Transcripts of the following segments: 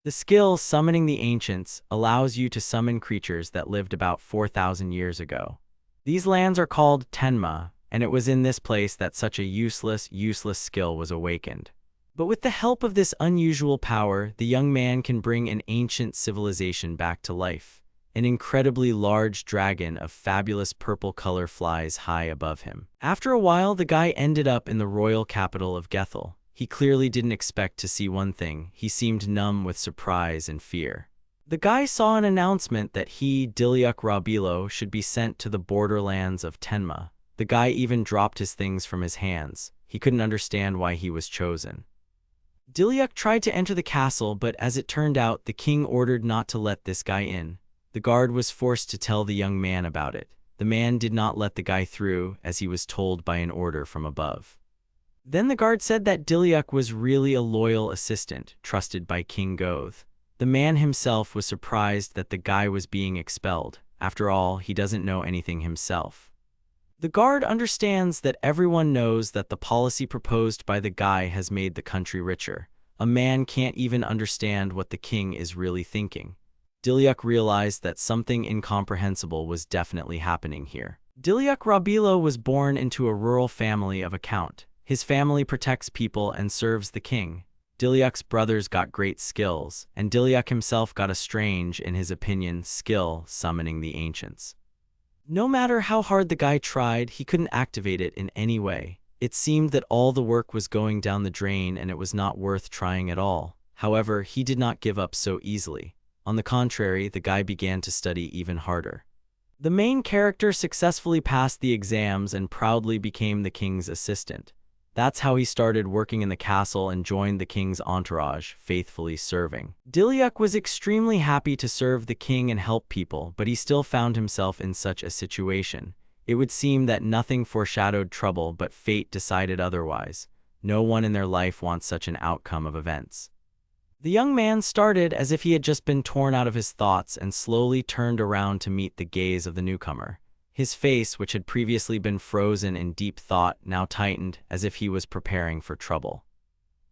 The skill Summoning the Ancients allows you to summon creatures that lived about 4,000 years ago. These lands are called Tenma, and it was in this place that such a useless skill was awakened. But with the help of this unusual power, the young man can bring an ancient civilization back to life. An incredibly large dragon of fabulous purple color flies high above him. After a while, the guy ended up in the royal capital of Gethel. He clearly didn't expect to see one thing. He seemed numb with surprise and fear. The guy saw an announcement that he, Dilyuk Rabilo, should be sent to the borderlands of Tenma. The guy even dropped his things from his hands. He couldn't understand why he was chosen. Dilyuk tried to enter the castle, but as it turned out, the king ordered not to let this guy in. The guard was forced to tell the young man about it. The man did not let the guy through, as he was told by an order from above. Then the guard said that Dilyuk was really a loyal assistant, trusted by King Goth. The man himself was surprised that the guy was being expelled. After all, he doesn't know anything himself. The guard understands that everyone knows that the policy proposed by the guy has made the country richer. A man can't even understand what the king is really thinking. Dilyuk realized that something incomprehensible was definitely happening here. Dilyuk Rabilo was born into a rural family of account. His family protects people and serves the king. Dilyuk's brothers got great skills, and Dilyuk himself got a strange, in his opinion, skill summoning the ancients. No matter how hard the guy tried, he couldn't activate it in any way. It seemed that all the work was going down the drain and it was not worth trying at all. However, he did not give up so easily. On the contrary, the guy began to study even harder. The main character successfully passed the exams and proudly became the king's assistant. That's how he started working in the castle and joined the king's entourage, faithfully serving. Dilyuk was extremely happy to serve the king and help people, but he still found himself in such a situation. It would seem that nothing foreshadowed trouble, but fate decided otherwise. No one in their life wants such an outcome of events. The young man started as if he had just been torn out of his thoughts and slowly turned around to meet the gaze of the newcomer. His face, which had previously been frozen in deep thought, now tightened as if he was preparing for trouble.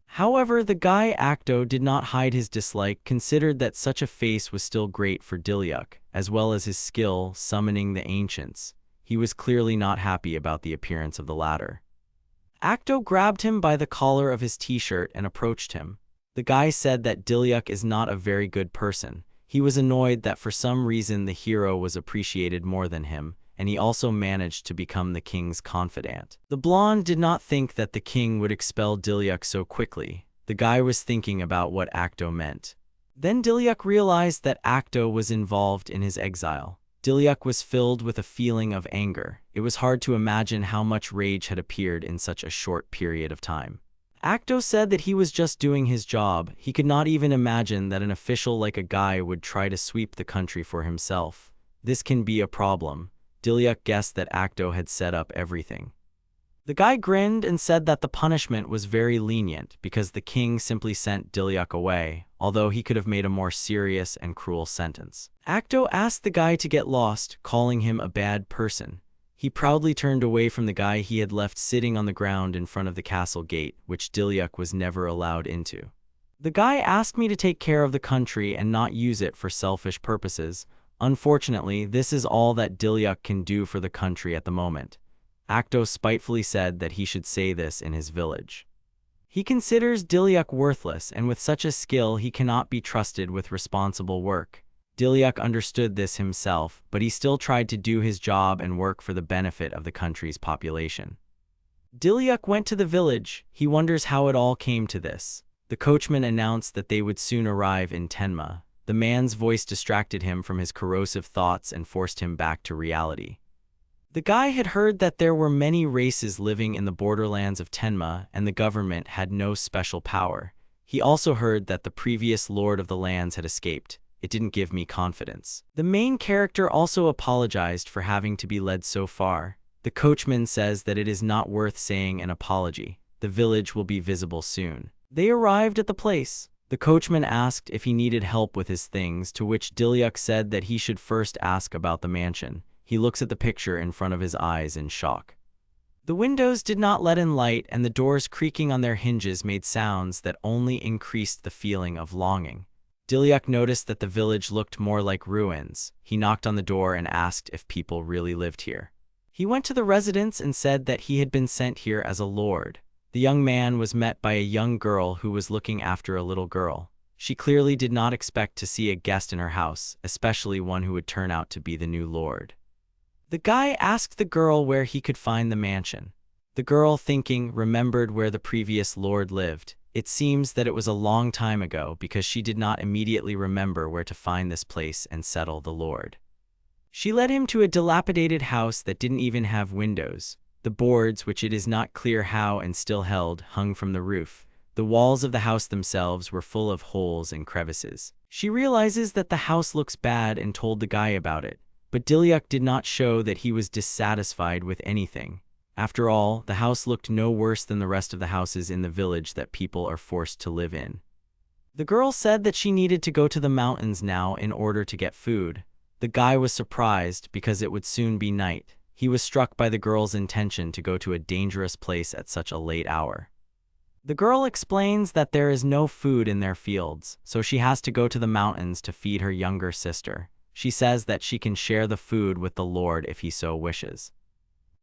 However, the guy Actto did not hide his dislike, considered that such a face was still great for Dilyuk, as well as his skill summoning the ancients. He was clearly not happy about the appearance of the latter. Actto grabbed him by the collar of his t-shirt and approached him. The guy said that Dilyuk is not a very good person. He was annoyed that for some reason the hero was appreciated more than him, and he also managed to become the king's confidant. The blonde did not think that the king would expel Dilyuk so quickly. The guy was thinking about what Actto meant. Then Dilyuk realized that Actto was involved in his exile. Dilyuk was filled with a feeling of anger. It was hard to imagine how much rage had appeared in such a short period of time. Actto said that he was just doing his job. He could not even imagine that an official like a guy would try to sweep the country for himself. This can be a problem. Dilyuk guessed that Actto had set up everything. The guy grinned and said that the punishment was very lenient because the king simply sent Dilyuk away, although he could have made a more serious and cruel sentence. Actto asked the guy to get lost, calling him a bad person. He proudly turned away from the guy he had left sitting on the ground in front of the castle gate, which Dilyuk was never allowed into. The guy asked me to take care of the country and not use it for selfish purposes. Unfortunately, this is all that Dilyuk can do for the country at the moment. Actto spitefully said that he should say this in his village. He considers Dilyuk worthless, and with such a skill he cannot be trusted with responsible work. Dilyuk understood this himself, but he still tried to do his job and work for the benefit of the country's population. Dilyuk went to the village. He wonders how it all came to this. The coachman announced that they would soon arrive in Tenma. The man's voice distracted him from his corrosive thoughts and forced him back to reality. The guy had heard that there were many races living in the borderlands of Tenma, and the government had no special power. He also heard that the previous lord of the lands had escaped. It didn't give me confidence. The main character also apologized for having to be led so far. The coachman says that it is not worth saying an apology. The village will be visible soon. They arrived at the place. The coachman asked if he needed help with his things, to which Dilyuk said that he should first ask about the mansion. He looks at the picture in front of his eyes in shock. The windows did not let in light, and the doors creaking on their hinges made sounds that only increased the feeling of longing. Dilyuk noticed that the village looked more like ruins. He knocked on the door and asked if people really lived here. He went to the residence and said that he had been sent here as a lord. The young man was met by a young girl who was looking after a little girl. She clearly did not expect to see a guest in her house, especially one who would turn out to be the new lord. The guy asked the girl where he could find the mansion. The girl, thinking, remembered where the previous lord lived. It seems that it was a long time ago because she did not immediately remember where to find this place and settle the lord. She led him to a dilapidated house that didn't even have windows. The boards, which it is not clear how and still held, hung from the roof. The walls of the house themselves were full of holes and crevices. She realizes that the house looks bad and told the guy about it, but Dilyuk did not show that he was dissatisfied with anything. After all, the house looked no worse than the rest of the houses in the village that people are forced to live in. The girl said that she needed to go to the mountains now in order to get food. The guy was surprised because it would soon be night. He was struck by the girl's intention to go to a dangerous place at such a late hour. The girl explains that there is no food in their fields, so she has to go to the mountains to feed her younger sister. She says that she can share the food with the lord if he so wishes.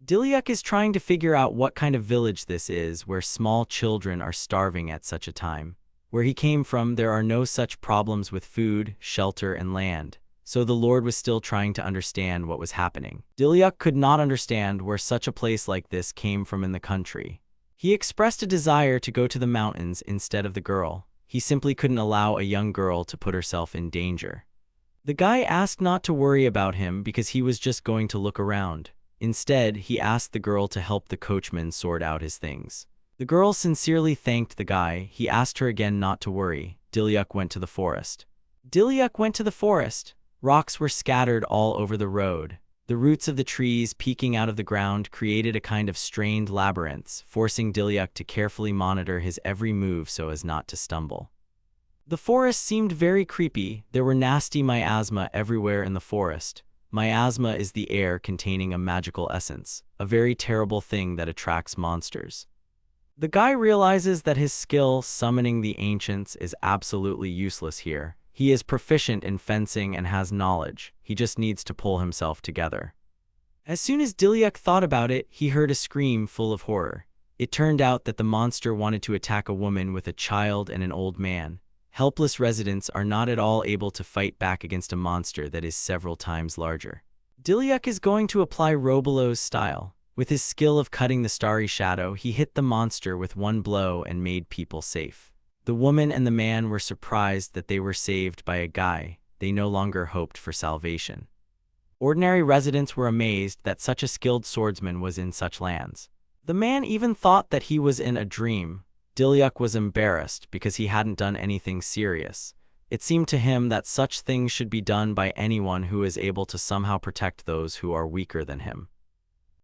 Dilyuk is trying to figure out what kind of village this is where small children are starving at such a time. Where he came from, there are no such problems with food, shelter, and land. So the lord was still trying to understand what was happening. Dilyuk could not understand where such a place like this came from in the country. He expressed a desire to go to the mountains instead of the girl. He simply couldn't allow a young girl to put herself in danger. The guy asked not to worry about him because he was just going to look around. Instead, he asked the girl to help the coachman sort out his things. The girl sincerely thanked the guy. He asked her again not to worry. Dilyuk went to the forest. Rocks were scattered all over the road. The roots of the trees peeking out of the ground created a kind of strained labyrinth, forcing Dilyuk to carefully monitor his every move so as not to stumble. The forest seemed very creepy. There were nasty miasma everywhere in the forest. Miasma is the air containing a magical essence, a very terrible thing that attracts monsters. The guy realizes that his skill summoning the ancients is absolutely useless here. He is proficient in fencing and has knowledge. He just needs to pull himself together. As soon as Dilyuk thought about it, he heard a scream full of horror. It turned out that the monster wanted to attack a woman with a child and an old man. Helpless residents are not at all able to fight back against a monster that is several times larger. Dilyuk is going to apply Robolow's style. With his skill of cutting the starry shadow, he hit the monster with one blow and made people safe. The woman and the man were surprised that they were saved by a guy. They no longer hoped for salvation. Ordinary residents were amazed that such a skilled swordsman was in such lands. The man even thought that he was in a dream. Dilyuk was embarrassed because he hadn't done anything serious. It seemed to him that such things should be done by anyone who is able to somehow protect those who are weaker than him.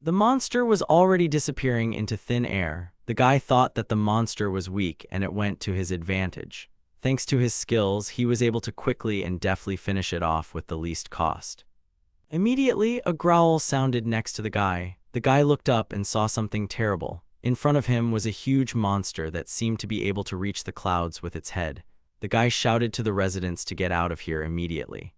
The monster was already disappearing into thin air. The guy thought that the monster was weak and it went to his advantage. Thanks to his skills, he was able to quickly and deftly finish it off with the least cost. Immediately, a growl sounded next to the guy. The guy looked up and saw something terrible. In front of him was a huge monster that seemed to be able to reach the clouds with its head. The guy shouted to the residents to get out of here immediately.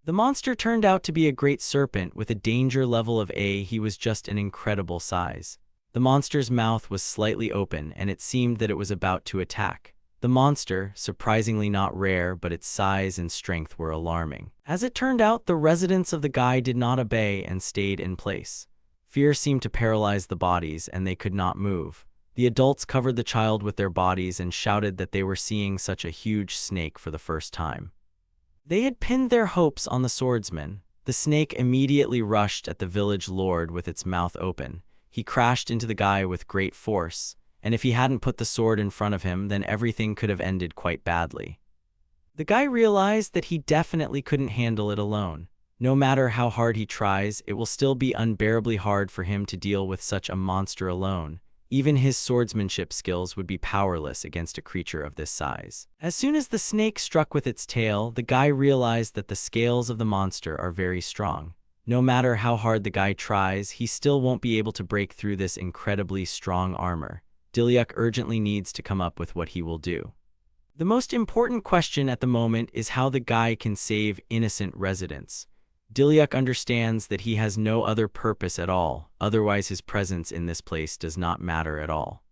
The monster turned out to be a great serpent with a danger level of A. He was just an incredible size. The monster's mouth was slightly open and it seemed that it was about to attack. The monster, surprisingly not rare, but its size and strength were alarming. As it turned out, the residents of the guy did not obey and stayed in place. Fear seemed to paralyze the bodies and they could not move. The adults covered the child with their bodies and shouted that they were seeing such a huge snake for the first time. They had pinned their hopes on the swordsman. The snake immediately rushed at the village lord with its mouth open. He crashed into the guy with great force, and if he hadn't put the sword in front of him, then everything could have ended quite badly. The guy realized that he definitely couldn't handle it alone. No matter how hard he tries, it will still be unbearably hard for him to deal with such a monster alone. Even his swordsmanship skills would be powerless against a creature of this size. As soon as the snake struck with its tail, the guy realized that the scales of the monster are very strong. No matter how hard the guy tries, he still won't be able to break through this incredibly strong armor. Dilyuk urgently needs to come up with what he will do. The most important question at the moment is how the guy can save innocent residents. Dilyuk understands that he has no other purpose at all, otherwise his presence in this place does not matter at all.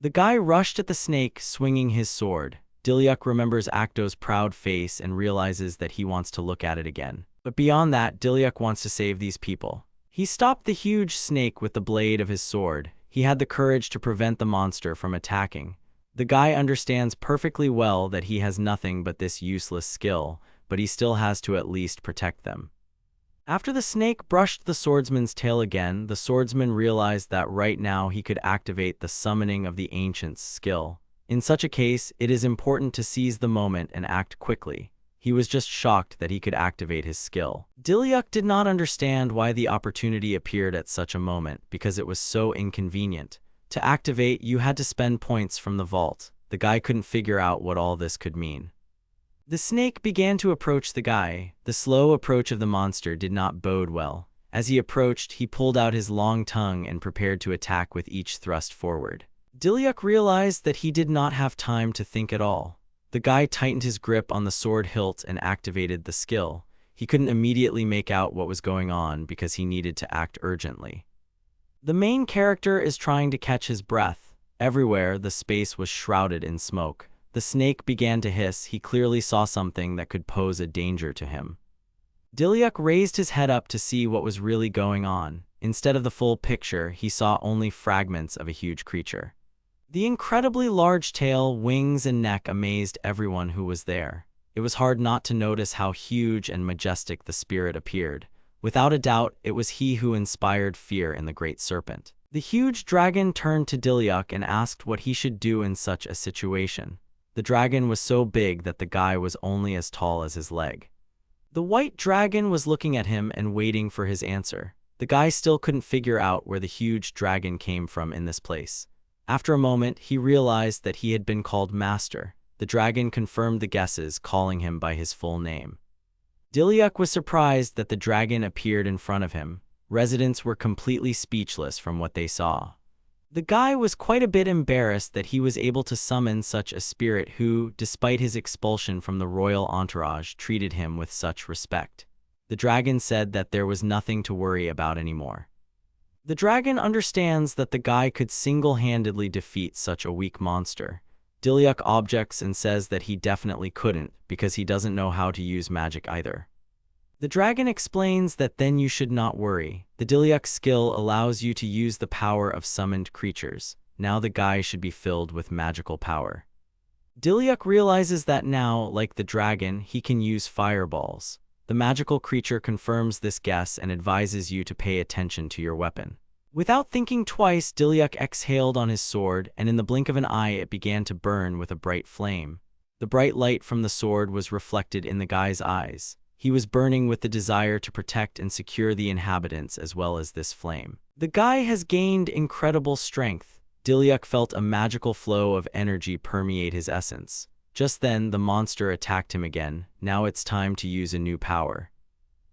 The guy rushed at the snake, swinging his sword. Dilyuk remembers Actto's proud face and realizes that he wants to look at it again. But beyond that, Dilyuk wants to save these people. He stopped the huge snake with the blade of his sword. He had the courage to prevent the monster from attacking. The guy understands perfectly well that he has nothing but this useless skill, but he still has to at least protect them. After the snake brushed the swordsman's tail again, the swordsman realized that right now he could activate the summoning of the ancient's skill. In such a case, it is important to seize the moment and act quickly. He was just shocked that he could activate his skill. Dilyuk did not understand why the opportunity appeared at such a moment, because it was so inconvenient. To activate, you had to spend points from the vault. The guy couldn't figure out what all this could mean. The snake began to approach the guy. The slow approach of the monster did not bode well. As he approached, he pulled out his long tongue and prepared to attack with each thrust forward. Dilyuk realized that he did not have time to think at all. The guy tightened his grip on the sword hilt and activated the skill. He couldn't immediately make out what was going on because he needed to act urgently. The main character is trying to catch his breath. Everywhere, the space was shrouded in smoke. The snake began to hiss. He clearly saw something that could pose a danger to him. Dilyuk raised his head up to see what was really going on. Instead of the full picture, he saw only fragments of a huge creature. The incredibly large tail, wings, and neck amazed everyone who was there. It was hard not to notice how huge and majestic the spirit appeared. Without a doubt, it was he who inspired fear in the great serpent. The huge dragon turned to Dilyuk and asked what he should do in such a situation. The dragon was so big that the guy was only as tall as his leg. The white dragon was looking at him and waiting for his answer. The guy still couldn't figure out where the huge dragon came from in this place. After a moment, he realized that he had been called Master. The dragon confirmed the guesses, calling him by his full name. Dilyuk was surprised that the dragon appeared in front of him. Residents were completely speechless from what they saw. The guy was quite a bit embarrassed that he was able to summon such a spirit who, despite his expulsion from the royal entourage, treated him with such respect. The dragon said that there was nothing to worry about anymore. The dragon understands that the guy could single-handedly defeat such a weak monster. Dilyuk objects and says that he definitely couldn't, because he doesn't know how to use magic either. The dragon explains that then you should not worry. The Dilyuk skill allows you to use the power of summoned creatures. Now the guy should be filled with magical power. Dilyuk realizes that now, like the dragon, he can use fireballs. The magical creature confirms this guess and advises you to pay attention to your weapon. Without thinking twice, Dilyuk exhaled on his sword, and in the blink of an eye it began to burn with a bright flame. The bright light from the sword was reflected in the guy's eyes. He was burning with the desire to protect and secure the inhabitants as well as this flame. The guy has gained incredible strength. Dilyuk felt a magical flow of energy permeate his essence. Just then, the monster attacked him again. Now it's time to use a new power.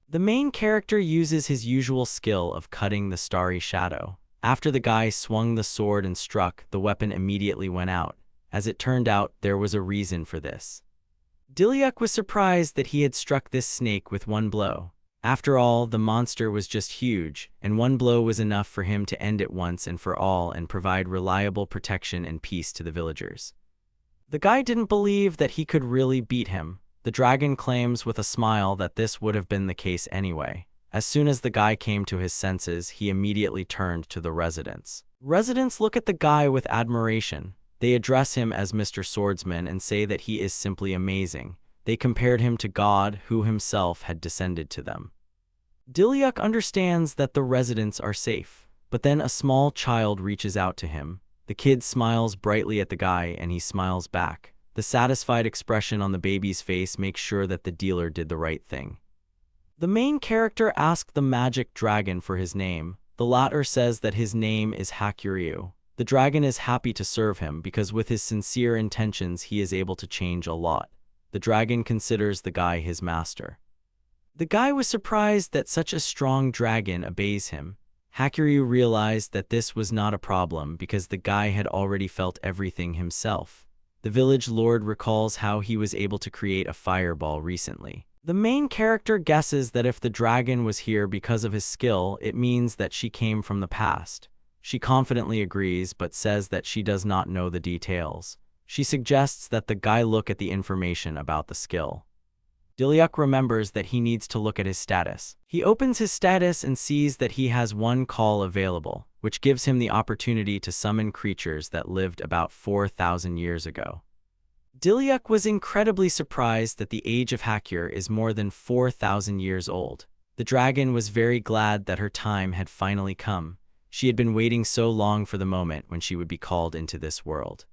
The main character uses his usual skill of cutting the starry shadow. After the guy swung the sword and struck, the weapon immediately went out. As it turned out, there was a reason for this. Dilyuk was surprised that he had struck this snake with one blow. After all, the monster was just huge, and one blow was enough for him to end it once and for all and provide reliable protection and peace to the villagers. The guy didn't believe that he could really beat him. The dragon claims with a smile that this would have been the case anyway. As soon as the guy came to his senses, he immediately turned to the residents. Residents look at the guy with admiration. They address him as Mr. Swordsman and say that he is simply amazing. They compared him to God, who himself had descended to them. Dilyuk understands that the residents are safe, but then a small child reaches out to him. The kid smiles brightly at the guy and he smiles back. The satisfied expression on the baby's face makes sure that the dealer did the right thing. The main character asked the magic dragon for his name. The latter says that his name is Hakuryu. The dragon is happy to serve him because with his sincere intentions he is able to change a lot. The dragon considers the guy his master. The guy was surprised that such a strong dragon obeys him. Hakuryu realized that this was not a problem because the guy had already felt everything himself. The village lord recalls how he was able to create a fireball recently. The main character guesses that if the dragon was here because of his skill, it means that she came from the past. She confidently agrees but says that she does not know the details. She suggests that the guy look at the information about the skill. Dilyuk remembers that he needs to look at his status. He opens his status and sees that he has one call available, which gives him the opportunity to summon creatures that lived about 4,000 years ago. Dilyuk was incredibly surprised that the age of Hakur is more than 4,000 years old. The dragon was very glad that her time had finally come. She had been waiting so long for the moment when she would be called into this world.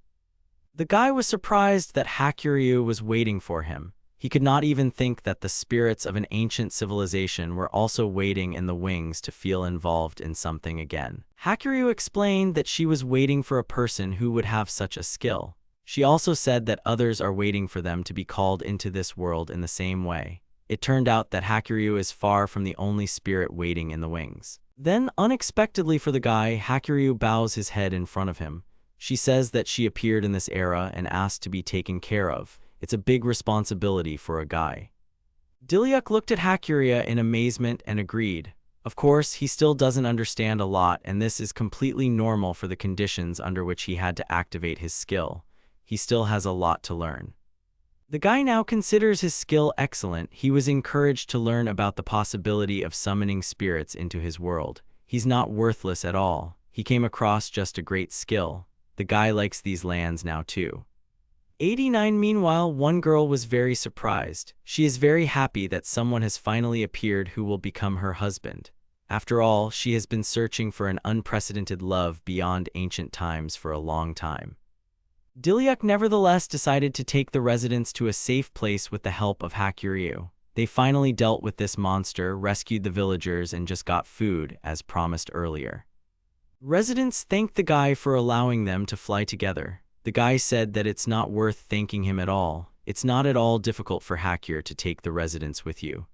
The guy was surprised that Hakuryu was waiting for him. He could not even think that the spirits of an ancient civilization were also waiting in the wings to feel involved in something again. Hakuryu explained that she was waiting for a person who would have such a skill. She also said that others are waiting for them to be called into this world in the same way. It turned out that Hakuryu is far from the only spirit waiting in the wings. Then, unexpectedly for the guy, Hakuryu bows his head in front of him. She says that she appeared in this era and asked to be taken care of. It's a big responsibility for a guy. Dilyuk looked at Hakuryu in amazement and agreed. Of course, he still doesn't understand a lot, and this is completely normal for the conditions under which he had to activate his skill. He still has a lot to learn. The guy now considers his skill excellent. He was encouraged to learn about the possibility of summoning spirits into his world. He's not worthless at all. He came across just a great skill. The guy likes these lands now too. 89 Meanwhile, one girl was very surprised. She is very happy that someone has finally appeared who will become her husband. After all, she has been searching for an unprecedented love beyond ancient times for a long time. Dilyuk nevertheless decided to take the residents to a safe place with the help of Hakuryu. They finally dealt with this monster, rescued the villagers, and just got food, as promised earlier. Residents thanked the guy for allowing them to fly together. The guy said that it's not worth thanking him at all. It's not at all difficult for Hakur to take the residents with you.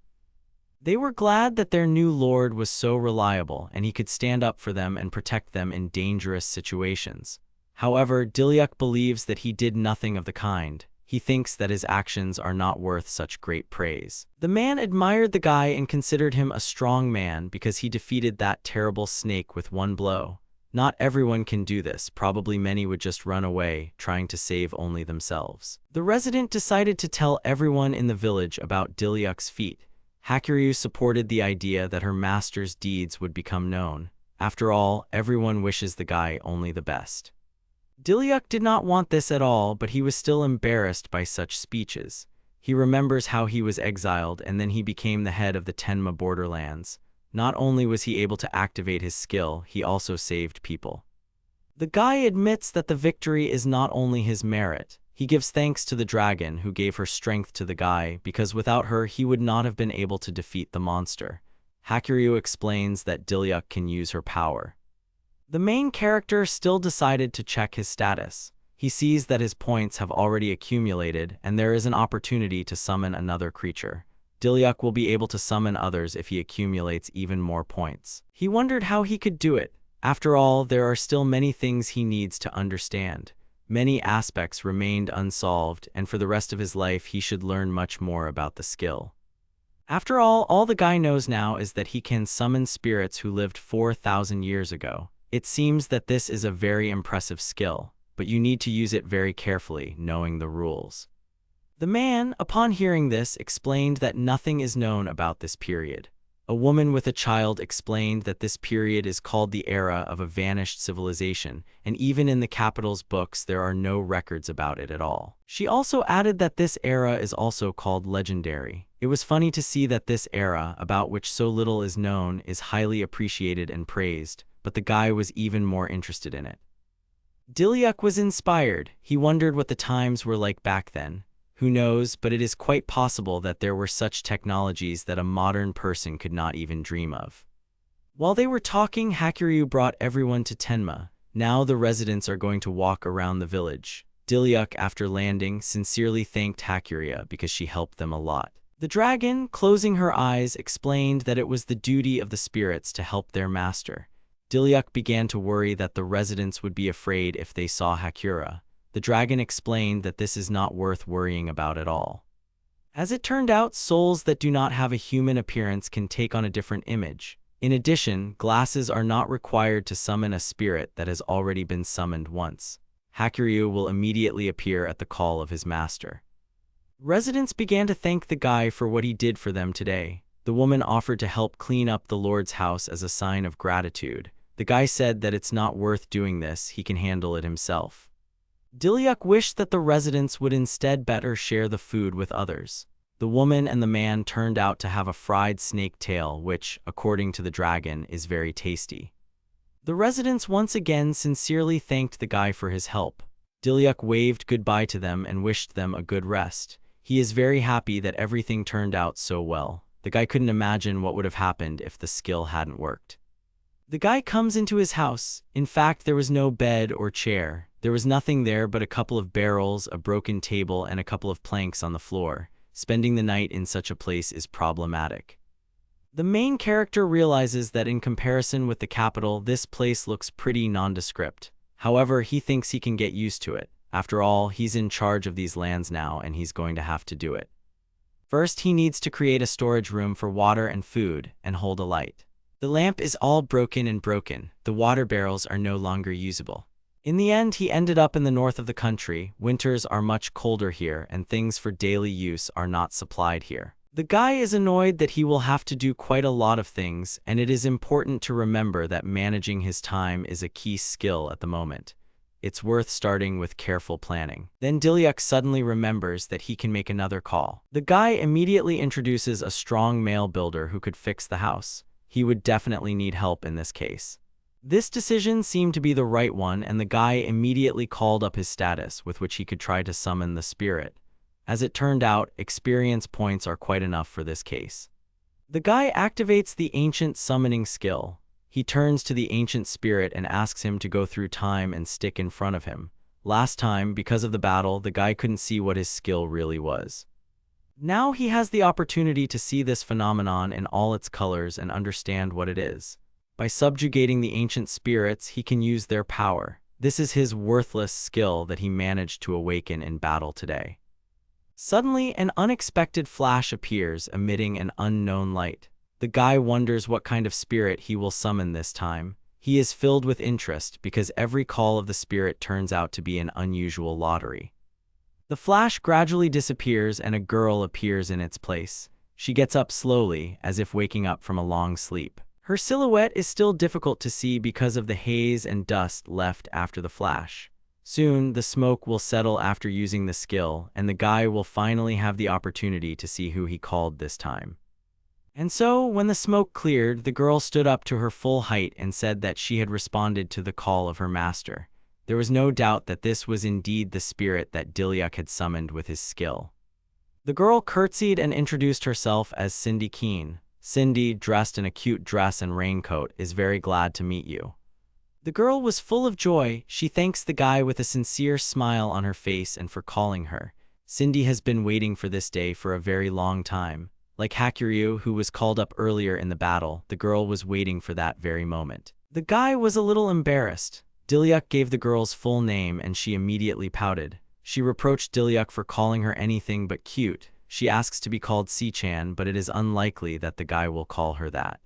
They were glad that their new lord was so reliable and he could stand up for them and protect them in dangerous situations. However, Dilyuk believes that he did nothing of the kind. He thinks that his actions are not worth such great praise. The man admired the guy and considered him a strong man because he defeated that terrible snake with one blow. Not everyone can do this. Probably many would just run away, trying to save only themselves. The resident decided to tell everyone in the village about Dilyuk's feat. Hakuryu supported the idea that her master's deeds would become known. After all, everyone wishes the guy only the best. Dilyuk did not want this at all, but he was still embarrassed by such speeches. He remembers how he was exiled and then he became the head of the Tenma borderlands. Not only was he able to activate his skill, he also saved people. The guy admits that the victory is not only his merit. He gives thanks to the dragon who gave her strength to the guy, because without her he would not have been able to defeat the monster. Hakuryu explains that Dilyuk can use her power. The main character still decided to check his status. He sees that his points have already accumulated and there is an opportunity to summon another creature. Dilyuk will be able to summon others if he accumulates even more points. He wondered how he could do it. After all, there are still many things he needs to understand. Many aspects remained unsolved, and for the rest of his life he should learn much more about the skill. After all the guy knows now is that he can summon spirits who lived 4,000 years ago. It seems that this is a very impressive skill, but you need to use it very carefully, knowing the rules. The man, upon hearing this, explained that nothing is known about this period. A woman with a child explained that this period is called the era of a vanished civilization, and even in the capital's books there are no records about it at all. She also added that this era is also called legendary. It was funny to see that this era, about which so little is known, is highly appreciated and praised, but the guy was even more interested in it. Dilyuk was inspired. He wondered what the times were like back then. Who knows, but it is quite possible that there were such technologies that a modern person could not even dream of. While they were talking, Hakuryu brought everyone to Tenma. Now the residents are going to walk around the village. Dilyuk, after landing, sincerely thanked Hakuryu because she helped them a lot. The dragon, closing her eyes, explained that it was the duty of the spirits to help their master. Dilyuk began to worry that the residents would be afraid if they saw Hakuryu. the dragon explained that this is not worth worrying about at all. As it turned out, souls that do not have a human appearance can take on a different image. In addition, glasses are not required to summon a spirit that has already been summoned once. Hakuryu will immediately appear at the call of his master. Residents began to thank the guy for what he did for them today. The woman offered to help clean up the Lord's house as a sign of gratitude. The guy said that it's not worth doing this, he can handle it himself. Dilyuk wished that the residents would instead better share the food with others. The woman and the man turned out to have a fried snake tail, which, according to the dragon, is very tasty. The residents once again sincerely thanked the guy for his help. Dilyuk waved goodbye to them and wished them a good rest. He is very happy that everything turned out so well. The guy couldn't imagine what would have happened if the skill hadn't worked. The guy comes into his house. In fact, there was no bed or chair. There was nothing there but a couple of barrels, a broken table, and a couple of planks on the floor. Spending the night in such a place is problematic. The main character realizes that in comparison with the capital, this place looks pretty nondescript. However, he thinks he can get used to it. After all, he's in charge of these lands now, and he's going to have to do it. First, he needs to create a storage room for water and food, and hold a light. The lamp is all broken. The water barrels are no longer usable. In the end, he ended up in the north of the country. Winters are much colder here, and things for daily use are not supplied here. The guy is annoyed that he will have to do quite a lot of things, and it is important to remember that managing his time is a key skill at the moment. It's worth starting with careful planning. Then Dilyuk suddenly remembers that he can make another call. The guy immediately introduces a strong male builder who could fix the house. He would definitely need help in this case. This decision seemed to be the right one, and the guy immediately called up his status, with which he could try to summon the spirit. As it turned out, experience points are quite enough for this case. The guy activates the ancient summoning skill. He turns to the ancient spirit and asks him to go through time and stick in front of him. Last time, because of the battle, the guy couldn't see what his skill really was. Now he has the opportunity to see this phenomenon in all its colors and understand what it is. By subjugating the ancient spirits, he can use their power. This is his worthless skill that he managed to awaken in battle today. Suddenly, an unexpected flash appears, emitting an unknown light. The guy wonders what kind of spirit he will summon this time. He is filled with interest because every call of the spirit turns out to be an unusual lottery. The flash gradually disappears and a girl appears in its place. She gets up slowly, as if waking up from a long sleep. Her silhouette is still difficult to see because of the haze and dust left after the flash. Soon, the smoke will settle after using the skill, and the guy will finally have the opportunity to see who he called this time. And so, when the smoke cleared, the girl stood up to her full height and said that she had responded to the call of her master. There was no doubt that this was indeed the spirit that Dilyuk had summoned with his skill. The girl curtsied and introduced herself as Cindy Keen. Cindy, dressed in a cute dress and raincoat, is very glad to meet you. The girl was full of joy. She thanks the guy with a sincere smile on her face and for calling her. Cindy has been waiting for this day for a very long time. Like Hakuryu, who was called up earlier in the battle, the girl was waiting for that very moment. The guy was a little embarrassed. Dilyuk gave the girl's full name and she immediately pouted. She reproached Dilyuk for calling her anything but cute. She asks to be called Si-chan, but it is unlikely that the guy will call her that.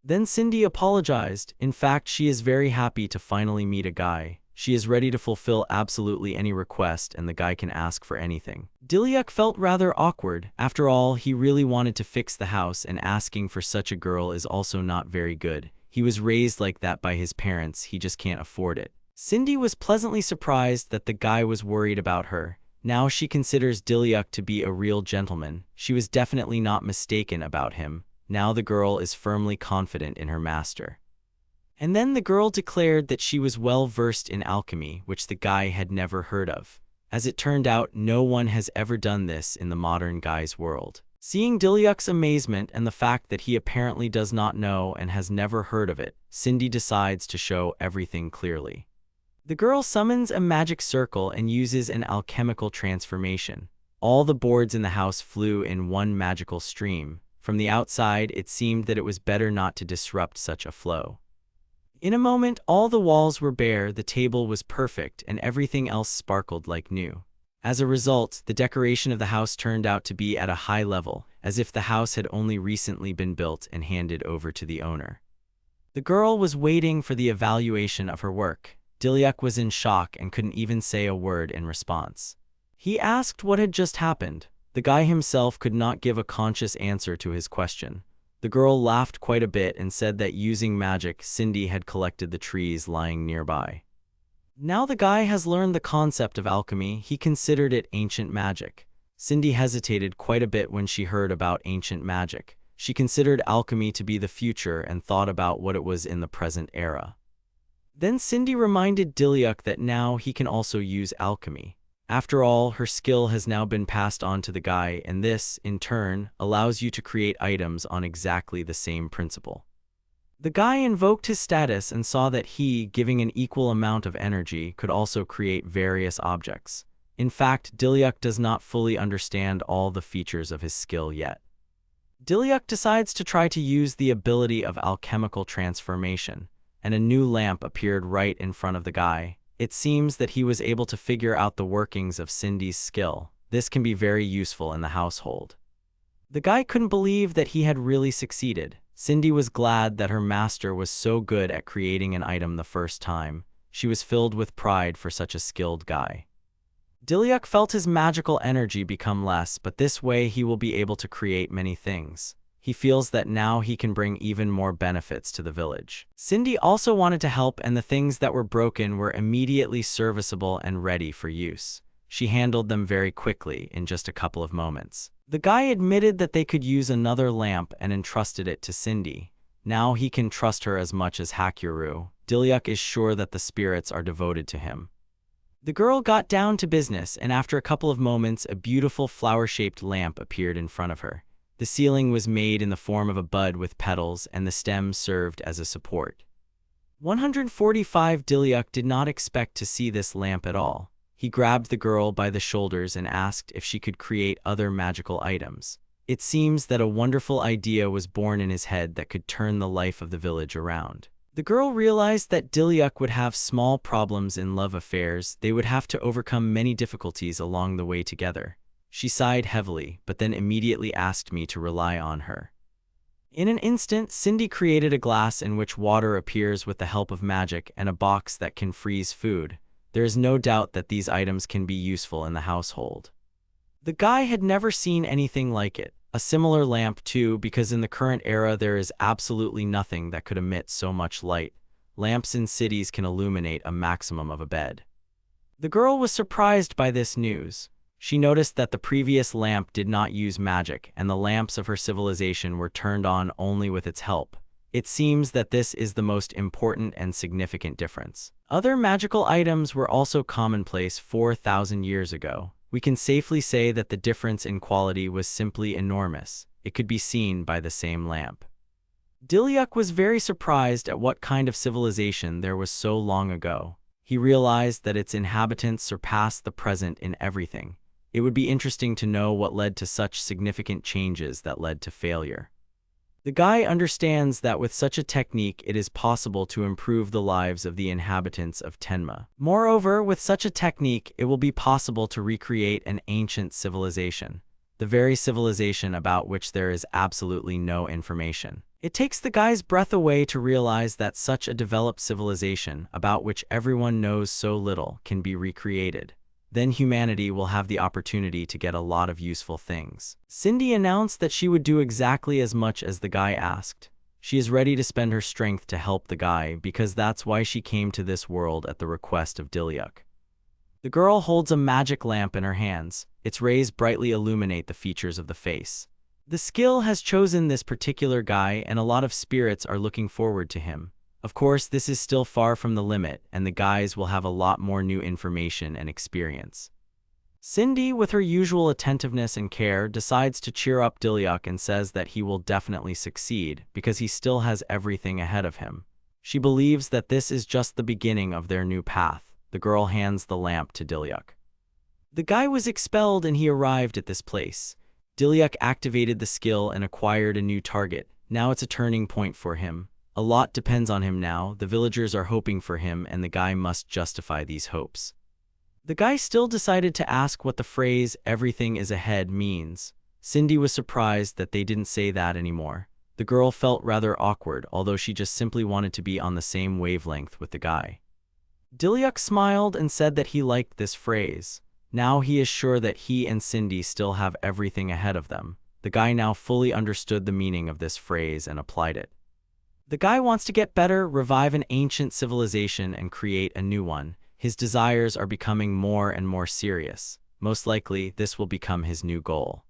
Then Cindy apologized. In fact, she is very happy to finally meet a guy. She is ready to fulfill absolutely any request, and the guy can ask for anything. Dilyuk felt rather awkward. After all, he really wanted to fix the house, and asking for such a girl is also not very good. He was raised like that by his parents, he just can't afford it. Cindy was pleasantly surprised that the guy was worried about her. Now she considers Dilyuk to be a real gentleman. She was definitely not mistaken about him. Now the girl is firmly confident in her master. And then the girl declared that she was well versed in alchemy, which the guy had never heard of. As it turned out, no one has ever done this in the modern guy's world. Seeing Dilyuk's amazement and the fact that he apparently does not know and has never heard of it, Cindy decides to show everything clearly. The girl summons a magic circle and uses an alchemical transformation. All the boards in the house flew in one magical stream. From the outside, it seemed that it was better not to disrupt such a flow. In a moment, all the walls were bare, the table was perfect, and everything else sparkled like new. As a result, the decoration of the house turned out to be at a high level, as if the house had only recently been built and handed over to the owner. The girl was waiting for the evaluation of her work. Dilyuk was in shock and couldn't even say a word in response. He asked what had just happened. The guy himself could not give a conscious answer to his question. The girl laughed quite a bit and said that using magic, Cindy had collected the trees lying nearby. Now the guy has learned the concept of alchemy, he considered it ancient magic. Cindy hesitated quite a bit when she heard about ancient magic. She considered alchemy to be the future and thought about what it was in the present era. Then Cindy reminded Dilyuk that now he can also use alchemy. After all, her skill has now been passed on to the guy, and this, in turn, allows you to create items on exactly the same principle. The guy invoked his status and saw that he, giving an equal amount of energy, could also create various objects. In fact, Dilyuk does not fully understand all the features of his skill yet. Dilyuk decides to try to use the ability of alchemical transformation, and a new lamp appeared right in front of the guy. It seems that he was able to figure out the workings of Cindy's skill. This can be very useful in the household. The guy couldn't believe that he had really succeeded. Cindy was glad that her master was so good at creating an item the first time. She was filled with pride for such a skilled guy. Dilyuk felt his magical energy become less, but this way he will be able to create many things. He feels that now he can bring even more benefits to the village. Cindy also wanted to help, and the things that were broken were immediately serviceable and ready for use. She handled them very quickly in just a couple of moments. The guy admitted that they could use another lamp and entrusted it to Cindy. Now he can trust her as much as Hakyuru. Dilyuk is sure that the spirits are devoted to him. The girl got down to business, and after a couple of moments, a beautiful flower-shaped lamp appeared in front of her. The ceiling was made in the form of a bud with petals, and the stem served as a support. 145 Dilyuk did not expect to see this lamp at all. He grabbed the girl by the shoulders and asked if she could create other magical items. It seems that a wonderful idea was born in his head that could turn the life of the village around. The girl realized that Dilyuk would have small problems in love affairs. They would have to overcome many difficulties along the way together. She sighed heavily, but then immediately asked me to rely on her. In an instant, Cindy created a glass in which water appears with the help of magic and a box that can freeze food. There is no doubt that these items can be useful in the household. The guy had never seen anything like it. A similar lamp too, because in the current era there is absolutely nothing that could emit so much light. Lamps in cities can illuminate a maximum of a bed. The girl was surprised by this news. She noticed that the previous lamp did not use magic, and the lamps of her civilization were turned on only with its help. It seems that this is the most important and significant difference. Other magical items were also commonplace 4,000 years ago. We can safely say that the difference in quality was simply enormous. It could be seen by the same lamp. Dilyuk was very surprised at what kind of civilization there was so long ago. He realized that its inhabitants surpassed the present in everything. It would be interesting to know what led to such significant changes that led to failure. The guy understands that with such a technique it is possible to improve the lives of the inhabitants of Tenma. Moreover, with such a technique it will be possible to recreate an ancient civilization, the very civilization about which there is absolutely no information. It takes the guy's breath away to realize that such a developed civilization, about which everyone knows so little, can be recreated. Then humanity will have the opportunity to get a lot of useful things. Cindy announced that she would do exactly as much as the guy asked. She is ready to spend her strength to help the guy because that's why she came to this world at the request of Dilyuk. The girl holds a magic lamp in her hands. Its rays brightly illuminate the features of the face. The skill has chosen this particular guy, and a lot of spirits are looking forward to him. Of course, this is still far from the limit, and the guys will have a lot more new information and experience. Cindy, with her usual attentiveness and care, decides to cheer up Dilyuk and says that he will definitely succeed because he still has everything ahead of him. She believes that this is just the beginning of their new path. The girl hands the lamp to Dilyuk. The guy was expelled and he arrived at this place. Dilyuk activated the skill and acquired a new target. Now it's a turning point for him. A lot depends on him now, the villagers are hoping for him and the guy must justify these hopes. The guy still decided to ask what the phrase, "everything is ahead," means. Cindy was surprised that they didn't say that anymore. The girl felt rather awkward, although she just simply wanted to be on the same wavelength with the guy. Dilyuk smiled and said that he liked this phrase. Now he is sure that he and Cindy still have everything ahead of them. The guy now fully understood the meaning of this phrase and applied it. The guy wants to get better, revive an ancient civilization, and create a new one. His desires are becoming more and more serious. Most likely, this will become his new goal.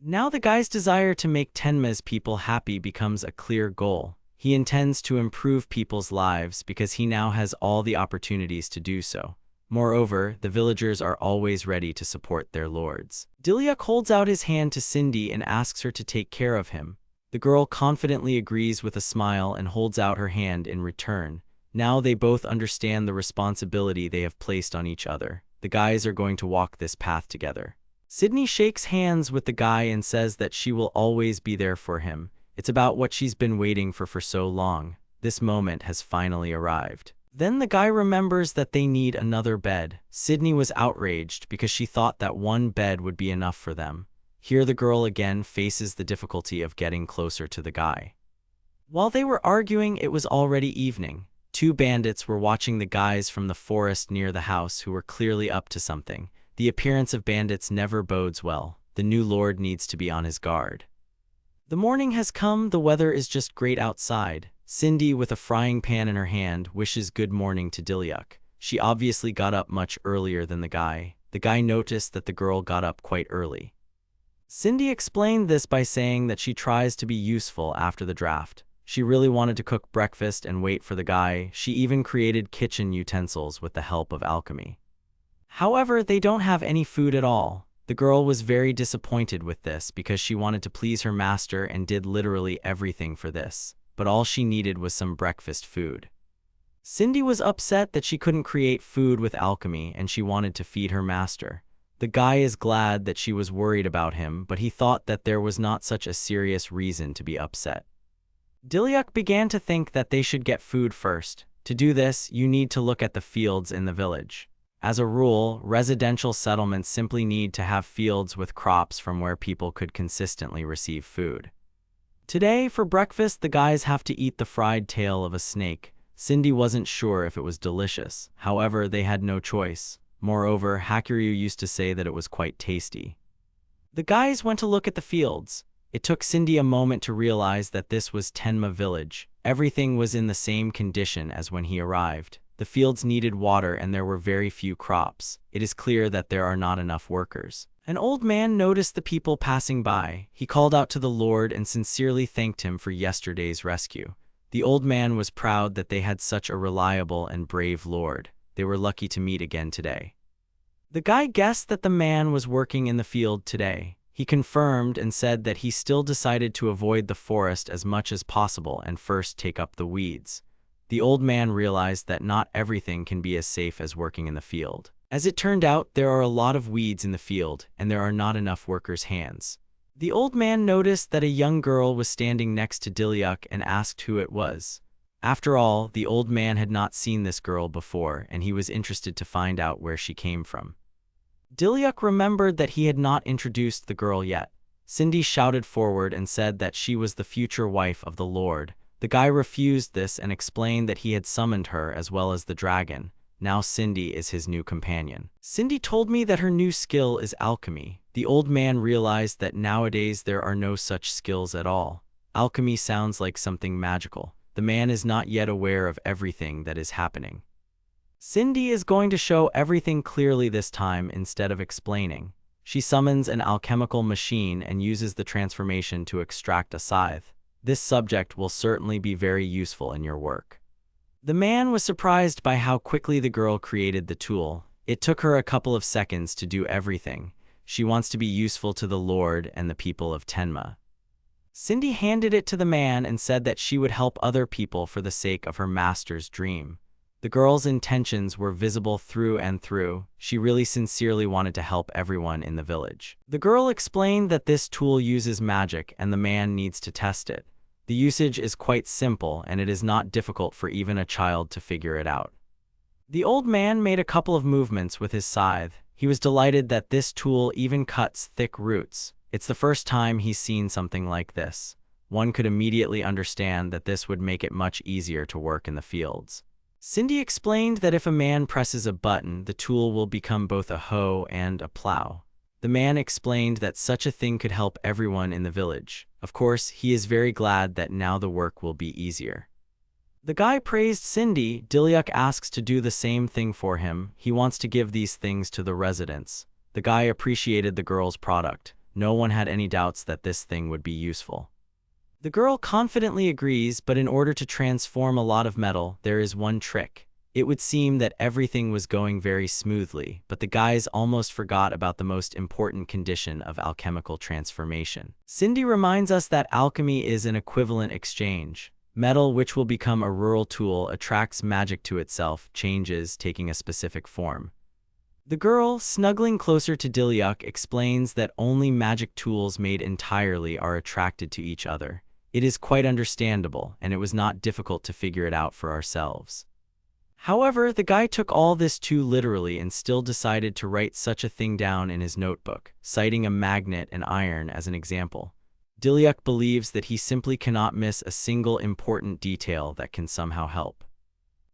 Now the guy's desire to make Tenma's people happy becomes a clear goal. He intends to improve people's lives because he now has all the opportunities to do so. Moreover, the villagers are always ready to support their lords. Dilyuk holds out his hand to Cindy and asks her to take care of him. The girl confidently agrees with a smile and holds out her hand in return. Now they both understand the responsibility they have placed on each other. The guys are going to walk this path together. Sydney shakes hands with the guy and says that she will always be there for him. It's about what she's been waiting for so long. This moment has finally arrived. Then the guy remembers that they need another bed. Sydney was outraged because she thought that one bed would be enough for them. Here the girl again faces the difficulty of getting closer to the guy. While they were arguing, it was already evening. Two bandits were watching the guys from the forest near the house who were clearly up to something. The appearance of bandits never bodes well. The new lord needs to be on his guard. The morning has come, the weather is just great outside. Cindy, with a frying pan in her hand, wishes good morning to Dilyuk. She obviously got up much earlier than the guy. The guy noticed that the girl got up quite early. Cindy explained this by saying that she tries to be useful after the draft. She really wanted to cook breakfast and wait for the guy. She even created kitchen utensils with the help of alchemy. However, they don't have any food at all. The girl was very disappointed with this because she wanted to please her master and did literally everything for this. But all she needed was some breakfast food. Cindy was upset that she couldn't create food with alchemy and she wanted to feed her master. The guy is glad that she was worried about him, but he thought that there was not such a serious reason to be upset. Dilyuk began to think that they should get food first. To do this, you need to look at the fields in the village. As a rule, residential settlements simply need to have fields with crops from where people could consistently receive food. Today, for breakfast, the guys have to eat the fried tail of a snake. Cindy wasn't sure if it was delicious. However, they had no choice. Moreover, Hakuryu used to say that it was quite tasty. The guys went to look at the fields. It took Cindy a moment to realize that this was Tenma village. Everything was in the same condition as when he arrived. The fields needed water and there were very few crops. It is clear that there are not enough workers. An old man noticed the people passing by. He called out to the Lord and sincerely thanked him for yesterday's rescue. The old man was proud that they had such a reliable and brave lord. They were lucky to meet again today. The guy guessed that the man was working in the field today. He confirmed and said that he still decided to avoid the forest as much as possible and first take up the weeds. The old man realized that not everything can be as safe as working in the field. As it turned out, there are a lot of weeds in the field, and there are not enough workers' hands. The old man noticed that a young girl was standing next to Dilyuk and asked who it was. After all, the old man had not seen this girl before, and he was interested to find out where she came from. Dilyuk remembered that he had not introduced the girl yet. Cindy shouted forward and said that she was the future wife of the Lord. The guy refused this and explained that he had summoned her as well as the dragon. Now Cindy is his new companion. Cindy told me that her new skill is alchemy. The old man realized that nowadays there are no such skills at all. Alchemy sounds like something magical. The man is not yet aware of everything that is happening. Cindy is going to show everything clearly this time instead of explaining. She summons an alchemical machine and uses the transformation to extract a scythe. This subject will certainly be very useful in your work. The man was surprised by how quickly the girl created the tool. It took her a couple of seconds to do everything. She wants to be useful to the Lord and the people of Tenma. Cindy handed it to the man and said that she would help other people for the sake of her master's dream. The girl's intentions were visible through and through. She really sincerely wanted to help everyone in the village. The girl explained that this tool uses magic and the man needs to test it. The usage is quite simple, and it is not difficult for even a child to figure it out. The old man made a couple of movements with his scythe. He was delighted that this tool even cuts thick roots. It's the first time he's seen something like this. One could immediately understand that this would make it much easier to work in the fields. Cindy explained that if a man presses a button, the tool will become both a hoe and a plow. The man explained that such a thing could help everyone in the village. Of course, he is very glad that now the work will be easier. The guy praised Cindy. Dilyuk asks to do the same thing for him. He wants to give these things to the residents. The guy appreciated the girl's product. No one had any doubts that this thing would be useful. The girl confidently agrees, but in order to transform a lot of metal, there is one trick. It would seem that everything was going very smoothly, but the guys almost forgot about the most important condition of alchemical transformation. Cindy reminds us that alchemy is an equivalent exchange. Metal, which will become a rural tool, attracts magic to itself, changes, taking a specific form. The girl, snuggling closer to Dilyuk, explains that only magic tools made entirely are attracted to each other. It is quite understandable, and it was not difficult to figure it out for ourselves. However, the guy took all this too literally and still decided to write such a thing down in his notebook, citing a magnet and iron as an example. Dilyuk believes that he simply cannot miss a single important detail that can somehow help.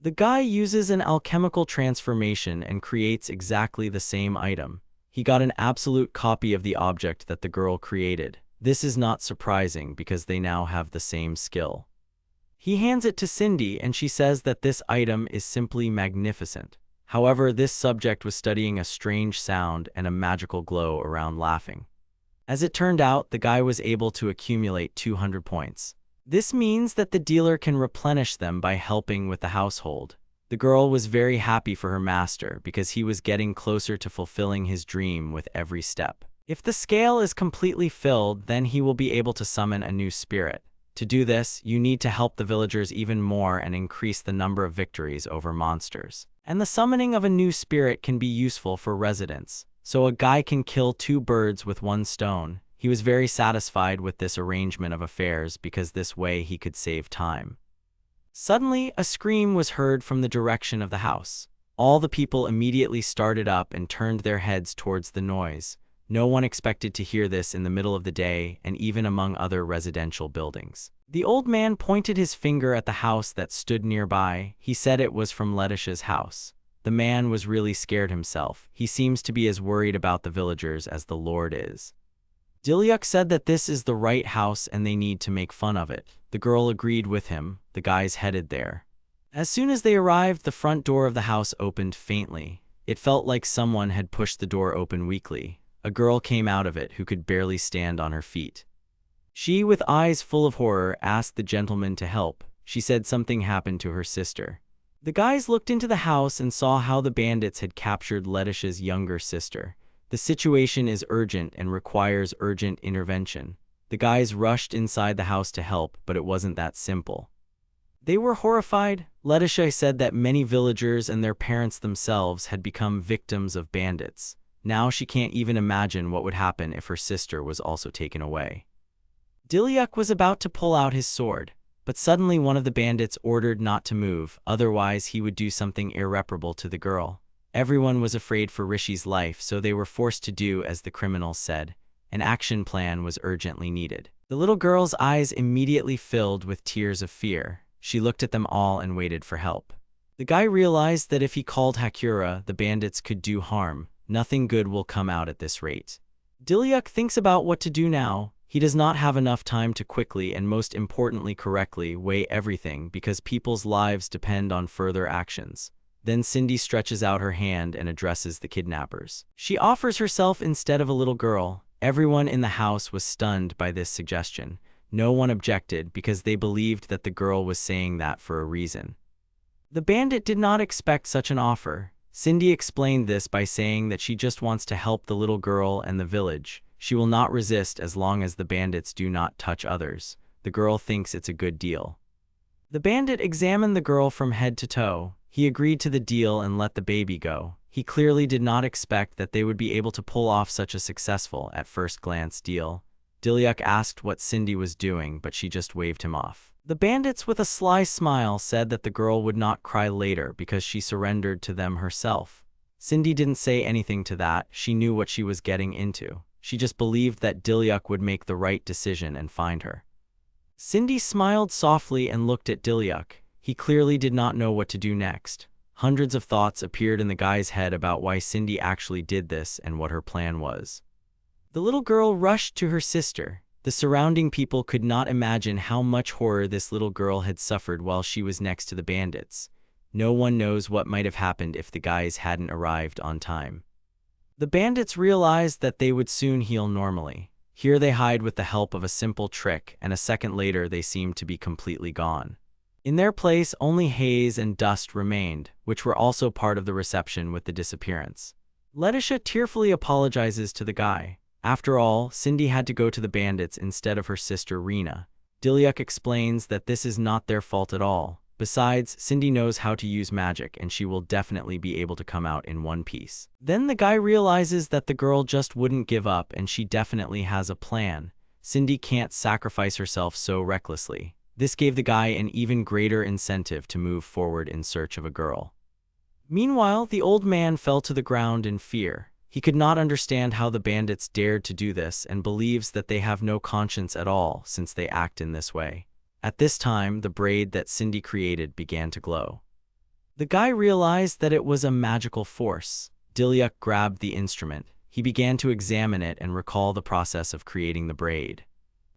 The guy uses an alchemical transformation and creates exactly the same item. He got an absolute copy of the object that the girl created. This is not surprising because they now have the same skill. He hands it to Cindy and she says that this item is simply magnificent. However, this subject was studying a strange sound and a magical glow around laughing. As it turned out, the guy was able to accumulate 200 points. This means that the dealer can replenish them by helping with the household. The girl was very happy for her master because he was getting closer to fulfilling his dream with every step. If the scale is completely filled, then he will be able to summon a new spirit. To do this, you need to help the villagers even more and increase the number of victories over monsters. And the summoning of a new spirit can be useful for residents. So a guy can kill 2 birds with 1 stone. He was very satisfied with this arrangement of affairs because this way he could save time. Suddenly, a scream was heard from the direction of the house. All the people immediately started up and turned their heads towards the noise. No one expected to hear this in the middle of the day and even among other residential buildings. The old man pointed his finger at the house that stood nearby. He said it was from Letitia's house. The man was really scared himself. He seems to be as worried about the villagers as the Lord is. Dilyuk said that this is the right house and they need to make fun of it. The girl agreed with him. The guys headed there. As soon as they arrived, the front door of the house opened faintly. It felt like someone had pushed the door open weakly. A girl came out of it who could barely stand on her feet. She, with eyes full of horror, asked the gentleman to help. She said something happened to her sister. The guys looked into the house and saw how the bandits had captured Letitia's younger sister. The situation is urgent and requires urgent intervention. The guys rushed inside the house to help, but it wasn't that simple. They were horrified. Letitia said that many villagers and their parents themselves had become victims of bandits. Now she can't even imagine what would happen if her sister was also taken away. Dilyuk was about to pull out his sword, but suddenly one of the bandits ordered not to move, otherwise he would do something irreparable to the girl. Everyone was afraid for Rishi's life, so they were forced to do as the criminals said. An action plan was urgently needed. The little girl's eyes immediately filled with tears of fear. She looked at them all and waited for help. The guy realized that if he called Hakura, the bandits could do harm. Nothing good will come out at this rate. Dilyuk thinks about what to do now. He does not have enough time to quickly and most importantly correctly weigh everything because people's lives depend on further actions. Then Cindy stretches out her hand and addresses the kidnappers. She offers herself instead of a little girl. Everyone in the house was stunned by this suggestion. No one objected because they believed that the girl was saying that for a reason. The bandit did not expect such an offer. Cindy explained this by saying that she just wants to help the little girl and the village. She will not resist as long as the bandits do not touch others. The girl thinks it's a good deal. The bandit examined the girl from head to toe. He agreed to the deal and let the baby go. He clearly did not expect that they would be able to pull off such a successful, at first glance, deal. Dilyuk asked what Cindy was doing, but she just waved him off. The bandits, with a sly smile, said that the girl would not cry later because she surrendered to them herself. Cindy didn't say anything to that. She knew what she was getting into. She just believed that Dilyuk would make the right decision and find her. Cindy smiled softly and looked at Dilyuk. He clearly did not know what to do next. Hundreds of thoughts appeared in the guy's head about why Cindy actually did this and what her plan was. The little girl rushed to her sister. The surrounding people could not imagine how much horror this little girl had suffered while she was next to the bandits. No one knows what might have happened if the guys hadn't arrived on time. The bandits realized that they would soon heal normally. Here they hide with the help of a simple trick, and a second later they seemed to be completely gone. In their place, only haze and dust remained, which were also part of the reception with the disappearance. Letitia tearfully apologizes to the guy. After all, Cindy had to go to the bandits instead of her sister Rena. Dilyuk explains that this is not their fault at all. Besides, Cindy knows how to use magic and she will definitely be able to come out in one piece. Then the guy realizes that the girl just wouldn't give up and she definitely has a plan. Cindy can't sacrifice herself so recklessly. This gave the guy an even greater incentive to move forward in search of a girl. Meanwhile, the old man fell to the ground in fear. He could not understand how the bandits dared to do this and believes that they have no conscience at all since they act in this way. At this time, the braid that Cindy created began to glow. The guy realized that it was a magical force. Dilyuk grabbed the instrument. He began to examine it and recall the process of creating the braid.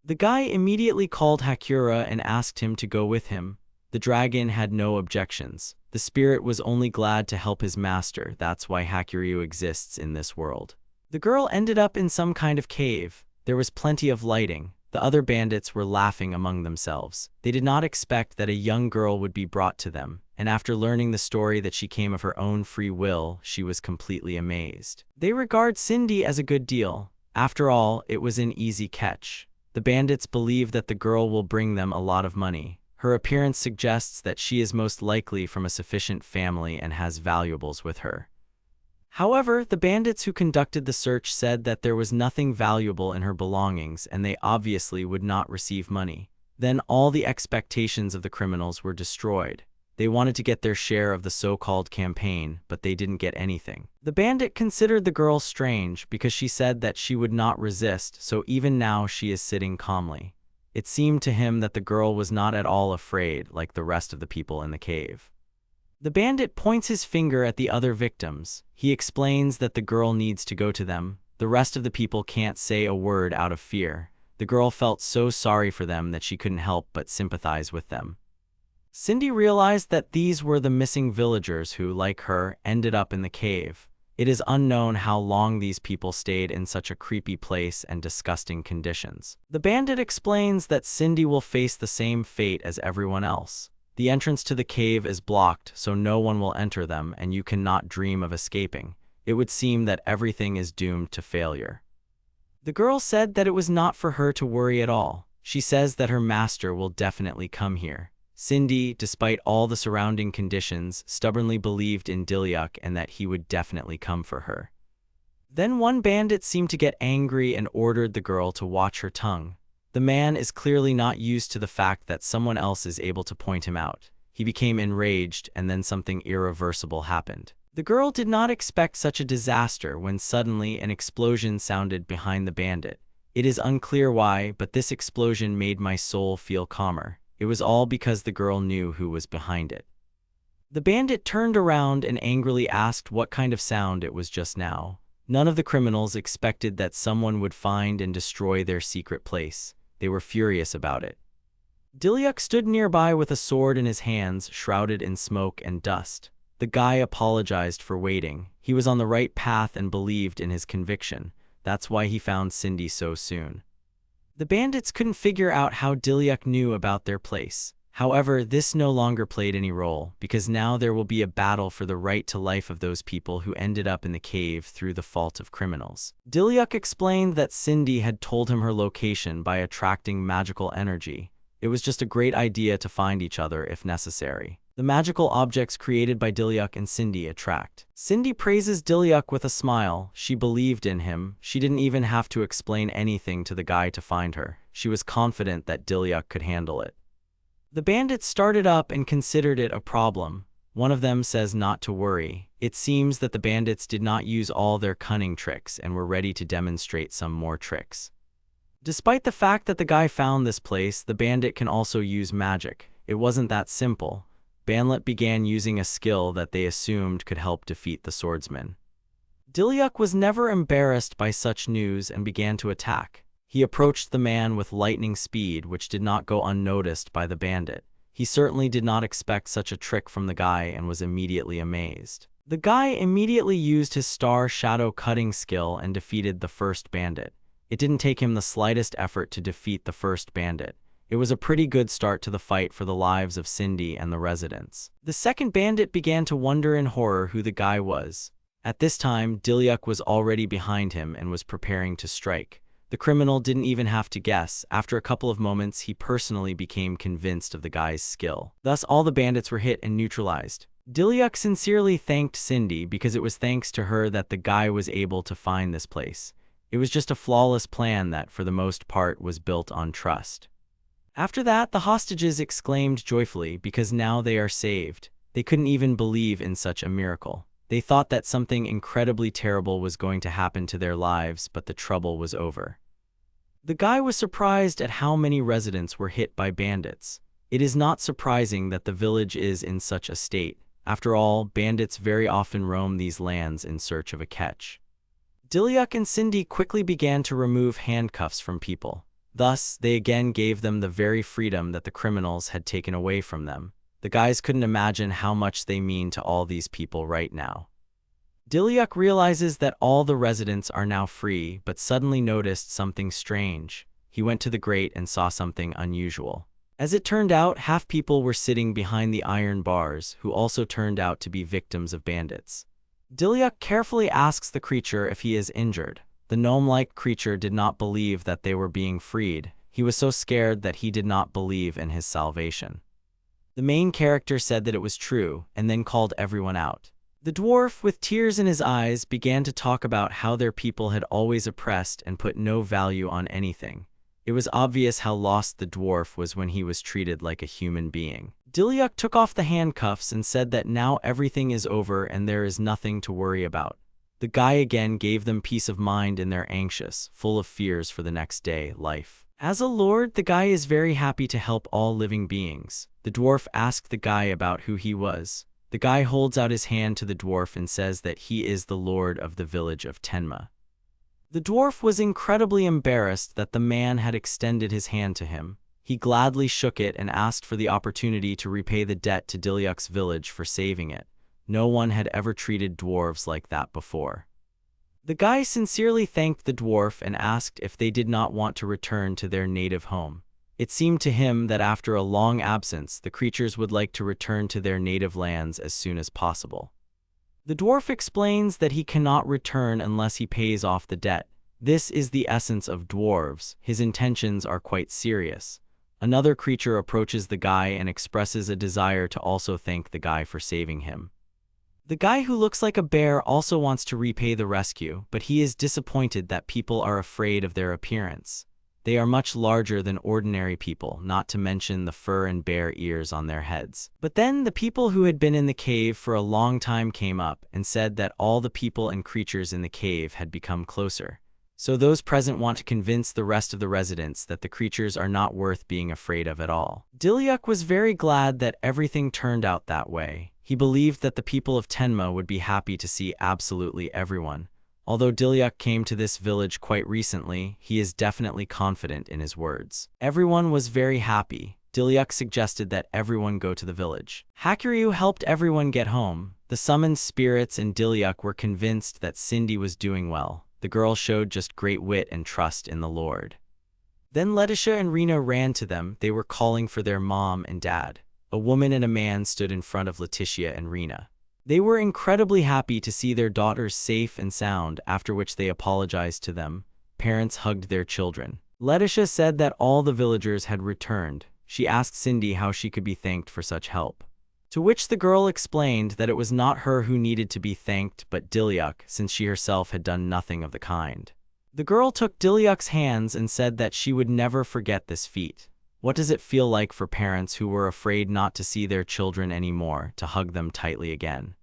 The guy immediately called Hakura and asked him to go with him. The dragon had no objections. The spirit was only glad to help his master. That's why Hakura exists in this world. The girl ended up in some kind of cave. There was plenty of lighting. The other bandits were laughing among themselves. They did not expect that a young girl would be brought to them, and after learning the story that she came of her own free will, she was completely amazed. They regard Cindy as a good deal. After all, it was an easy catch. The bandits believe that the girl will bring them a lot of money. Her appearance suggests that she is most likely from a sufficient family and has valuables with her. However, the bandits who conducted the search said that there was nothing valuable in her belongings and they obviously would not receive money. Then all the expectations of the criminals were destroyed. They wanted to get their share of the so-called campaign, but they didn't get anything. The bandit considered the girl strange because she said that she would not resist, so even now she is sitting calmly. It seemed to him that the girl was not at all afraid like the rest of the people in the cave. The bandit points his finger at the other victims. He explains that the girl needs to go to them. The rest of the people can't say a word out of fear. The girl felt so sorry for them that she couldn't help but sympathize with them. Cindy realized that these were the missing villagers who, like her, ended up in the cave. It is unknown how long these people stayed in such a creepy place and disgusting conditions. The bandit explains that Cindy will face the same fate as everyone else. The entrance to the cave is blocked, so no one will enter them and you cannot dream of escaping. It would seem that everything is doomed to failure. The girl said that it was not for her to worry at all. She says that her master will definitely come here. Cindy, despite all the surrounding conditions, stubbornly believed in Dilyuk and that he would definitely come for her. Then one bandit seemed to get angry and ordered the girl to watch her tongue. The man is clearly not used to the fact that someone else is able to point him out. He became enraged and then something irreversible happened. The girl did not expect such a disaster when suddenly an explosion sounded behind the bandit. It is unclear why, but this explosion made my soul feel calmer. It was all because the girl knew who was behind it. The bandit turned around and angrily asked what kind of sound it was just now. None of the criminals expected that someone would find and destroy their secret place. They were furious about it. Dilyuk stood nearby with a sword in his hands, shrouded in smoke and dust. The guy apologized for waiting. He was on the right path and believed in his conviction. That's why he found Cindy so soon. The bandits couldn't figure out how Dilyuk knew about their place. However, this no longer played any role, because now there will be a battle for the right to life of those people who ended up in the cave through the fault of criminals. Dilyuk explained that Cindy had told him her location by attracting magical energy. It was just a great idea to find each other if necessary. The magical objects created by Dilyuk and Cindy attract. Cindy praises Dilyuk with a smile. She believed in him. She didn't even have to explain anything to the guy to find her. She was confident that Dilyuk could handle it. The bandits started up and considered it a problem. One of them says not to worry. It seems that the bandits did not use all their cunning tricks and were ready to demonstrate some more tricks. Despite the fact that the guy found this place, the bandit can also use magic. It wasn't that simple. Bandit began using a skill that they assumed could help defeat the swordsman. Dilyuk was never embarrassed by such news and began to attack. He approached the man with lightning speed, which did not go unnoticed by the bandit. He certainly did not expect such a trick from the guy and was immediately amazed. The guy immediately used his star shadow cutting skill and defeated the first bandit. It didn't take him the slightest effort to defeat the first bandit. It was a pretty good start to the fight for the lives of Cindy and the residents. The second bandit began to wonder in horror who the guy was. At this time, Dilyuk was already behind him and was preparing to strike. The criminal didn't even have to guess. After a couple of moments, he personally became convinced of the guy's skill. Thus, all the bandits were hit and neutralized. Dilyuk sincerely thanked Cindy because it was thanks to her that the guy was able to find this place. It was just a flawless plan that, for the most part, was built on trust. After that, the hostages exclaimed joyfully because now they are saved. They couldn't even believe in such a miracle. They thought that something incredibly terrible was going to happen to their lives, but the trouble was over. The guy was surprised at how many residents were hit by bandits. It is not surprising that the village is in such a state. After all, bandits very often roam these lands in search of a catch. Dilyuk and Cindy quickly began to remove handcuffs from people. Thus, they again gave them the very freedom that the criminals had taken away from them. The guys couldn't imagine how much they mean to all these people right now. Dilyuk realizes that all the residents are now free, but suddenly noticed something strange. He went to the grate and saw something unusual. As it turned out, half people were sitting behind the iron bars, who also turned out to be victims of bandits. Dilyuk carefully asks the creature if he is injured. The gnome-like creature did not believe that they were being freed. He was so scared that he did not believe in his salvation. The main character said that it was true, and then called everyone out. The dwarf, with tears in his eyes, began to talk about how their people had always oppressed and put no value on anything. It was obvious how lost the dwarf was when he was treated like a human being. Dilyuk took off the handcuffs and said that now everything is over and there is nothing to worry about. The guy again gave them peace of mind in their anxious, full of fears for the next day, life. As a lord, the guy is very happy to help all living beings. The dwarf asked the guy about who he was. The guy holds out his hand to the dwarf and says that he is the lord of the village of Tenma. The dwarf was incredibly embarrassed that the man had extended his hand to him. He gladly shook it and asked for the opportunity to repay the debt to Dilyuk's village for saving it. No one had ever treated dwarves like that before. The guy sincerely thanked the dwarf and asked if they did not want to return to their native home. It seemed to him that after a long absence, the creatures would like to return to their native lands as soon as possible. The dwarf explains that he cannot return unless he pays off the debt. This is the essence of dwarves. His intentions are quite serious. Another creature approaches the guy and expresses a desire to also thank the guy for saving him. The guy who looks like a bear also wants to repay the rescue, but he is disappointed that people are afraid of their appearance. They are much larger than ordinary people, not to mention the fur and bear ears on their heads. But then the people who had been in the cave for a long time came up and said that all the people and creatures in the cave had become closer. So those present want to convince the rest of the residents that the creatures are not worth being afraid of at all. Dilyuk was very glad that everything turned out that way. He believed that the people of Tenma would be happy to see absolutely everyone. Although Dilyuk came to this village quite recently, he is definitely confident in his words. Everyone was very happy. Dilyuk suggested that everyone go to the village. Hakuryu helped everyone get home. The summoned spirits and Dilyuk were convinced that Cindy was doing well. The girl showed just great wit and trust in the Lord. Then Letitia and Rena ran to them. They were calling for their mom and dad. A woman and a man stood in front of Letitia and Rena. They were incredibly happy to see their daughters safe and sound, after which they apologized to them. Parents hugged their children. Letitia said that all the villagers had returned. She asked Cindy how she could be thanked for such help. To which the girl explained that it was not her who needed to be thanked but Dilyuk, since she herself had done nothing of the kind. The girl took Dilyuk's hands and said that she would never forget this feat. What does it feel like for parents who were afraid not to see their children anymore to hug them tightly again?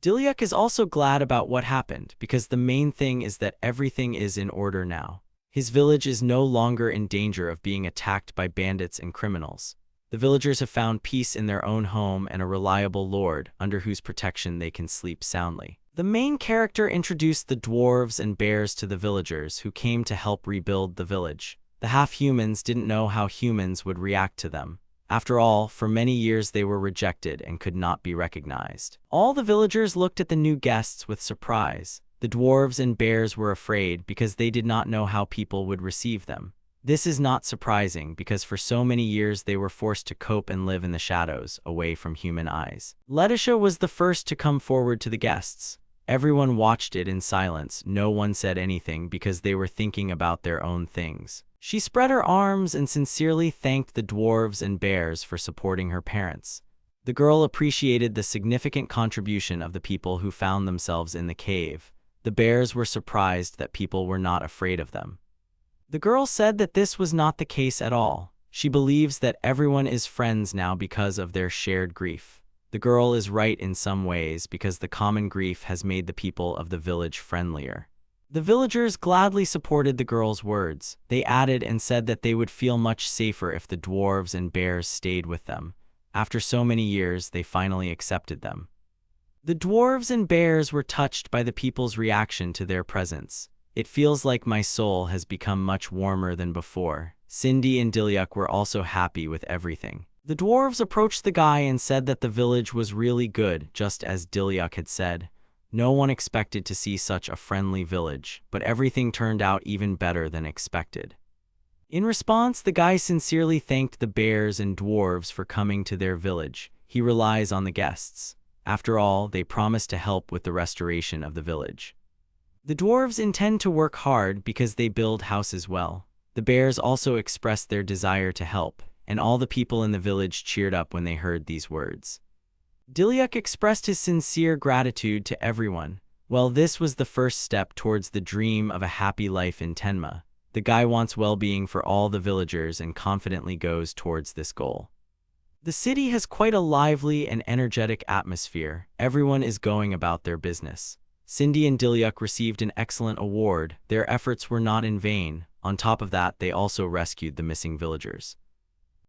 Dilyuk is also glad about what happened because the main thing is that everything is in order now. His village is no longer in danger of being attacked by bandits and criminals. The villagers have found peace in their own home and a reliable lord under whose protection they can sleep soundly. The main character introduced the dwarves and bears to the villagers who came to help rebuild the village. The half-humans didn't know how humans would react to them. After all, for many years they were rejected and could not be recognized. All the villagers looked at the new guests with surprise. The dwarves and bears were afraid because they did not know how people would receive them. This is not surprising because for so many years they were forced to cope and live in the shadows, away from human eyes. Letitia was the first to come forward to the guests. Everyone watched it in silence. No one said anything because they were thinking about their own things. She spread her arms and sincerely thanked the dwarves and bears for supporting her parents. The girl appreciated the significant contribution of the people who found themselves in the cave. The bears were surprised that people were not afraid of them. The girl said that this was not the case at all. She believes that everyone is friends now because of their shared grief. The girl is right in some ways because the common grief has made the people of the village friendlier. The villagers gladly supported the girl's words. They added and said that they would feel much safer if the dwarves and bears stayed with them. After so many years, they finally accepted them. The dwarves and bears were touched by the people's reaction to their presence. It feels like my soul has become much warmer than before. Cindy and Dilyuk were also happy with everything. The dwarves approached the guy and said that the village was really good, just as Dilyuk had said. No one expected to see such a friendly village, but everything turned out even better than expected. In response, the guy sincerely thanked the bears and dwarves for coming to their village. He relies on the guests. After all, they promised to help with the restoration of the village. The dwarves intend to work hard because they build houses well. The bears also expressed their desire to help, and all the people in the village cheered up when they heard these words. Dilyuk expressed his sincere gratitude to everyone. Well, this was the first step towards the dream of a happy life in Tenma. The guy wants well-being for all the villagers and confidently goes towards this goal. The city has quite a lively and energetic atmosphere. Everyone is going about their business. Cindy and Dilyuk received an excellent award. Their efforts were not in vain. On top of that, they also rescued the missing villagers.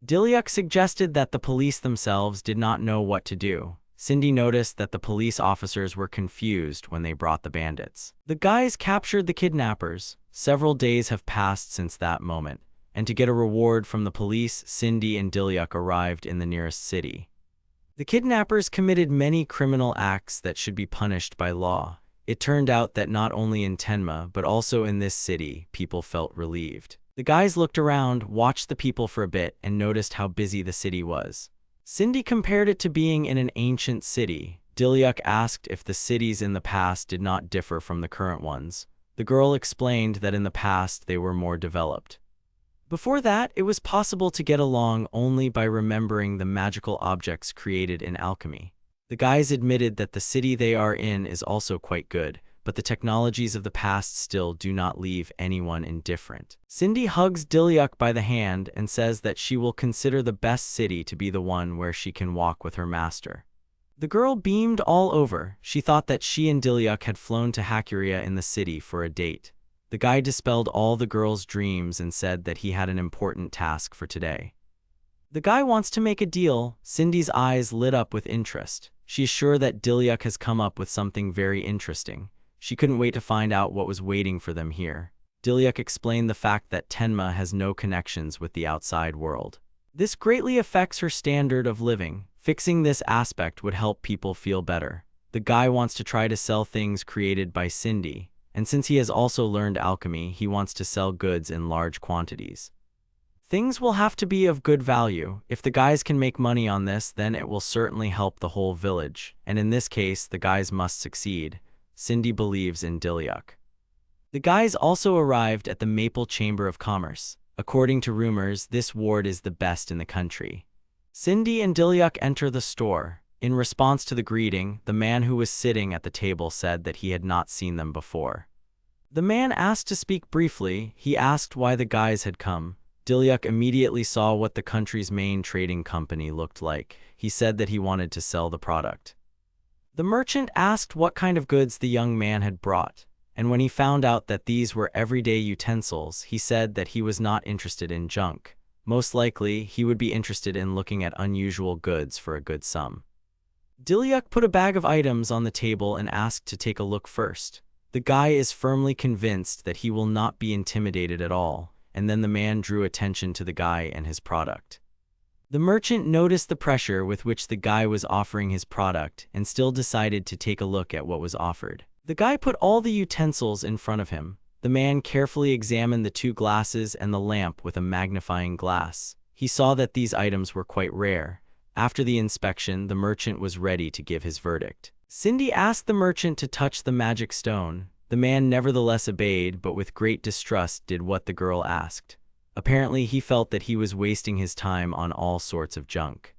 Dilyuk suggested that the police themselves did not know what to do. Cindy noticed that the police officers were confused when they brought the bandits. The guys captured the kidnappers. Several days have passed since that moment, and to get a reward from the police, Cindy and Dilyuk arrived in the nearest city. The kidnappers committed many criminal acts that should be punished by law. It turned out that not only in Tenma, but also in this city, people felt relieved. The guys looked around, watched the people for a bit, and noticed how busy the city was. Cindy compared it to being in an ancient city. Dilyuk asked if the cities in the past did not differ from the current ones. The girl explained that in the past they were more developed. Before that, it was possible to get along only by remembering the magical objects created in alchemy. The guys admitted that the city they are in is also quite good, but the technologies of the past still do not leave anyone indifferent. Cindy hugs Dilyuk by the hand and says that she will consider the best city to be the one where she can walk with her master. The girl beamed all over. She thought that she and Dilyuk had flown to Hakuria in the city for a date. The guy dispelled all the girl's dreams and said that he had an important task for today. The guy wants to make a deal. Cindy's eyes lit up with interest. She's sure that Dilyuk has come up with something very interesting. She couldn't wait to find out what was waiting for them here. Dilyuk explained the fact that Tenma has no connections with the outside world. This greatly affects her standard of living. Fixing this aspect would help people feel better. The guy wants to try to sell things created by Cindy, and since he has also learned alchemy, he wants to sell goods in large quantities. Things will have to be of good value. If the guys can make money on this, then it will certainly help the whole village, and in this case, the guys must succeed. Cindy believes in Dilyuk. The guys also arrived at the Maple Chamber of Commerce. According to rumors, this ward is the best in the country. Cindy and Dilyuk enter the store. In response to the greeting, the man who was sitting at the table said that he had not seen them before. The man asked to speak briefly. He asked why the guys had come. Dilyuk immediately saw what the country's main trading company looked like. He said that he wanted to sell the product. The merchant asked what kind of goods the young man had brought, and when he found out that these were everyday utensils, he said that he was not interested in junk. Most likely, he would be interested in looking at unusual goods for a good sum. Dilyuk put a bag of items on the table and asked to take a look first. The guy is firmly convinced that he will not be intimidated at all, and then the man drew attention to the guy and his product. The merchant noticed the pressure with which the guy was offering his product and still decided to take a look at what was offered. The guy put all the utensils in front of him. The man carefully examined the 2 glasses and the lamp with a magnifying glass. He saw that these items were quite rare. After the inspection, the merchant was ready to give his verdict. Cindy asked the merchant to touch the magic stone. The man nevertheless obeyed, but with great distrust did what the girl asked. Apparently, he felt that he was wasting his time on all sorts of junk.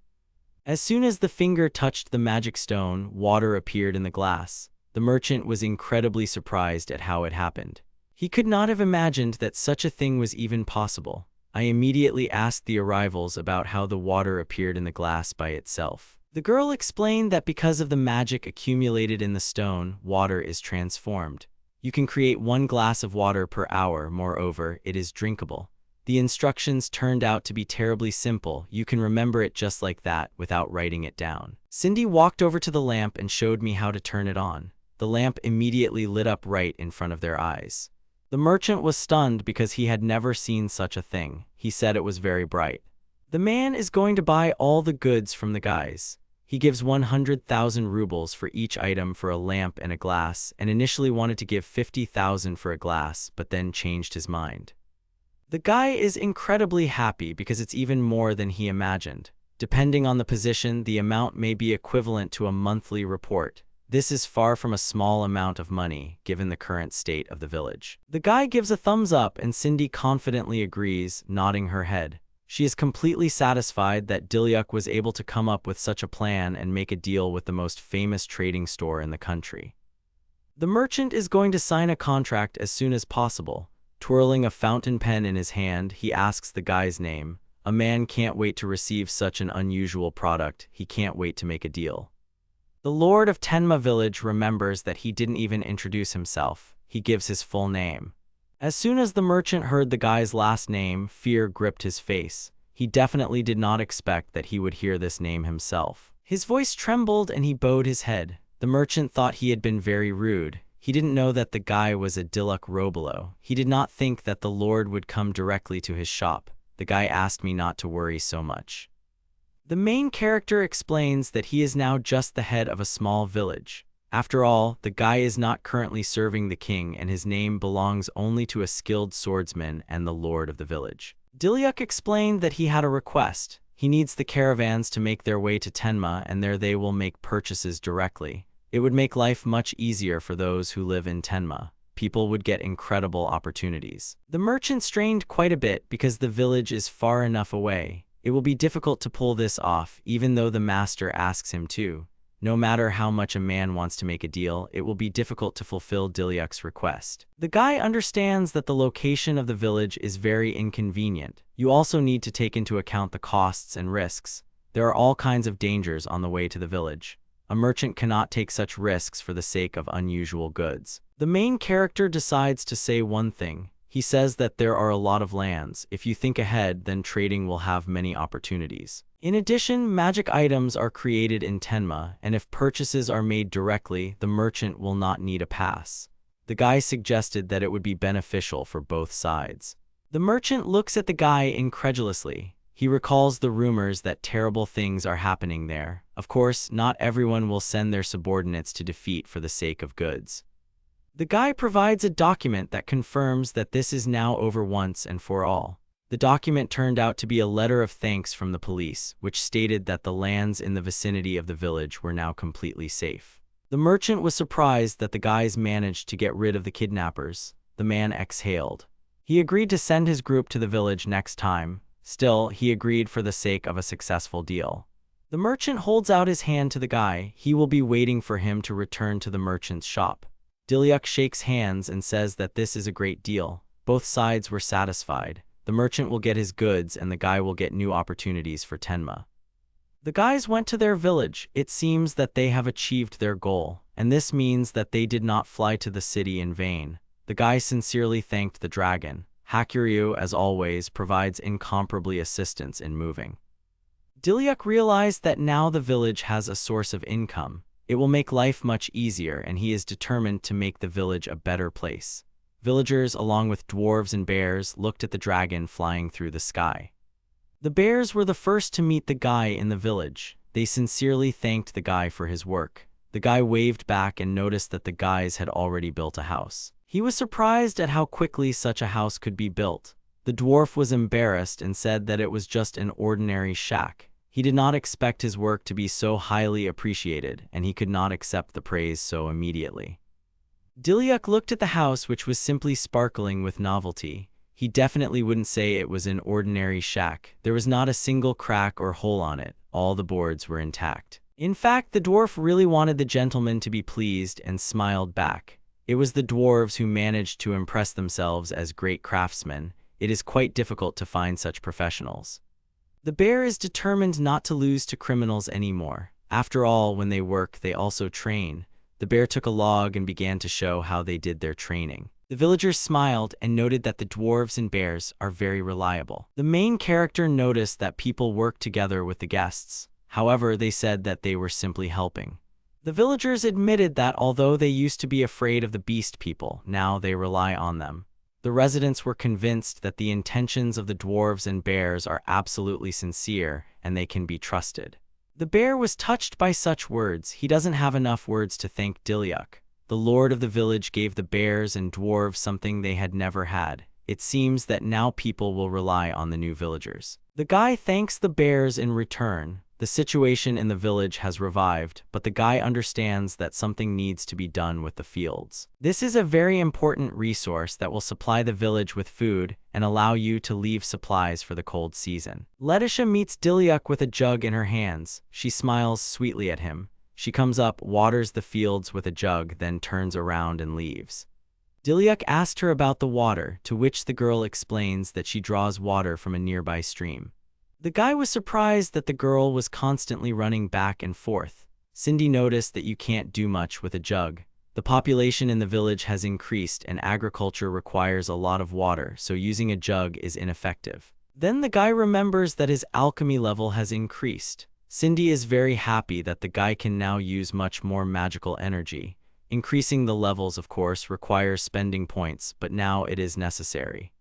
As soon as the finger touched the magic stone, water appeared in the glass. The merchant was incredibly surprised at how it happened. He could not have imagined that such a thing was even possible. I immediately asked the arrivals about how the water appeared in the glass by itself. The girl explained that because of the magic accumulated in the stone, water is transformed. You can create 1 glass of water per hour. Moreover, it is drinkable. The instructions turned out to be terribly simple. You can remember it just like that without writing it down. Cindy walked over to the lamp and showed me how to turn it on. The lamp immediately lit up right in front of their eyes. The merchant was stunned because he had never seen such a thing. He said it was very bright. The man is going to buy all the goods from the guys. He gives 100,000 rubles for each item for a lamp and a glass, and initially wanted to give 50,000 for a glass, but then changed his mind. The guy is incredibly happy because it's even more than he imagined. Depending on the position, the amount may be equivalent to a monthly report. This is far from a small amount of money, given the current state of the village. The guy gives a thumbs up and Cindy confidently agrees, nodding her head. She is completely satisfied that Dilyuk was able to come up with such a plan and make a deal with the most famous trading store in the country. The merchant is going to sign a contract as soon as possible. Twirling a fountain pen in his hand, he asks the guy's name. A man can't wait to receive such an unusual product. He can't wait to make a deal. The Lord of Tenma village remembers that he didn't even introduce himself. He gives his full name. As soon as the merchant heard the guy's last name, fear gripped his face. He definitely did not expect that he would hear this name himself. His voice trembled and he bowed his head. The merchant thought he had been very rude. He didn't know that the guy was a Dilyuk Robolo. He did not think that the Lord would come directly to his shop. The guy asked me not to worry so much. The main character explains that he is now just the head of a small village. After all, the guy is not currently serving the king and his name belongs only to a skilled swordsman and the lord of the village. Dilyuk explained that he had a request. He needs the caravans to make their way to Tenma and there they will make purchases directly. It would make life much easier for those who live in Tenma. People would get incredible opportunities. The merchant strained quite a bit because the village is far enough away. It will be difficult to pull this off, even though the master asks him to. No matter how much a man wants to make a deal, it will be difficult to fulfill Dilyuk's request. The guy understands that the location of the village is very inconvenient. You also need to take into account the costs and risks. There are all kinds of dangers on the way to the village. A merchant cannot take such risks for the sake of unusual goods. The main character decides to say one thing. He says that there are a lot of lands. If you think ahead, then trading will have many opportunities. In addition, magic items are created in Tenma, and if purchases are made directly, the merchant will not need a pass. The guy suggested that it would be beneficial for both sides. The merchant looks at the guy incredulously. He recalls the rumors that terrible things are happening there. Of course, not everyone will send their subordinates to defeat for the sake of goods. The guy provides a document that confirms that this is now over once and for all. The document turned out to be a letter of thanks from the police, which stated that the lands in the vicinity of the village were now completely safe. The merchant was surprised that the guys managed to get rid of the kidnappers. The man exhaled. He agreed to send his group to the village next time. Still, he agreed for the sake of a successful deal. The merchant holds out his hand to the guy. He will be waiting for him to return to the merchant's shop. Dilyuk shakes hands and says that this is a great deal. Both sides were satisfied. The merchant will get his goods and the guy will get new opportunities for Tenma. The guys went to their village. It seems that they have achieved their goal, and this means that they did not fly to the city in vain. The guy sincerely thanked the dragon. Hakuryu, as always, provides incomparably assistance in moving. Dilyuk realized that now the village has a source of income. It will make life much easier, and he is determined to make the village a better place. Villagers, along with dwarves and bears, looked at the dragon flying through the sky. The bears were the first to meet the guy in the village. They sincerely thanked the guy for his work. The guy waved back and noticed that the guys had already built a house. He was surprised at how quickly such a house could be built. The dwarf was embarrassed and said that it was just an ordinary shack. He did not expect his work to be so highly appreciated, and he could not accept the praise so immediately. Dilyuk looked at the house, which was simply sparkling with novelty. He definitely wouldn't say it was an ordinary shack. There was not a single crack or hole on it. All the boards were intact. In fact, the dwarf really wanted the gentleman to be pleased and smiled back. It was the dwarves who managed to impress themselves as great craftsmen. It is quite difficult to find such professionals. The bear is determined not to lose to criminals anymore. After all, when they work, they also train. The bear took a log and began to show how they did their training. The villagers smiled and noted that the dwarves and bears are very reliable. The main character noticed that people worked together with the guests. However, they said that they were simply helping. The villagers admitted that although they used to be afraid of the beast people, now they rely on them. The residents were convinced that the intentions of the dwarves and bears are absolutely sincere and they can be trusted. The bear was touched by such words. He doesn't have enough words to thank Dilyuk. The lord of the village gave the bears and dwarves something they had never had. It seems that now people will rely on the new villagers. The guy thanks the bears in return. The situation in the village has revived, but the guy understands that something needs to be done with the fields. This is a very important resource that will supply the village with food and allow you to leave supplies for the cold season. Letitia meets Dilyuk with a jug in her hands. She smiles sweetly at him. She comes up, waters the fields with a jug, then turns around and leaves. Dilyuk asked her about the water, to which the girl explains that she draws water from a nearby stream. The guy was surprised that the girl was constantly running back and forth. Cindy noticed that you can't do much with a jug. The population in the village has increased and agriculture requires a lot of water, so using a jug is ineffective. Then the guy remembers that his alchemy level has increased. Cindy is very happy that the guy can now use much more magical energy. Increasing the levels, of course, requires spending points, but now it is necessary.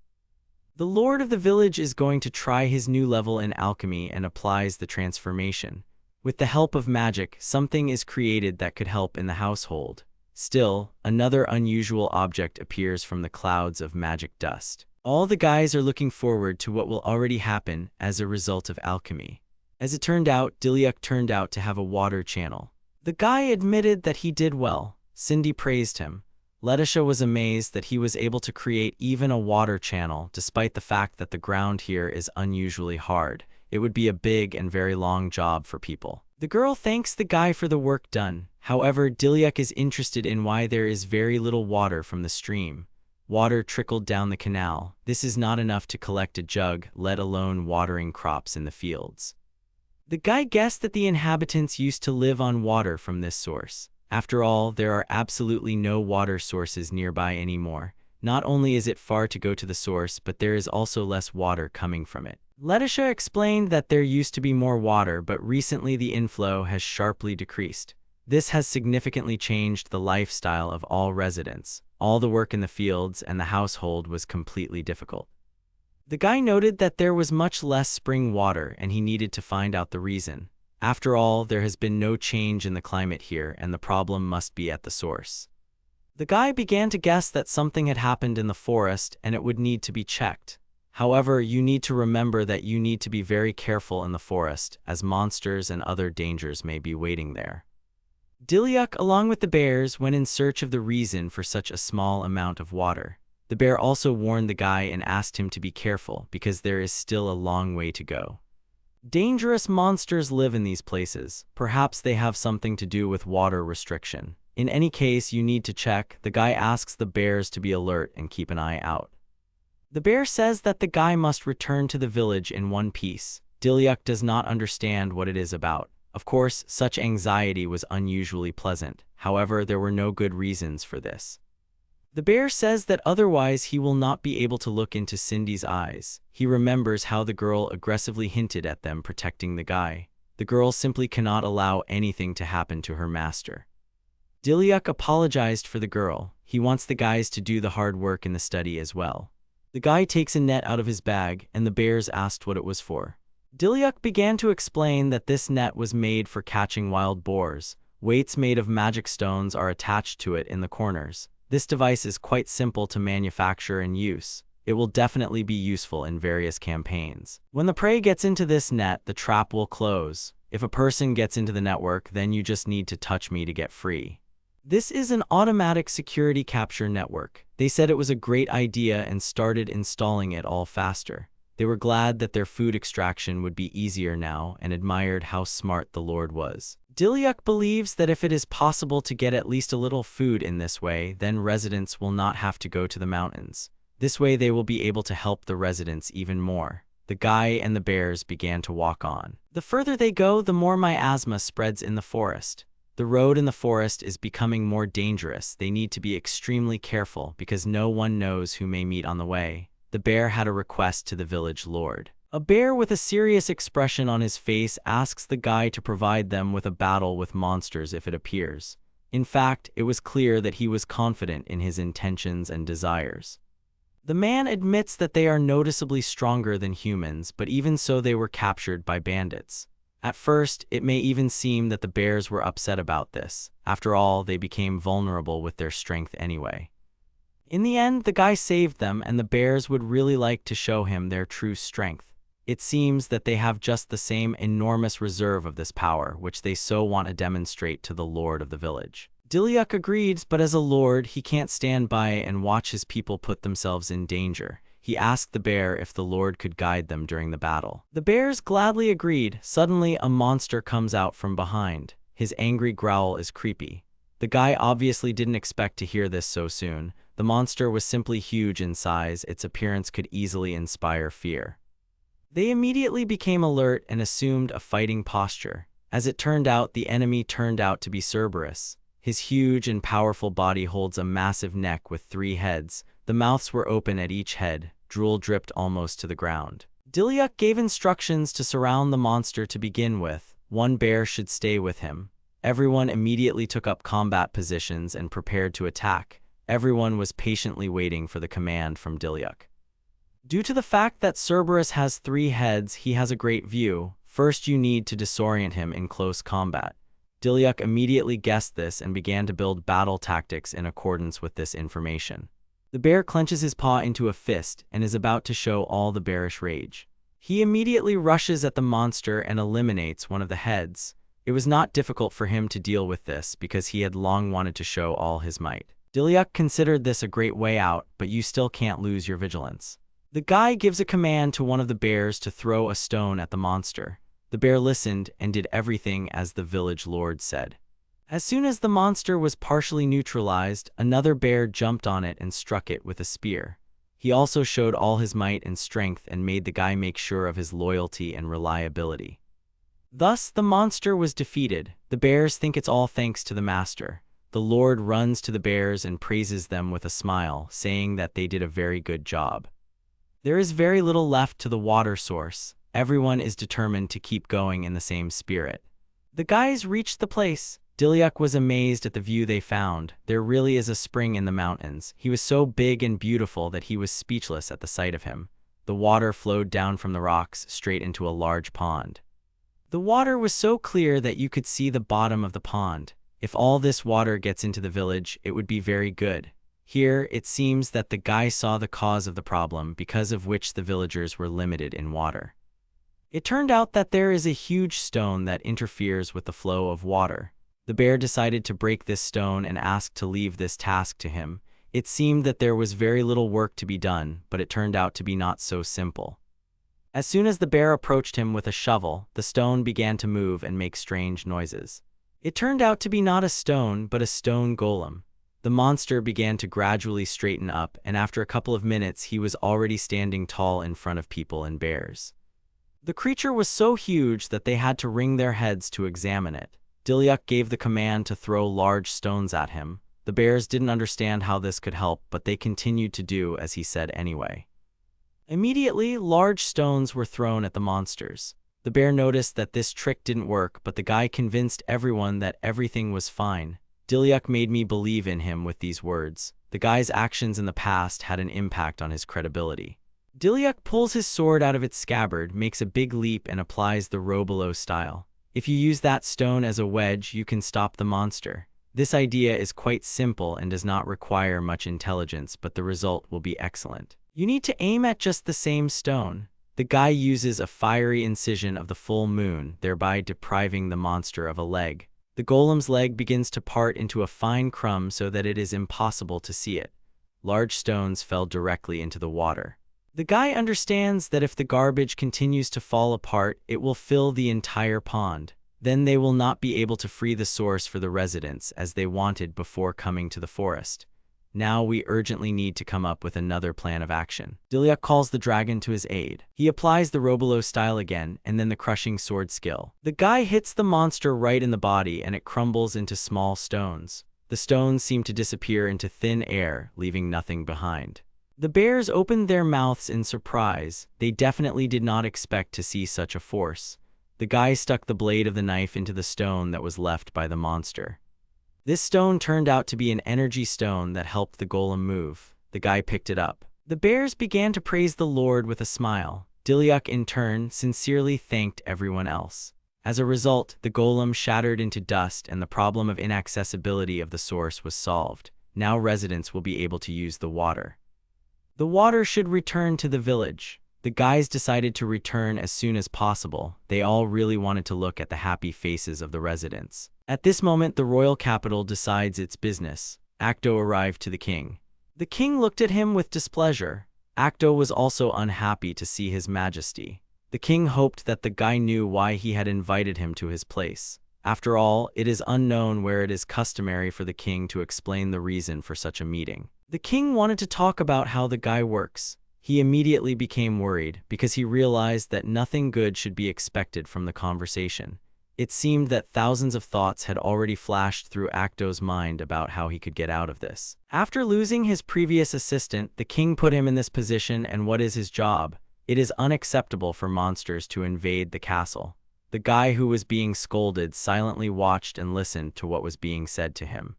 The lord of the village is going to try his new level in alchemy and applies the transformation. With the help of magic, something is created that could help in the household. Still, another unusual object appears from the clouds of magic dust. All the guys are looking forward to what will already happen as a result of alchemy. As it turned out, Dilyuk turned out to have a water channel. The guy admitted that he did well. Cindy praised him. Letitia was amazed that he was able to create even a water channel, despite the fact that the ground here is unusually hard. It would be a big and very long job for people. The girl thanks the guy for the work done. However, Dilyuk is interested in why there is very little water from the stream. Water trickled down the canal. This is not enough to collect a jug, let alone watering crops in the fields. The guy guessed that the inhabitants used to live on water from this source. After all, there are absolutely no water sources nearby anymore. Not only is it far to go to the source, but there is also less water coming from it. Letitia explained that there used to be more water, but recently the inflow has sharply decreased. This has significantly changed the lifestyle of all residents. All the work in the fields and the household was completely difficult. The guy noted that there was much less spring water and he needed to find out the reason. After all, there has been no change in the climate here and the problem must be at the source. The guy began to guess that something had happened in the forest and it would need to be checked. However, you need to remember that you need to be very careful in the forest, as monsters and other dangers may be waiting there. Dilyuk, along with the bears, went in search of the reason for such a small amount of water. The bear also warned the guy and asked him to be careful because there is still a long way to go. Dangerous monsters live in these places. Perhaps they have something to do with water restriction. In any case, you need to check. The guy asks the bears to be alert and keep an eye out. The bear says that the guy must return to the village in one piece. Dilyuk does not understand what it is about. Of course, such anxiety was unusually pleasant. However, there were no good reasons for this. The bear says that otherwise he will not be able to look into Cindy's eyes. He remembers how the girl aggressively hinted at them protecting the guy. The girl simply cannot allow anything to happen to her master. Dilyuk apologized for the girl. He wants the guys to do the hard work in the study as well. The guy takes a net out of his bag, and the bears asked what it was for. Dilyuk began to explain that this net was made for catching wild boars. Weights made of magic stones are attached to it in the corners. This device is quite simple to manufacture and use. It will definitely be useful in various campaigns. When the prey gets into this net, the trap will close. If a person gets into the network, then you just need to touch me to get free. This is an automatic security capture network. They said it was a great idea and started installing it all faster. They were glad that their food extraction would be easier now and admired how smart the Lord was. Dilyuk believes that if it is possible to get at least a little food in this way, then residents will not have to go to the mountains. This way they will be able to help the residents even more. The guy and the bears began to walk on. The further they go, the more miasma spreads in the forest. The road in the forest is becoming more dangerous. They need to be extremely careful because no one knows who may meet on the way. The bear had a request to the village lord. A bear with a serious expression on his face asks the guy to provide them with a battle with monsters if it appears. In fact, it was clear that he was confident in his intentions and desires. The man admits that they are noticeably stronger than humans, but even so they were captured by bandits. At first, it may even seem that the bears were upset about this. After all, they became vulnerable with their strength anyway. In the end, the guy saved them, and the bears would really like to show him their true strength. It seems that they have just the same enormous reserve of this power, which they so want to demonstrate to the lord of the village. Dilyuk agreed, but as a lord, he can't stand by and watch his people put themselves in danger. He asked the bear if the lord could guide them during the battle. The bears gladly agreed. Suddenly, a monster comes out from behind. His angry growl is creepy. The guy obviously didn't expect to hear this so soon. The monster was simply huge in size. Its appearance could easily inspire fear. They immediately became alert and assumed a fighting posture. As it turned out, the enemy turned out to be Cerberus. His huge and powerful body holds a massive neck with 3 heads. The mouths were open at each head. Drool dripped almost to the ground. Dilyuk gave instructions to surround the monster to begin with. One bear should stay with him. Everyone immediately took up combat positions and prepared to attack. Everyone was patiently waiting for the command from Dilyuk. Due to the fact that Cerberus has 3 heads, he has a great view. First, you need to disorient him in close combat. Dilyuk immediately guessed this and began to build battle tactics in accordance with this information. The bear clenches his paw into a fist and is about to show all the bearish rage. He immediately rushes at the monster and eliminates one of the heads. It was not difficult for him to deal with this because he had long wanted to show all his might. Dilyuk considered this a great way out, but you still can't lose your vigilance. The guy gives a command to one of the bears to throw a stone at the monster. The bear listened and did everything as the village lord said. As soon as the monster was partially neutralized, another bear jumped on it and struck it with a spear. He also showed all his might and strength and made the guy make sure of his loyalty and reliability. Thus, the monster was defeated. The bears think it's all thanks to the master. The lord runs to the bears and praises them with a smile, saying that they did a very good job. There is very little left to the water source. Everyone is determined to keep going in the same spirit. The guys reached the place. Dilyuk was amazed at the view they found. There really is a spring in the mountains. He was so big and beautiful that he was speechless at the sight of him. The water flowed down from the rocks straight into a large pond. The water was so clear that you could see the bottom of the pond. If all this water gets into the village, it would be very good. Here, it seems that the guy saw the cause of the problem, because of which the villagers were limited in water. It turned out that there is a huge stone that interferes with the flow of water. The bear decided to break this stone and asked to leave this task to him. It seemed that there was very little work to be done, but it turned out to be not so simple. As soon as the bear approached him with a shovel, the stone began to move and make strange noises. It turned out to be not a stone, but a stone golem. The monster began to gradually straighten up, and after a couple of minutes, he was already standing tall in front of people and bears. The creature was so huge that they had to wring their heads to examine it. Dilyuk gave the command to throw large stones at him. The bears didn't understand how this could help, but they continued to do as he said anyway. Immediately, large stones were thrown at the monsters. The bear noticed that this trick didn't work, but the guy convinced everyone that everything was fine. Dilyuk made me believe in him with these words. The guy's actions in the past had an impact on his credibility. Dilyuk pulls his sword out of its scabbard, makes a big leap, and applies the Robolo style. If you use that stone as a wedge, you can stop the monster. This idea is quite simple and does not require much intelligence, but the result will be excellent. You need to aim at just the same stone. The guy uses a fiery incision of the full moon, thereby depriving the monster of a leg. The golem's leg begins to part into a fine crumb so that it is impossible to see it. Large stones fell directly into the water. The guy understands that if the garbage continues to fall apart, it will fill the entire pond. Then they will not be able to free the source for the residents as they wanted before coming to the forest. Now we urgently need to come up with another plan of action. Dilyuk calls the dragon to his aid. He applies the Robolo style again, and then the crushing sword skill. The guy hits the monster right in the body, and it crumbles into small stones. The stones seem to disappear into thin air, leaving nothing behind. The bears opened their mouths in surprise. They definitely did not expect to see such a force. The guy stuck the blade of the knife into the stone that was left by the monster. This stone turned out to be an energy stone that helped the golem move. The guy picked it up. The bears began to praise the Lord with a smile. Dilyuk, in turn, sincerely thanked everyone else. As a result, the golem shattered into dust, and the problem of inaccessibility of the source was solved. Now residents will be able to use the water. The water should return to the village. The guys decided to return as soon as possible. They all really wanted to look at the happy faces of the residents. At this moment, the royal capital decides its business. Actto arrived to the king. The king looked at him with displeasure. Actto was also unhappy to see his majesty. The king hoped that the guy knew why he had invited him to his place. After all, it is unknown where it is customary for the king to explain the reason for such a meeting. The king wanted to talk about how the guy works. He immediately became worried because he realized that nothing good should be expected from the conversation. It seemed that thousands of thoughts had already flashed through Actto's mind about how he could get out of this. After losing his previous assistant, the king put him in this position, and what is his job? It is unacceptable for monsters to invade the castle. The guy who was being scolded silently watched and listened to what was being said to him.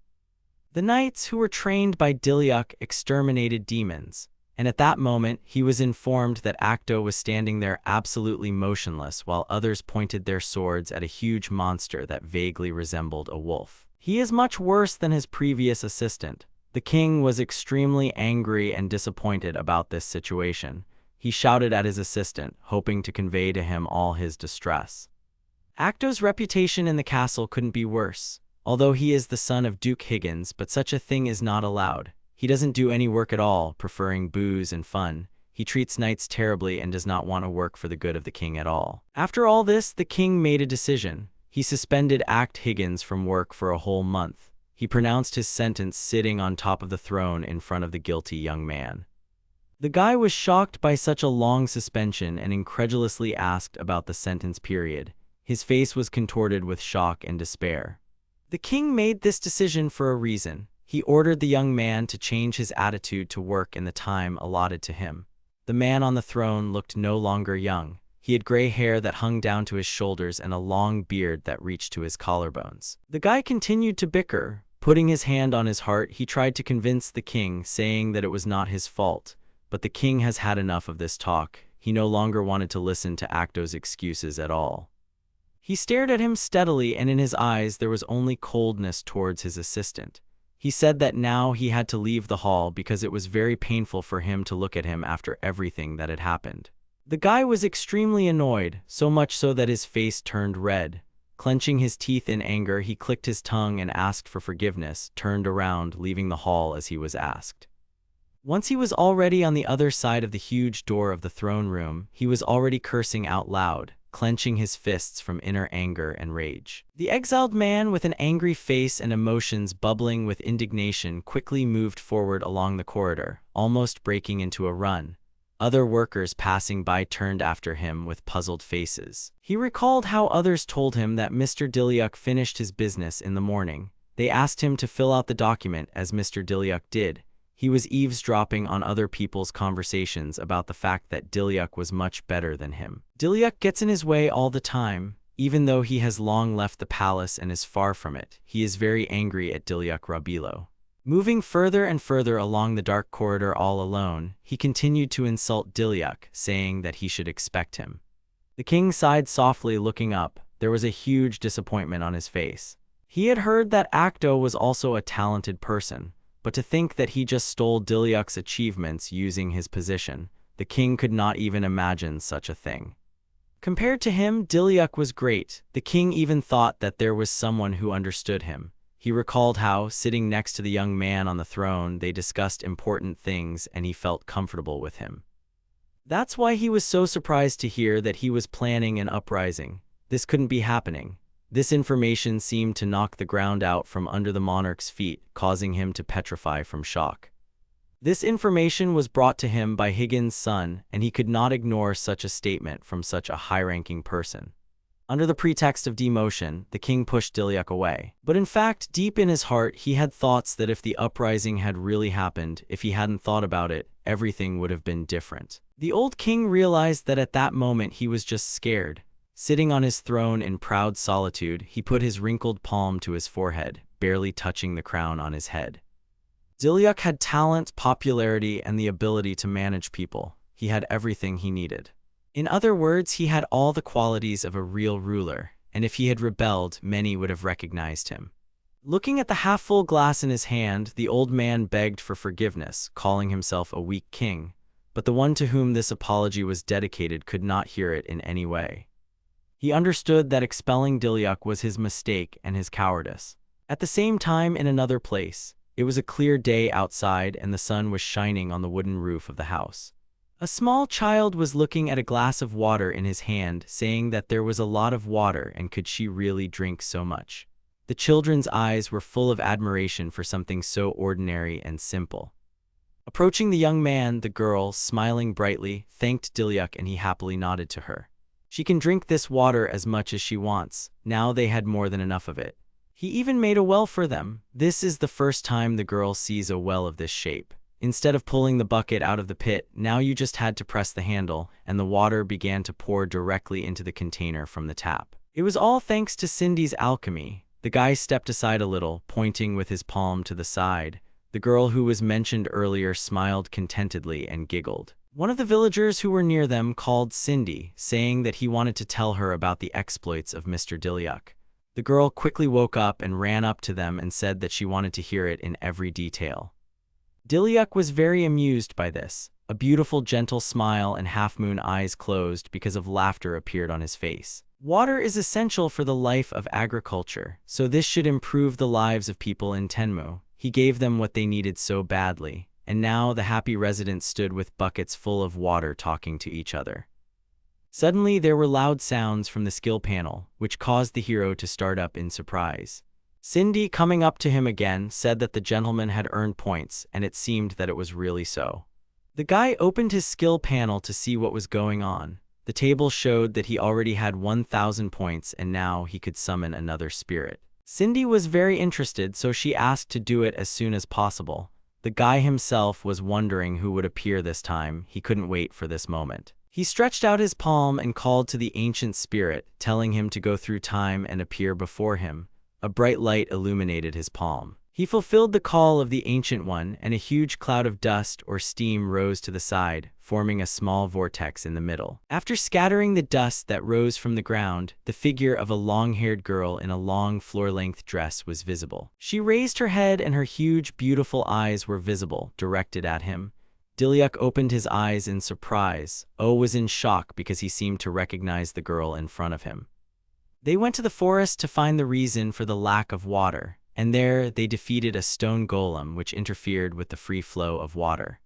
The knights who were trained by Dilyuk exterminated demons, and at that moment he was informed that Actto was standing there absolutely motionless while others pointed their swords at a huge monster that vaguely resembled a wolf. He is much worse than his previous assistant. The king was extremely angry and disappointed about this situation. He shouted at his assistant, hoping to convey to him all his distress. Actto's reputation in the castle couldn't be worse. Although he is the son of Duke Higgins, but such a thing is not allowed. He doesn't do any work at all, preferring booze and fun. He treats knights terribly and does not want to work for the good of the king at all. After all this, the king made a decision. He suspended Act Higgins from work for a whole month. He pronounced his sentence sitting on top of the throne in front of the guilty young man. The guy was shocked by such a long suspension and incredulously asked about the sentence period. His face was contorted with shock and despair. The king made this decision for a reason. He ordered the young man to change his attitude to work in the time allotted to him. The man on the throne looked no longer young. He had gray hair that hung down to his shoulders and a long beard that reached to his collarbones. The guy continued to bicker. Putting his hand on his heart, he tried to convince the king, saying that it was not his fault. But the king has had enough of this talk. He no longer wanted to listen to Actto's excuses at all. He stared at him steadily, and in his eyes there was only coldness towards his assistant. He said that now he had to leave the hall because it was very painful for him to look at him after everything that had happened. The guy was extremely annoyed, so much so that his face turned red. Clenching his teeth in anger, he clicked his tongue and asked for forgiveness, turned around, leaving the hall as he was asked. Once he was already on the other side of the huge door of the throne room, he was already cursing out loud, clenching his fists from inner anger and rage. The exiled man, with an angry face and emotions bubbling with indignation, quickly moved forward along the corridor, almost breaking into a run. Other workers passing by turned after him with puzzled faces. He recalled how others told him that Mr. Dilyuk finished his business in the morning. They asked him to fill out the document as Mr. Dilyuk did. He was eavesdropping on other people's conversations about the fact that Dilyuk was much better than him. Dilyuk gets in his way all the time. Even though he has long left the palace and is far from it, he is very angry at Dilyuk Rabilo. Moving further and further along the dark corridor all alone, he continued to insult Dilyuk, saying that he should expect him. The king sighed softly, looking up. There was a huge disappointment on his face. He had heard that Actto was also a talented person, but to think that he just stole Dilyuk's achievements using his position, the king could not even imagine such a thing. Compared to him, Dilyuk was great. The king even thought that there was someone who understood him. He recalled how, sitting next to the young man on the throne, they discussed important things and he felt comfortable with him. That's why he was so surprised to hear that he was planning an uprising. This couldn't be happening. This information seemed to knock the ground out from under the monarch's feet, causing him to petrify from shock. This information was brought to him by Higgins' son, and he could not ignore such a statement from such a high-ranking person. Under the pretext of demotion, the king pushed Dilyuk away. But in fact, deep in his heart, he had thoughts that if the uprising had really happened, if he hadn't thought about it, everything would have been different. The old king realized that at that moment he was just scared. Sitting on his throne in proud solitude, he put his wrinkled palm to his forehead, barely touching the crown on his head. Dilyuk had talent, popularity, and the ability to manage people. He had everything he needed. In other words, he had all the qualities of a real ruler, and if he had rebelled, many would have recognized him. Looking at the half-full glass in his hand, the old man begged for forgiveness, calling himself a weak king, but the one to whom this apology was dedicated could not hear it in any way. He understood that expelling Dilyuk was his mistake and his cowardice. At the same time, in another place, it was a clear day outside and the sun was shining on the wooden roof of the house. A small child was looking at a glass of water in his hand, saying that there was a lot of water and could she really drink so much. The children's eyes were full of admiration for something so ordinary and simple. Approaching the young man, the girl, smiling brightly, thanked Dilyuk and he happily nodded to her. She can drink this water as much as she wants. Now they had more than enough of it. He even made a well for them. This is the first time the girl sees a well of this shape. Instead of pulling the bucket out of the pit, now you just had to press the handle, and the water began to pour directly into the container from the tap. It was all thanks to Cindy's alchemy. The guy stepped aside a little, pointing with his palm to the side. The girl who was mentioned earlier smiled contentedly and giggled. One of the villagers who were near them called Cindy, saying that he wanted to tell her about the exploits of Mr. Dilyuk. The girl quickly woke up and ran up to them and said that she wanted to hear it in every detail. Dilyuk was very amused by this. A beautiful, gentle smile and half-moon eyes closed because of laughter appeared on his face. Water is essential for the life of agriculture, so this should improve the lives of people in Tenma. He gave them what they needed so badly. And now the happy residents stood with buckets full of water talking to each other. Suddenly there were loud sounds from the skill panel, which caused the hero to start up in surprise. Cindy, coming up to him again, said that the gentleman had earned points, and it seemed that it was really so. The guy opened his skill panel to see what was going on. The table showed that he already had 1,000 points and now he could summon another spirit. Cindy was very interested, so she asked to do it as soon as possible. The guy himself was wondering who would appear this time. He couldn't wait for this moment. He stretched out his palm and called to the ancient spirit, telling him to go through time and appear before him. A bright light illuminated his palm. He fulfilled the call of the Ancient One, and a huge cloud of dust or steam rose to the side, forming a small vortex in the middle. After scattering the dust that rose from the ground, the figure of a long-haired girl in a long floor-length dress was visible. She raised her head and her huge, beautiful eyes were visible, directed at him. Dilyuk opened his eyes in surprise. O was in shock because he seemed to recognize the girl in front of him. They went to the forest to find the reason for the lack of water, and there they defeated a stone golem which interfered with the free flow of water.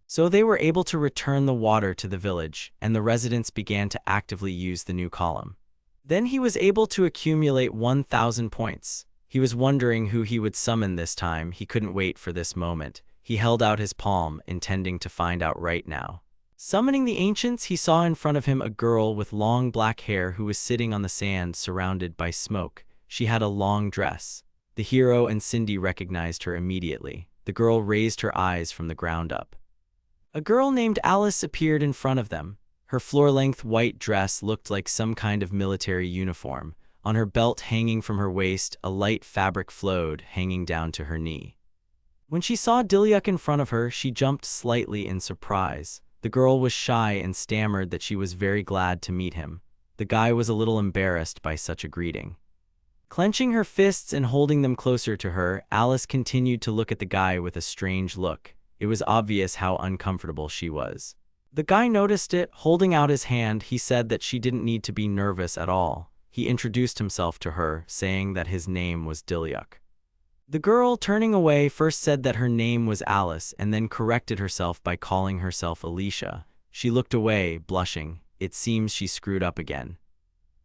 So they were able to return the water to the village, and the residents began to actively use the new column. Then he was able to accumulate 1,000 points. He was wondering who he would summon this time. He couldn't wait for this moment. He held out his palm, intending to find out right now. Summoning the ancients, he saw in front of him a girl with long black hair who was sitting on the sand surrounded by smoke. She had a long dress. The hero and Cindy recognized her immediately. The girl raised her eyes from the ground up. A girl named Alice appeared in front of them. Her floor-length white dress looked like some kind of military uniform. On her belt hanging from her waist, a light fabric flowed, hanging down to her knee. When she saw Dilyuk in front of her, she jumped slightly in surprise. The girl was shy and stammered that she was very glad to meet him. The guy was a little embarrassed by such a greeting. Clenching her fists and holding them closer to her, Alice continued to look at the guy with a strange look. It was obvious how uncomfortable she was. The guy noticed it. Holding out his hand, he said that she didn't need to be nervous at all. He introduced himself to her, saying that his name was Dilyuk. The girl, turning away, first said that her name was Alice and then corrected herself by calling herself Alicia. She looked away, blushing. It seems she screwed up again.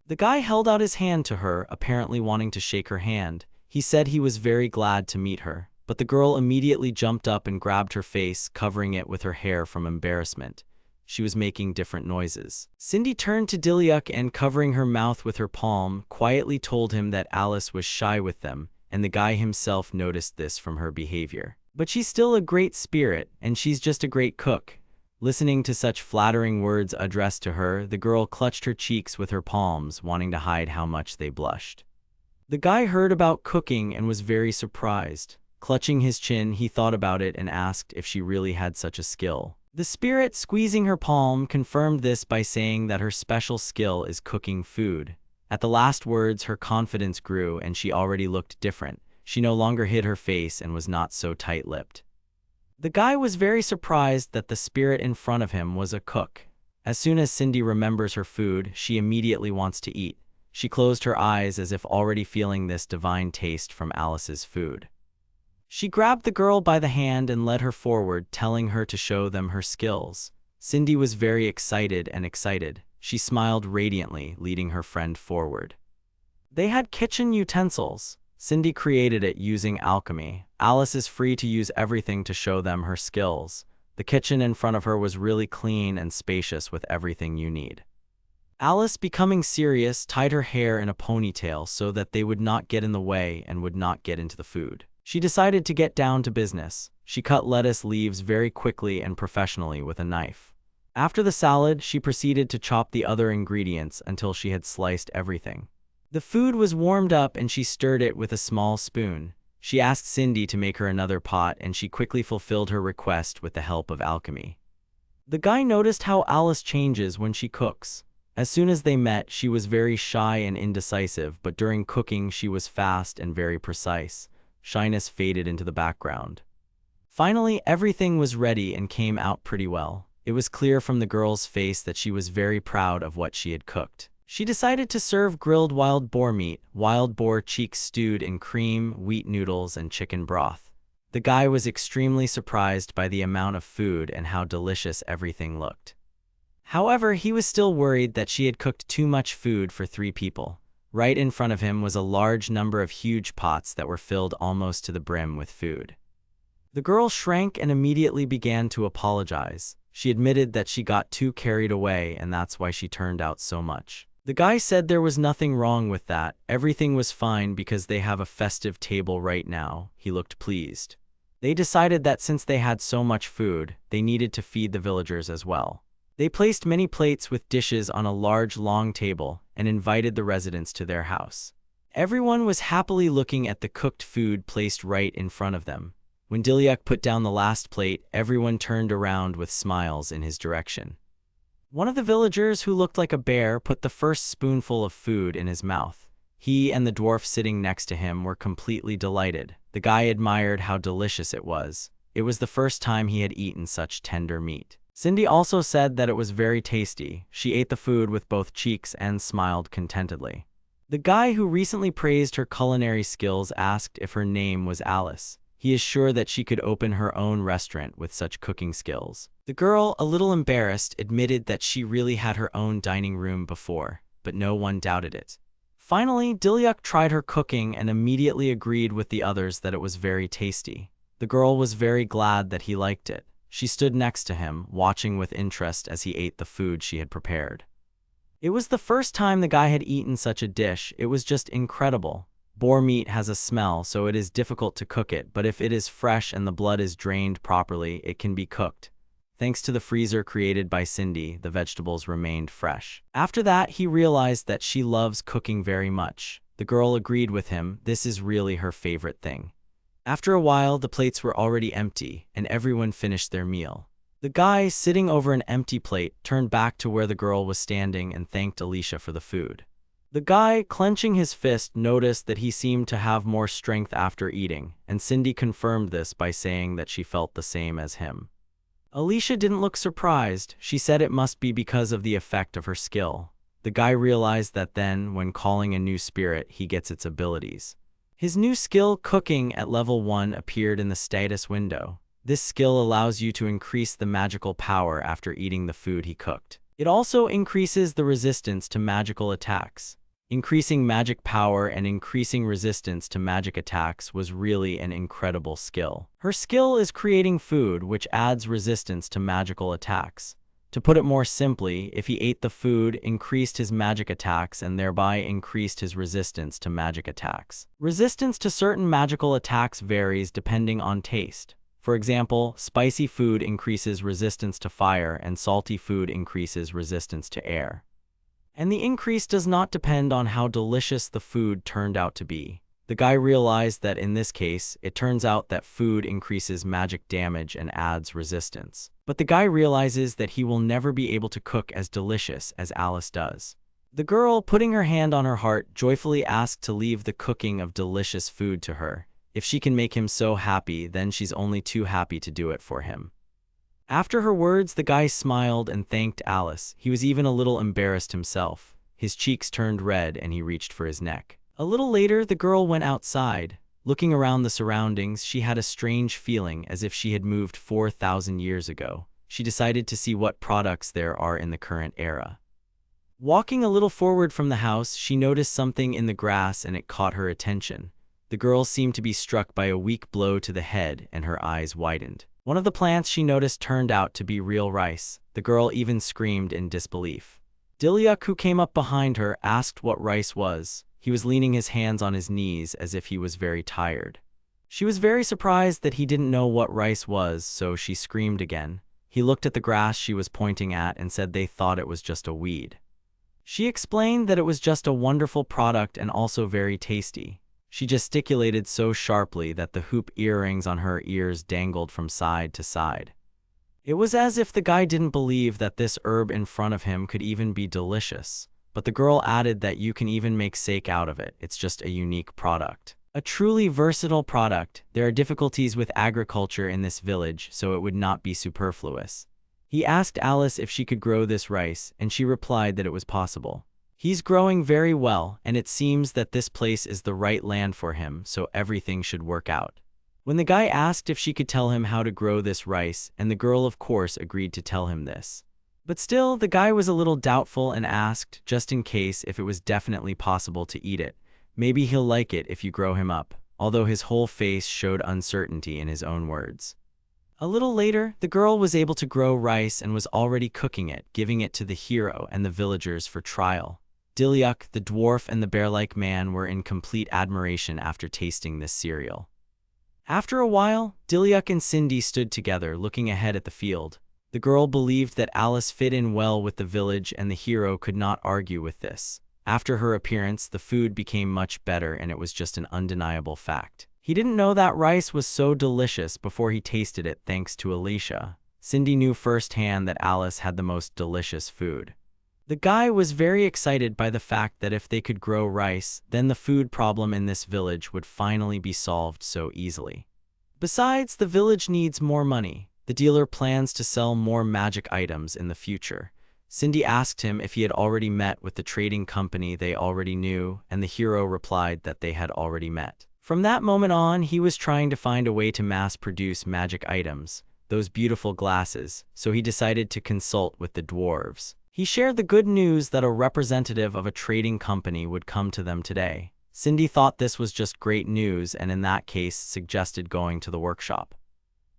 The guy held out his hand to her, apparently wanting to shake her hand. He said he was very glad to meet her, but the girl immediately jumped up and grabbed her face, covering it with her hair from embarrassment. She was making different noises. Cindy turned to Dilyuk and, covering her mouth with her palm, quietly told him that Alice was shy with them, and the guy himself noticed this from her behavior. But she's still a great spirit, and she's just a great cook. Listening to such flattering words addressed to her, the girl clutched her cheeks with her palms, wanting to hide how much they blushed. The guy heard about cooking and was very surprised. Clutching his chin, he thought about it and asked if she really had such a skill. The spirit, squeezing her palm, confirmed this by saying that her special skill is cooking food. At the last words, her confidence grew and she already looked different. She no longer hid her face and was not so tight-lipped. The guy was very surprised that the spirit in front of him was a cook. As soon as Cindy remembers her food, she immediately wants to eat. She closed her eyes as if already feeling this divine taste from Alice's food. She grabbed the girl by the hand and led her forward, telling her to show them her skills. Cindy was very excited. She smiled radiantly, leading her friend forward. They had kitchen utensils. Cindy created it using alchemy. Alice is free to use everything to show them her skills. The kitchen in front of her was really clean and spacious with everything you need. Alice, becoming serious, tied her hair in a ponytail so that they would not get in the way and would not get into the food. She decided to get down to business. She cut lettuce leaves very quickly and professionally with a knife. After the salad, she proceeded to chop the other ingredients until she had sliced everything. The food was warmed up and she stirred it with a small spoon. She asked Cindy to make her another pot and she quickly fulfilled her request with the help of alchemy. The guy noticed how Alice changes when she cooks. As soon as they met, she was very shy and indecisive, but during cooking she was fast and very precise. Shyness faded into the background. Finally, everything was ready and came out pretty well. It was clear from the girl's face that she was very proud of what she had cooked. She decided to serve grilled wild boar meat, wild boar cheeks stewed in cream, wheat noodles, and chicken broth. The guy was extremely surprised by the amount of food and how delicious everything looked. However, he was still worried that she had cooked too much food for 3 people. Right in front of him was a large number of huge pots that were filled almost to the brim with food. The girl shrank and immediately began to apologize. She admitted that she got too carried away and that's why she turned out so much. The guy said there was nothing wrong with that. Everything was fine because they have a festive table right now. He looked pleased. They decided that since they had so much food, they needed to feed the villagers as well. They placed many plates with dishes on a large long table and invited the residents to their house. Everyone was happily looking at the cooked food placed right in front of them. When Dilyuk put down the last plate, everyone turned around with smiles in his direction. One of the villagers, who looked like a bear, put the first spoonful of food in his mouth. He and the dwarf sitting next to him were completely delighted. The guy admired how delicious it was. It was the first time he had eaten such tender meat. Cindy also said that it was very tasty. She ate the food with both cheeks and smiled contentedly. The guy who recently praised her culinary skills asked if her name was Alice. He is sure that she could open her own restaurant with such cooking skills. The girl, a little embarrassed, admitted that she really had her own dining room before, but no one doubted it. Finally, Dilyuk tried her cooking and immediately agreed with the others that it was very tasty. The girl was very glad that he liked it. She stood next to him, watching with interest as he ate the food she had prepared. It was the first time the guy had eaten such a dish. It was just incredible. Boar meat has a smell, so it is difficult to cook it, but if it is fresh and the blood is drained properly, it can be cooked. Thanks to the freezer created by Cindy, the vegetables remained fresh. After that, he realized that she loves cooking very much. The girl agreed with him. This is really her favorite thing. After a while, the plates were already empty, and everyone finished their meal. The guy, sitting over an empty plate, turned back to where the girl was standing and thanked Alicia for the food. The guy, clenching his fist, noticed that he seemed to have more strength after eating, and Cindy confirmed this by saying that she felt the same as him. Alicia didn't look surprised. She said it must be because of the effect of her skill. The guy realized that then, when calling a new spirit, he gets its abilities. His new skill, cooking, at level 1 appeared in the status window. This skill allows you to increase the magical power after eating the food he cooked. It also increases the resistance to magical attacks. Increasing magic power and increasing resistance to magic attacks was really an incredible skill. Her skill is creating food, which adds resistance to magical attacks. To put it more simply, if he ate the food, increased his magic attacks and thereby increased his resistance to magic attacks. Resistance to certain magical attacks varies depending on taste. For example, spicy food increases resistance to fire and salty food increases resistance to air. And the increase does not depend on how delicious the food turned out to be. The guy realized that in this case, it turns out that food increases magic damage and adds resistance. But the guy realizes that he will never be able to cook as delicious as Alice does. The girl, putting her hand on her heart, joyfully asked to leave the cooking of delicious food to her. If she can make him so happy, then she's only too happy to do it for him. After her words, the guy smiled and thanked Alice. He was even a little embarrassed himself. His cheeks turned red and he reached for his neck. A little later, the girl went outside. Looking around the surroundings, she had a strange feeling as if she had moved 4,000 years ago. She decided to see what products there are in the current era. Walking a little forward from the house, she noticed something in the grass and it caught her attention. The girl seemed to be struck by a weak blow to the head and her eyes widened. One of the plants she noticed turned out to be real rice. The girl even screamed in disbelief. Dilyuk, who came up behind her, asked what rice was. He was leaning his hands on his knees as if he was very tired. She was very surprised that he didn't know what rice was, so she screamed again. He looked at the grass she was pointing at and said they thought it was just a weed. She explained that it was just a wonderful product and also very tasty. She gesticulated so sharply that the hoop earrings on her ears dangled from side to side. It was as if the guy didn't believe that this herb in front of him could even be delicious. But the girl added that you can even make sake out of it. It's just a unique product. A truly versatile product. There are difficulties with agriculture in this village, so it would not be superfluous. He asked Alice if she could grow this rice, and she replied that it was possible. He's growing very well, and it seems that this place is the right land for him, so everything should work out. When the guy asked if she could tell him how to grow this rice, and the girl of course agreed to tell him this. But still, the guy was a little doubtful and asked, just in case, if it was definitely possible to eat it. Maybe he'll like it if you grow him up, although his whole face showed uncertainty in his own words. A little later, the girl was able to grow rice and was already cooking it, giving it to the hero and the villagers for trial. Dilyuk, the dwarf, and the bear-like man were in complete admiration after tasting this cereal. After a while, Dilyuk and Cindy stood together, looking ahead at the field. The girl believed that Alice fit in well with the village and the hero could not argue with this. After her appearance, the food became much better and it was just an undeniable fact. He didn't know that rice was so delicious before he tasted it thanks to Alicia. Cindy knew firsthand that Alice had the most delicious food. The guy was very excited by the fact that if they could grow rice, then the food problem in this village would finally be solved so easily. Besides, the village needs more money. The dealer plans to sell more magic items in the future. Cindy asked him if he had already met with the trading company they already knew, and the hero replied that they had already met. From that moment on, he was trying to find a way to mass-produce magic items, those beautiful glasses, so he decided to consult with the dwarves. He shared the good news that a representative of a trading company would come to them today. Cindy thought this was just great news and in that case suggested going to the workshop.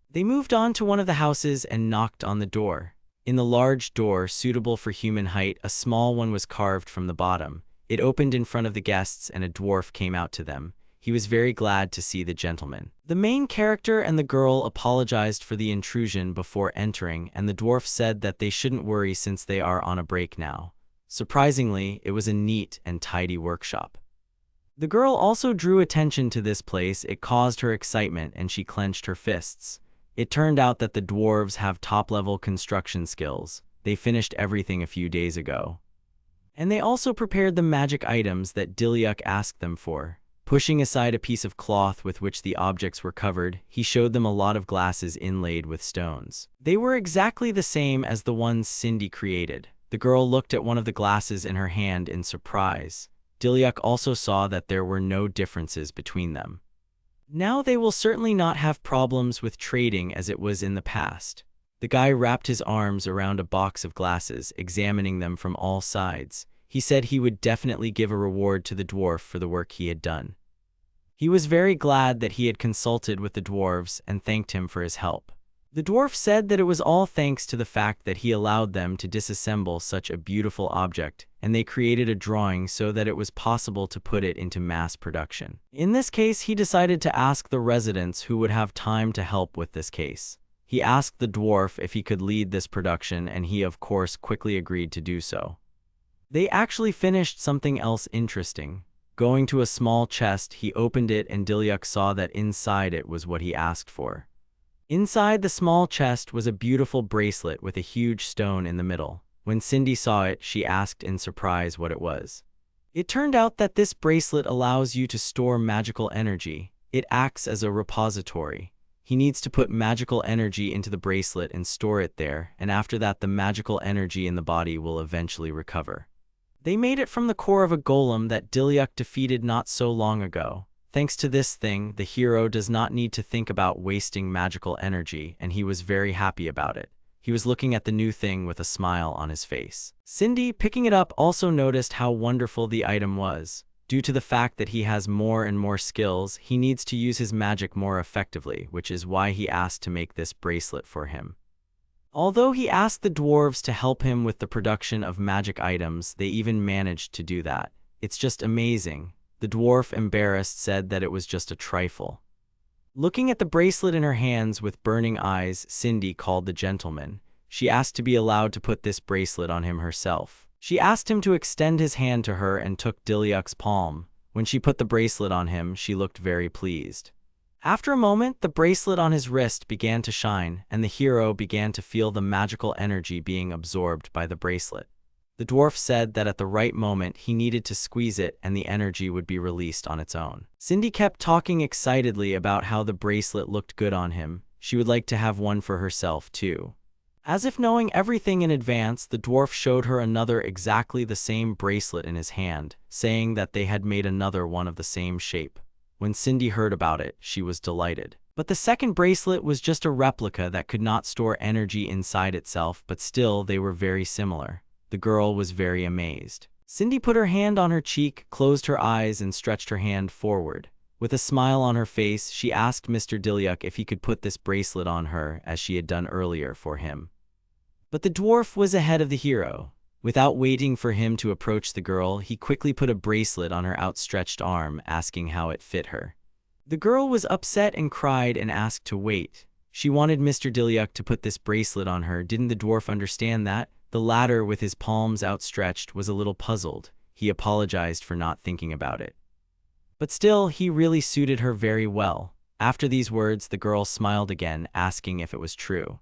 They moved on to one of the houses and knocked on the door. In the large door, suitable for human height, a small one was carved from the bottom. It opened in front of the guests and a dwarf came out to them. He was very glad to see the gentleman. The main character and the girl apologized for the intrusion before entering, and the dwarf said that they shouldn't worry since they are on a break now. Surprisingly, it was a neat and tidy workshop. The girl also drew attention to this place. It caused her excitement and she clenched her fists. It turned out that the dwarves have top-level construction skills. They finished everything a few days ago. And they also prepared the magic items that Dilyuk asked them for. Pushing aside a piece of cloth with which the objects were covered, he showed them a lot of glasses inlaid with stones. They were exactly the same as the ones Cindy created. The girl looked at one of the glasses in her hand in surprise. Dilyuk also saw that there were no differences between them. Now they will certainly not have problems with trading as it was in the past. The guy wrapped his arms around a box of glasses, examining them from all sides. He said he would definitely give a reward to the dwarf for the work he had done. He was very glad that he had consulted with the dwarves and thanked him for his help. The dwarf said that it was all thanks to the fact that he allowed them to disassemble such a beautiful object, and they created a drawing so that it was possible to put it into mass production. In this case, he decided to ask the residents who would have time to help with this case. He asked the dwarf if he could lead this production, and he of course quickly agreed to do so. They actually finished something else interesting. Going to a small chest, he opened it and Dilyuk saw that inside it was what he asked for. Inside the small chest was a beautiful bracelet with a huge stone in the middle. When Cindy saw it, she asked in surprise what it was. It turned out that this bracelet allows you to store magical energy. It acts as a repository. He needs to put magical energy into the bracelet and store it there, and after that the magical energy in the body will eventually recover. They made it from the core of a golem that Dilyuk defeated not so long ago. Thanks to this thing, the hero does not need to think about wasting magical energy, and he was very happy about it. He was looking at the new thing with a smile on his face. Cindy, picking it up, also noticed how wonderful the item was. Due to the fact that he has more and more skills, he needs to use his magic more effectively, which is why he asked to make this bracelet for him. Although he asked the dwarves to help him with the production of magic items, they even managed to do that. It's just amazing. The dwarf, embarrassed, said that it was just a trifle. Looking at the bracelet in her hands with burning eyes, Cindy called the gentleman. She asked to be allowed to put this bracelet on him herself. She asked him to extend his hand to her and took Dilyuk's palm. When she put the bracelet on him, she looked very pleased. After a moment, the bracelet on his wrist began to shine, and the hero began to feel the magical energy being absorbed by the bracelet. The dwarf said that at the right moment he needed to squeeze it and the energy would be released on its own. Cindy kept talking excitedly about how the bracelet looked good on him. She would like to have one for herself too. As if knowing everything in advance, the dwarf showed her another exactly the same bracelet in his hand, saying that they had made another one of the same shape. When Cindy heard about it, she was delighted. But the second bracelet was just a replica that could not store energy inside itself, but still they were very similar. The girl was very amazed. Cindy put her hand on her cheek, closed her eyes, and stretched her hand forward. With a smile on her face, she asked Mr. Dilyuk if he could put this bracelet on her, as she had done earlier for him. But the dwarf was ahead of the hero. Without waiting for him to approach the girl, he quickly put a bracelet on her outstretched arm, asking how it fit her. The girl was upset and cried and asked to wait. She wanted Mr. Dilyuk to put this bracelet on her. Didn't the dwarf understand that? The latter, with his palms outstretched, was a little puzzled. He apologized for not thinking about it. But still, he really suited her very well. After these words, the girl smiled again, asking if it was true.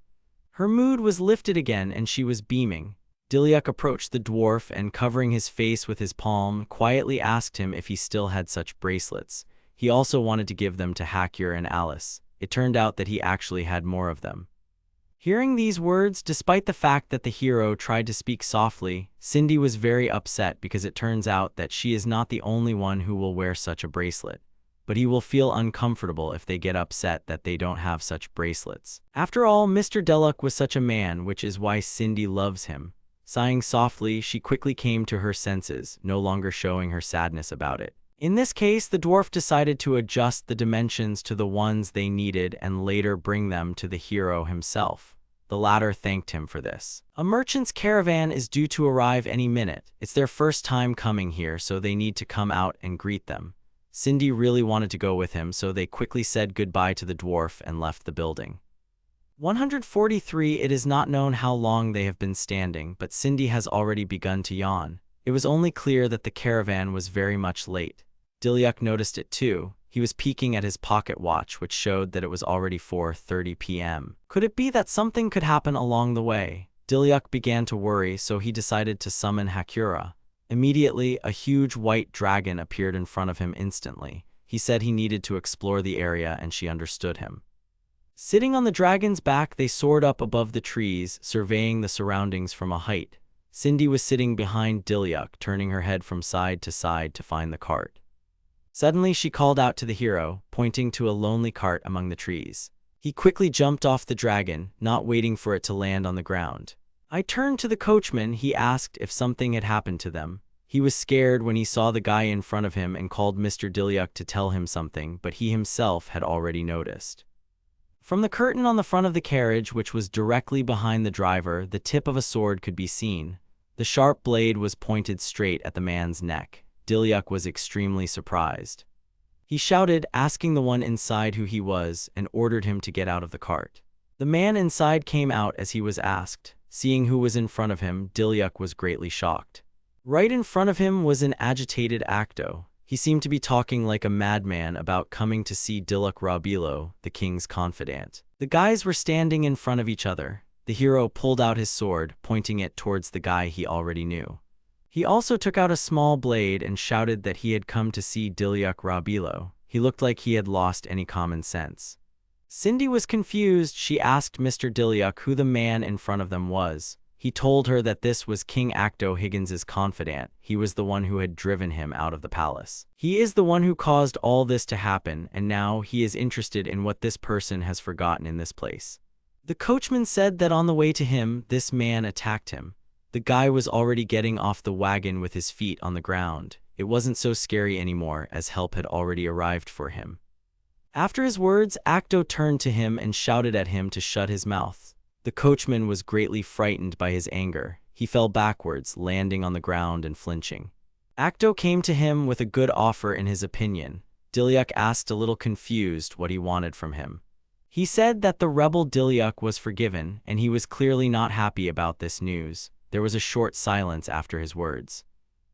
Her mood was lifted again and she was beaming. Dilyuk approached the dwarf and, covering his face with his palm, quietly asked him if he still had such bracelets. He also wanted to give them to Hakyur and Alice. It turned out that he actually had more of them. Hearing these words, despite the fact that the hero tried to speak softly, Cindy was very upset because it turns out that she is not the only one who will wear such a bracelet. but he will feel uncomfortable if they get upset that they don't have such bracelets. After all, Mr. Dilyuk was such a man, which is why Cindy loves him. Sighing softly, she quickly came to her senses, no longer showing her sadness about it. In this case, the dwarf decided to adjust the dimensions to the ones they needed and later bring them to the hero himself. The latter thanked him for this. A merchant's caravan is due to arrive any minute. It's their first time coming here, so they need to come out and greet them. Cindy really wanted to go with him, so they quickly said goodbye to the dwarf and left the building. 143. It is not known how long they have been standing, but Cindy has already begun to yawn. It was only clear that the caravan was very much late. Dilyuk noticed it too. He was peeking at his pocket watch, which showed that it was already 4:30 p.m. Could it be that something could happen along the way? Dilyuk began to worry, so he decided to summon Hakura. Immediately, a huge white dragon appeared in front of him instantly. He said he needed to explore the area, and she understood him. Sitting on the dragon's back, they soared up above the trees, surveying the surroundings from a height. Cindy was sitting behind Dilyuk, turning her head from side to find the cart. Suddenly, she called out to the hero, pointing to a lonely cart among the trees. He quickly jumped off the dragon, not waiting for it to land on the ground. I turned to the coachman. He asked if something had happened to them. He was scared when he saw the guy in front of him and called Mr. Dilyuk to tell him something, but he himself had already noticed. From the curtain on the front of the carriage, which was directly behind the driver, the tip of a sword could be seen. The sharp blade was pointed straight at the man's neck. Dilyuk was extremely surprised. He shouted, asking the one inside who he was, and ordered him to get out of the cart. The man inside came out as he was asked. Seeing who was in front of him, Dilyuk was greatly shocked. Right in front of him was an agitated Actto. He seemed to be talking like a madman about coming to see deplorable, the king's confidant. The guys were standing in front of each other. The hero pulled out his sword, pointing it towards the guy he already knew. He also took out a small blade and shouted that he had come to see deplorable. He looked like he had lost any common sense. Cindy was confused. She asked Mr. Dilyuk who the man in front of them was. He told her that this was King Actto Higgins's confidant. He was the one who had driven him out of the palace. He is the one who caused all this to happen, and now he is interested in what this person has forgotten in this place. The coachman said that on the way to him, this man attacked him. The guy was already getting off the wagon with his feet on the ground. It wasn't so scary anymore, as help had already arrived for him. After his words, Actto turned to him and shouted at him to shut his mouth. The coachman was greatly frightened by his anger. He fell backwards, landing on the ground and flinching. Actto came to him with a good offer in his opinion. Dilyuk asked, a little confused, what he wanted from him. He said that the rebel Dilyuk was forgiven, and he was clearly not happy about this news. There was a short silence after his words.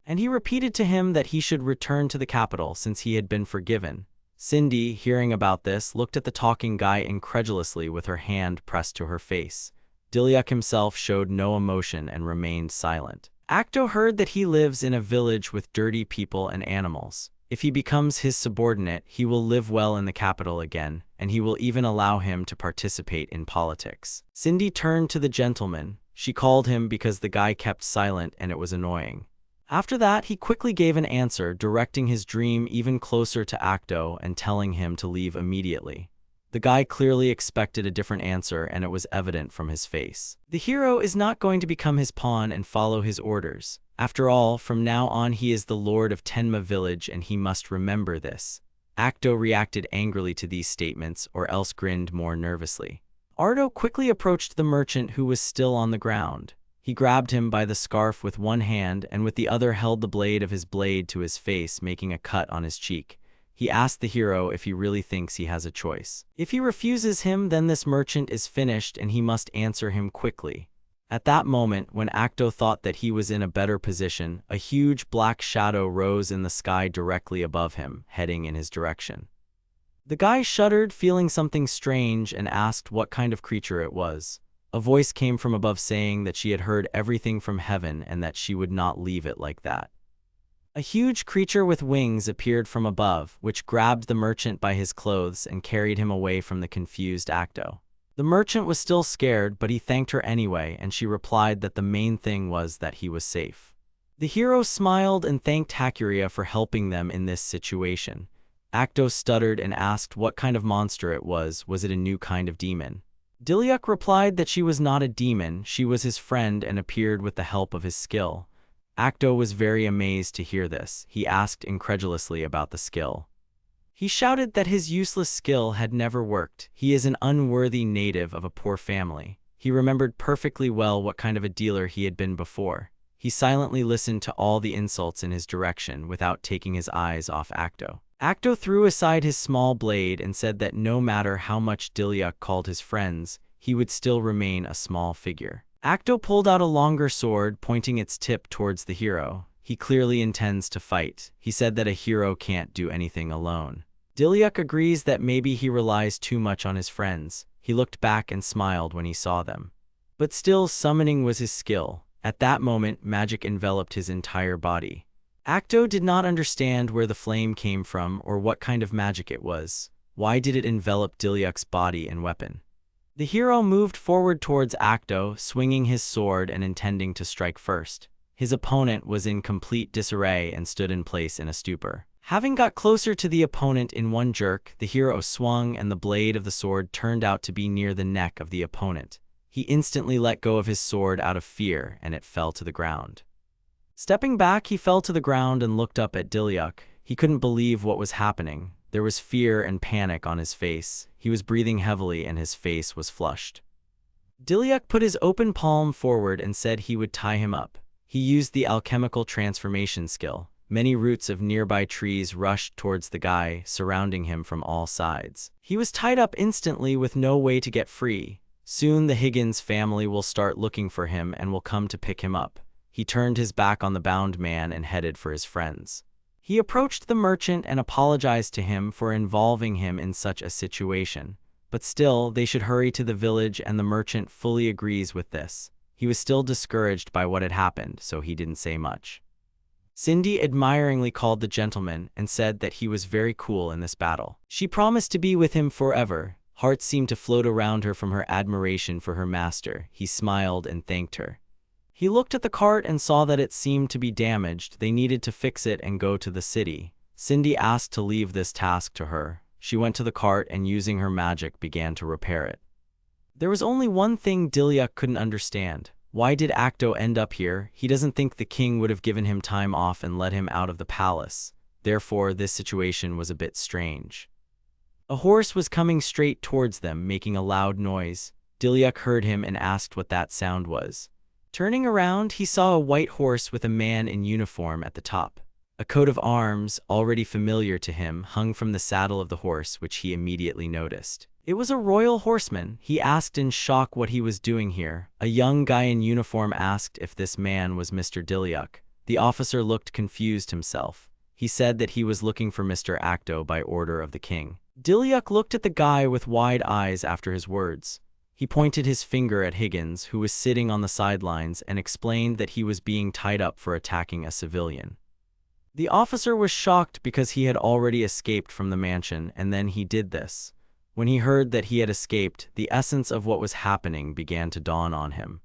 And he repeated to him that he should return to the capital since he had been forgiven. Cindy, hearing about this, looked at the talking guy incredulously with her hand pressed to her face. Dilyuk himself showed no emotion and remained silent. Actto heard that he lives in a village with dirty people and animals. If he becomes his subordinate, he will live well in the capital again, and he will even allow him to participate in politics. Cindy turned to the gentleman. She called him because the guy kept silent and it was annoying. After that, he quickly gave an answer, directing his dream even closer to Actto and telling him to leave immediately. The guy clearly expected a different answer, and it was evident from his face. The hero is not going to become his pawn and follow his orders. After all, from now on he is the lord of Tenma village, and he must remember this. Actto reacted angrily to these statements, or else grinned more nervously. Actto quickly approached the merchant who was still on the ground. He grabbed him by the scarf with one hand and with the other held the blade of his blade to his face, making a cut on his cheek. He asked the hero if he really thinks he has a choice. If he refuses him, then this merchant is finished and he must answer him quickly. At that moment, when Actto thought that he was in a better position, a huge black shadow rose in the sky directly above him, heading in his direction. The guy shuddered, feeling something strange, and asked what kind of creature it was. A voice came from above saying that she had heard everything from heaven and that she would not leave it like that. A huge creature with wings appeared from above, which grabbed the merchant by his clothes and carried him away from the confused Actto. The merchant was still scared, but he thanked her anyway, and she replied that the main thing was that he was safe. The hero smiled and thanked Hakura for helping them in this situation. Actto stuttered and asked what kind of monster it was. Was it a new kind of demon? Dilyuk replied that she was not a demon, she was his friend and appeared with the help of his skill. Actto was very amazed to hear this. He asked incredulously about the skill. He shouted that his useless skill had never worked. He is an unworthy native of a poor family. He remembered perfectly well what kind of a dealer he had been before. He silently listened to all the insults in his direction without taking his eyes off Actto. Actto threw aside his small blade and said that no matter how much Dilyuk called his friends, he would still remain a small figure. Actto pulled out a longer sword, pointing its tip towards the hero. He clearly intends to fight. He said that a hero can't do anything alone. Dilyuk agrees that maybe he relies too much on his friends. He looked back and smiled when he saw them. But still, summoning was his skill. At that moment, magic enveloped his entire body. Actto did not understand where the flame came from or what kind of magic it was. Why did it envelop Dilyuk's body and weapon? The hero moved forward towards Actto, swinging his sword and intending to strike first. His opponent was in complete disarray and stood in place in a stupor. Having got closer to the opponent in one jerk, the hero swung and the blade of the sword turned out to be near the neck of the opponent. He instantly let go of his sword out of fear and it fell to the ground. Stepping back, he fell to the ground and looked up at Dilyuk. He couldn't believe what was happening. There was fear and panic on his face. He was breathing heavily and his face was flushed. Dilyuk put his open palm forward and said he would tie him up. He used the alchemical transformation skill. Many roots of nearby trees rushed towards the guy, surrounding him from all sides. He was tied up instantly with no way to get free. Soon the Higgins family will start looking for him and will come to pick him up. He turned his back on the bound man and headed for his friends. He approached the merchant and apologized to him for involving him in such a situation. But still, they should hurry to the village and the merchant fully agrees with this. He was still discouraged by what had happened, so he didn't say much. Cindy admiringly called the gentleman and said that he was very cool in this battle. She promised to be with him forever. Hearts seemed to float around her from her admiration for her master. He smiled and thanked her. He looked at the cart and saw that it seemed to be damaged. They needed to fix it and go to the city. Cindy asked to leave this task to her. She went to the cart and using her magic began to repair it. There was only one thing Dilyuk couldn't understand. Why did Actto end up here? He doesn't think the king would have given him time off and let him out of the palace. Therefore, this situation was a bit strange. A horse was coming straight towards them, making a loud noise. Dilyuk heard him and asked what that sound was. Turning around, he saw a white horse with a man in uniform at the top. A coat of arms, already familiar to him, hung from the saddle of the horse, which he immediately noticed. It was a royal horseman. He asked in shock what he was doing here. A young guy in uniform asked if this man was Mr. Dilyuk. The officer looked confused himself. He said that he was looking for Mr. Actto by order of the king. Dilyuk looked at the guy with wide eyes after his words. He pointed his finger at Higgins, who was sitting on the sidelines, and explained that he was being tied up for attacking a civilian. The officer was shocked because he had already escaped from the mansion, and then he did this. When he heard that he had escaped, the essence of what was happening began to dawn on him.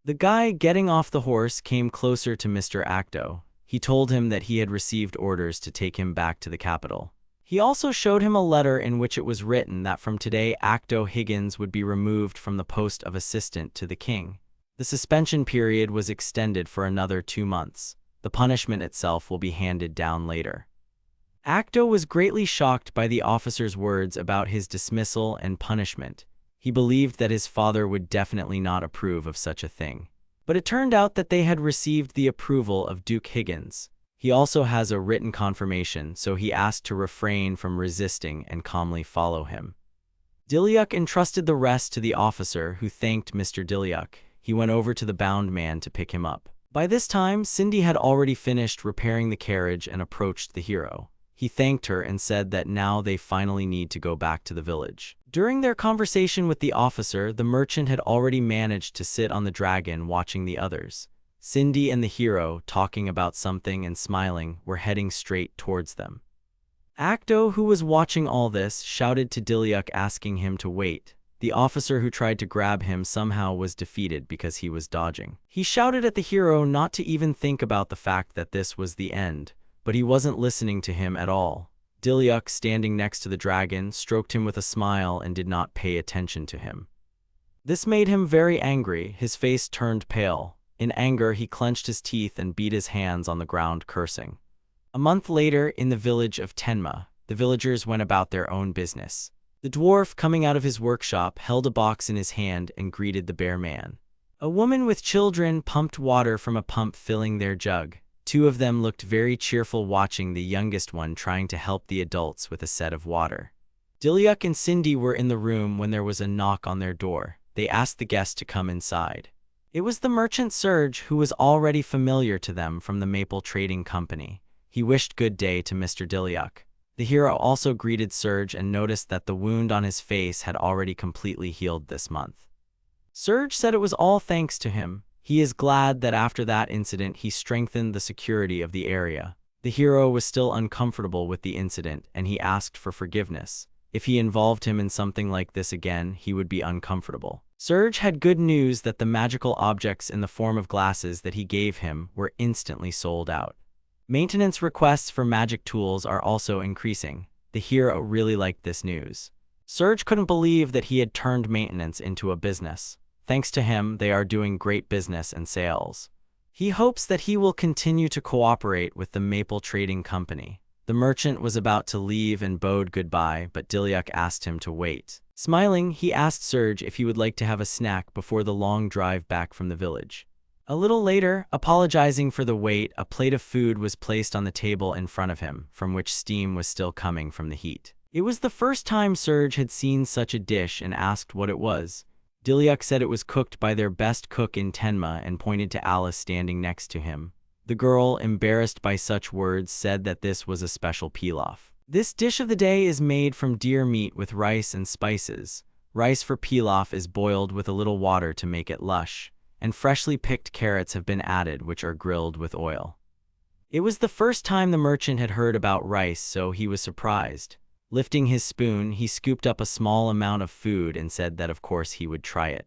The guy getting off the horse came closer to Mr. Actto. He told him that he had received orders to take him back to the capital. He also showed him a letter in which it was written that from today Actto Higgins would be removed from the post of assistant to the king. The suspension period was extended for another 2 months. The punishment itself will be handed down later. Actto was greatly shocked by the officer's words about his dismissal and punishment. He believed that his father would definitely not approve of such a thing. But it turned out that they had received the approval of Duke Higgins. He also has a written confirmation, so he asked to refrain from resisting and calmly follow him. Dilyuk entrusted the rest to the officer, who thanked Mr. Dilyuk. He went over to the bound man to pick him up. By this time, Cindy had already finished repairing the carriage and approached the hero. He thanked her and said that now they finally need to go back to the village. During their conversation with the officer, the merchant had already managed to sit on the dragon watching the others. Cindy and the hero, talking about something and smiling, were heading straight towards them. Actto, who was watching all this, shouted to Dilyuk asking him to wait. The officer who tried to grab him somehow was defeated because he was dodging. He shouted at the hero not to even think about the fact that this was the end, but he wasn't listening to him at all. Dilyuk, standing next to the dragon, stroked him with a smile and did not pay attention to him. This made him very angry. His face turned pale. In anger, he clenched his teeth and beat his hands on the ground, cursing. A month later, in the village of Tenma, the villagers went about their own business. The dwarf, coming out of his workshop, held a box in his hand and greeted the bear man. A woman with children pumped water from a pump, filling their jug. Two of them looked very cheerful, watching the youngest one trying to help the adults with a set of water. Dilyuk and Cindy were in the room when there was a knock on their door. They asked the guest to come inside. It was the merchant Serge, who was already familiar to them from the Maple Trading Company. He wished good day to Mr. Dilyuk. The hero also greeted Serge and noticed that the wound on his face had already completely healed this month. Serge said it was all thanks to him. He is glad that after that incident he strengthened the security of the area. The hero was still uncomfortable with the incident and he asked for forgiveness. If he involved him in something like this again, he would be uncomfortable. Serge had good news that the magical objects in the form of glasses that he gave him were instantly sold out. Maintenance requests for magic tools are also increasing. The hero really liked this news. Serge couldn't believe that he had turned maintenance into a business. Thanks to him, they are doing great business and sales. He hopes that he will continue to cooperate with the Maple Trading Company. The merchant was about to leave and bowed goodbye, but Dilyuk asked him to wait. Smiling, he asked Serge if he would like to have a snack before the long drive back from the village. A little later, apologizing for the wait, a plate of food was placed on the table in front of him, from which steam was still coming from the heat. It was the first time Serge had seen such a dish and asked what it was. Dilyuk said it was cooked by their best cook in Tenma and pointed to Alice standing next to him. The girl, embarrassed by such words, said that this was a special pilaf. This dish of the day is made from deer meat with rice and spices. Rice for pilaf is boiled with a little water to make it lush, and freshly picked carrots have been added, which are grilled with oil. It was the first time the merchant had heard about rice, so he was surprised. Lifting his spoon, he scooped up a small amount of food and said that of course he would try it.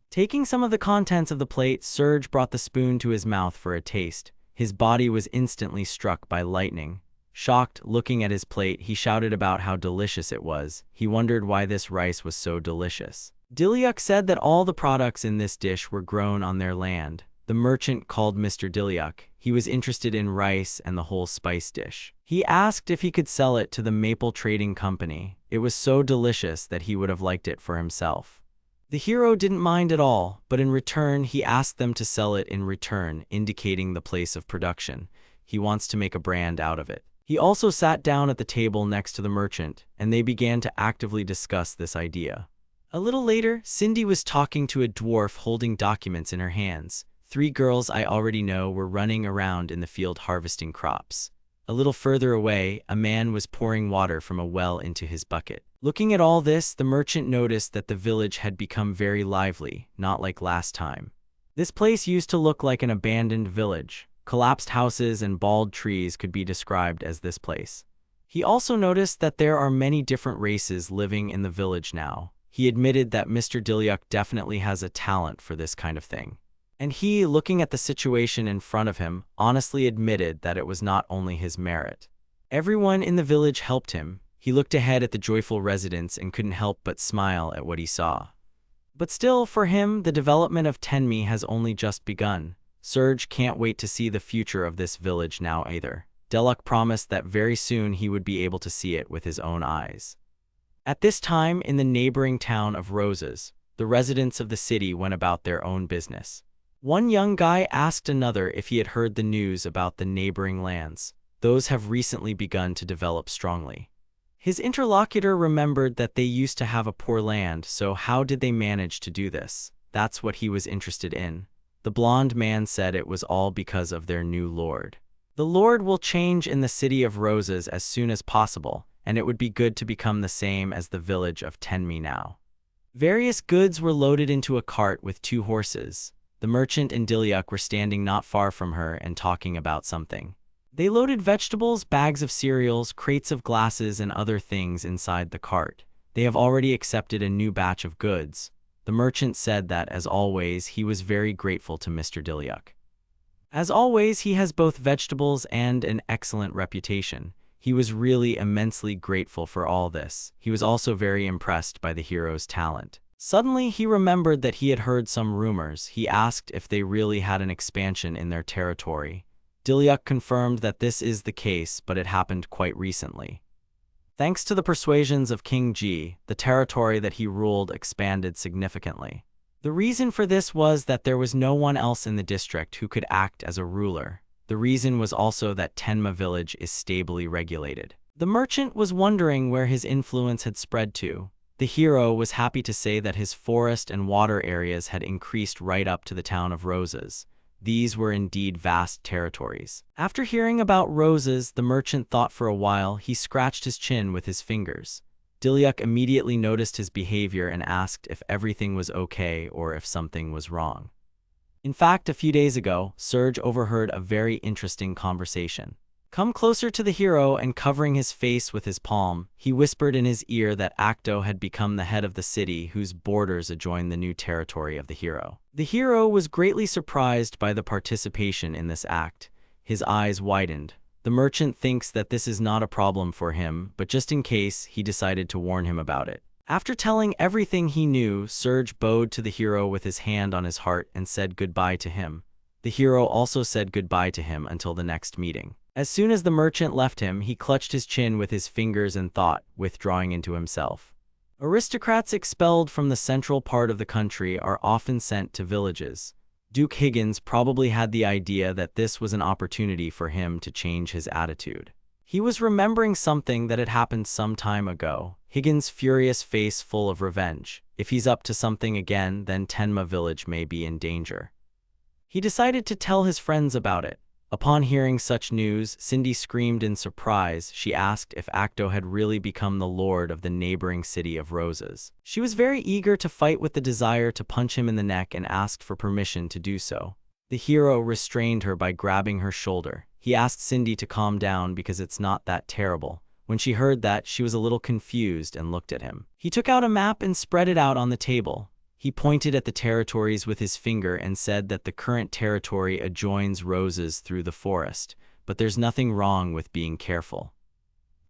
Taking some of the contents of the plate, Serge brought the spoon to his mouth for a taste. His body was instantly struck by lightning. Shocked, looking at his plate, he shouted about how delicious it was. He wondered why this rice was so delicious. Dilyuk said that all the products in this dish were grown on their land. The merchant called Mr. Dilyuk. He was interested in rice and the whole spice dish. He asked if he could sell it to the Maple Trading Company. It was so delicious that he would have liked it for himself. The hero didn't mind at all, but in return he asked them to sell it in return, indicating the place of production. He wants to make a brand out of it. He also sat down at the table next to the merchant, and they began to actively discuss this idea. A little later, Cindy was talking to a dwarf holding documents in her hands. 3 girls I already know were running around in the field harvesting crops. A little further away, a man was pouring water from a well into his bucket. Looking at all this, the merchant noticed that the village had become very lively, not like last time. This place used to look like an abandoned village. Collapsed houses and bald trees could be described as this place. He also noticed that there are many different races living in the village now. He admitted that Mr. Dilyuk definitely has a talent for this kind of thing. And he, looking at the situation in front of him, honestly admitted that it was not only his merit. Everyone in the village helped him. He looked ahead at the joyful residents and couldn't help but smile at what he saw. But still, for him, the development of Tenma has only just begun. Serge can't wait to see the future of this village now either. Dilyuk promised that very soon he would be able to see it with his own eyes. At this time, in the neighboring town of Roses, the residents of the city went about their own business. One young guy asked another if he had heard the news about the neighboring lands. Those have recently begun to develop strongly. His interlocutor remembered that they used to have a poor land, so how did they manage to do this? That's what he was interested in. The blonde man said it was all because of their new lord. The lord will change in the city of Roses as soon as possible, and it would be good to become the same as the village of Tenma now. Various goods were loaded into a cart with 2 horses. The merchant and Dilyuk were standing not far from her and talking about something. They loaded vegetables, bags of cereals, crates of glasses, and other things inside the cart. They have already accepted a new batch of goods. The merchant said that, as always, he was very grateful to Mr. Dilyuk. As always, he has both vegetables and an excellent reputation. He was really immensely grateful for all this. He was also very impressed by the hero's talent. Suddenly, he remembered that he had heard some rumors. He asked if they really had an expansion in their territory. Dilyuk confirmed that this is the case, but it happened quite recently. Thanks to the persuasions of King Ji, the territory that he ruled expanded significantly. The reason for this was that there was no one else in the district who could act as a ruler. The reason was also that Tenma village is stably regulated. The merchant was wondering where his influence had spread to. The hero was happy to say that his forest and water areas had increased right up to the town of Roses. These were indeed vast territories. After hearing about Roses, the merchant thought for a while. He scratched his chin with his fingers. Dilyuk immediately noticed his behavior and asked if everything was okay or if something was wrong. In fact, a few days ago, Serge overheard a very interesting conversation. Come closer to the hero, and covering his face with his palm, he whispered in his ear that Actto had become the head of the city whose borders adjoin the new territory of the hero. The hero was greatly surprised by the participation in this act. His eyes widened. The merchant thinks that this is not a problem for him, but just in case, he decided to warn him about it. After telling everything he knew, Serge bowed to the hero with his hand on his heart and said goodbye to him. The hero also said goodbye to him until the next meeting. As soon as the merchant left him, he clutched his chin with his fingers and thought, withdrawing into himself. Aristocrats expelled from the central part of the country are often sent to villages. Duke Higgins probably had the idea that this was an opportunity for him to change his attitude. He was remembering something that had happened some time ago. Higgins' furious face full of revenge. If he's up to something again, then Tenma village may be in danger. He decided to tell his friends about it. Upon hearing such news, Cindy screamed in surprise. She asked if Actto had really become the lord of the neighboring city of Roses. She was very eager to fight with the desire to punch him in the neck and asked for permission to do so. The hero restrained her by grabbing her shoulder. He asked Cindy to calm down because it's not that terrible. When she heard that, she was a little confused and looked at him. He took out a map and spread it out on the table. He pointed at the territories with his finger and said that the current territory adjoins Roses through the forest, but there's nothing wrong with being careful.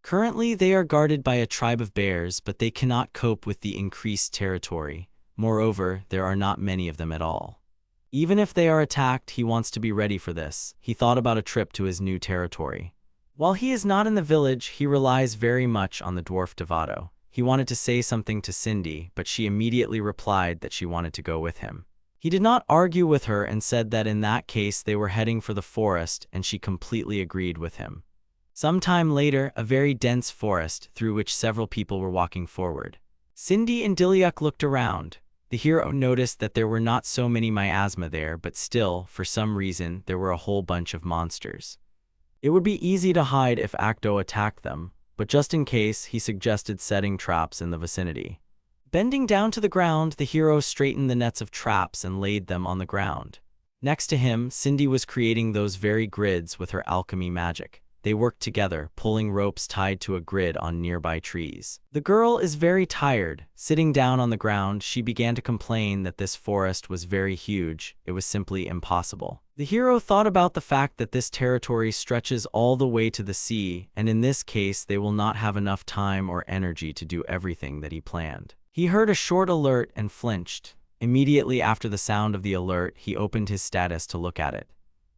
Currently, they are guarded by a tribe of bears, but they cannot cope with the increased territory. Moreover, there are not many of them at all. Even if they are attacked, he wants to be ready for this. He thought about a trip to his new territory. While he is not in the village, he relies very much on the dwarf Devato. He wanted to say something to Cindy, but she immediately replied that she wanted to go with him. He did not argue with her and said that in that case they were heading for the forest, and she completely agreed with him. Some time later, a very dense forest through which several people were walking forward. Cindy and Dilyuk looked around. The hero noticed that there were not so many miasma there, but still, for some reason, there were a whole bunch of monsters. It would be easy to hide if Actto attacked them, but just in case, he suggested setting traps in the vicinity. Bending down to the ground, the hero straightened the nets of traps and laid them on the ground. Next to him, Cindy was creating those very grids with her alchemy magic. They worked together, pulling ropes tied to a grid on nearby trees. The girl is very tired. Sitting down on the ground, she began to complain that this forest was very huge. It was simply impossible. The hero thought about the fact that this territory stretches all the way to the sea, and in this case they will not have enough time or energy to do everything that he planned. He heard a short alert and flinched. Immediately after the sound of the alert, he opened his status to look at it.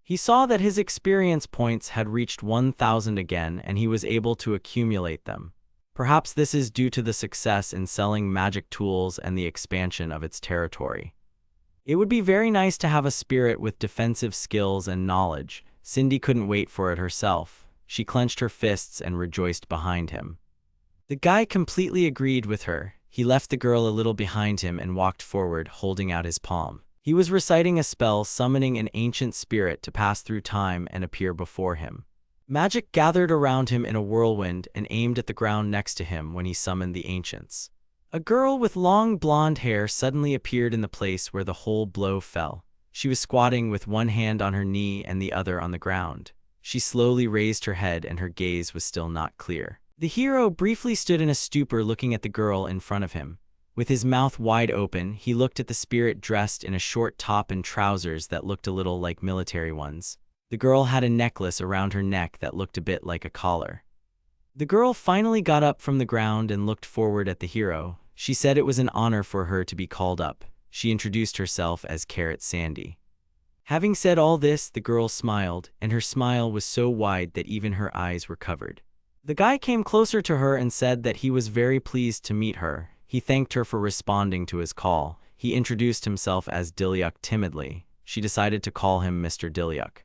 He saw that his experience points had reached 1,000 again, and he was able to accumulate them. Perhaps this is due to the success in selling magic tools and the expansion of its territory. It would be very nice to have a spirit with defensive skills and knowledge. Cindy couldn't wait for it herself. She clenched her fists and rejoiced behind him. The guy completely agreed with her. He left the girl a little behind him and walked forward, holding out his palm. He was reciting a spell summoning an ancient spirit to pass through time and appear before him. Magic gathered around him in a whirlwind and aimed at the ground next to him when he summoned the ancients. A girl with long blonde hair suddenly appeared in the place where the whole blow fell. She was squatting with one hand on her knee and the other on the ground. She slowly raised her head and her gaze was still not clear. The hero briefly stood in a stupor looking at the girl in front of him. With his mouth wide open, he looked at the spirit dressed in a short top and trousers that looked a little like military ones. The girl had a necklace around her neck that looked a bit like a collar. The girl finally got up from the ground and looked forward at the hero. She said it was an honor for her to be called up. She introduced herself as Sandy. Having said all this, the girl smiled, and her smile was so wide that even her eyes were covered. The guy came closer to her and said that he was very pleased to meet her. He thanked her for responding to his call. He introduced himself as Dilyuk timidly. She decided to call him Mr. Dilyuk.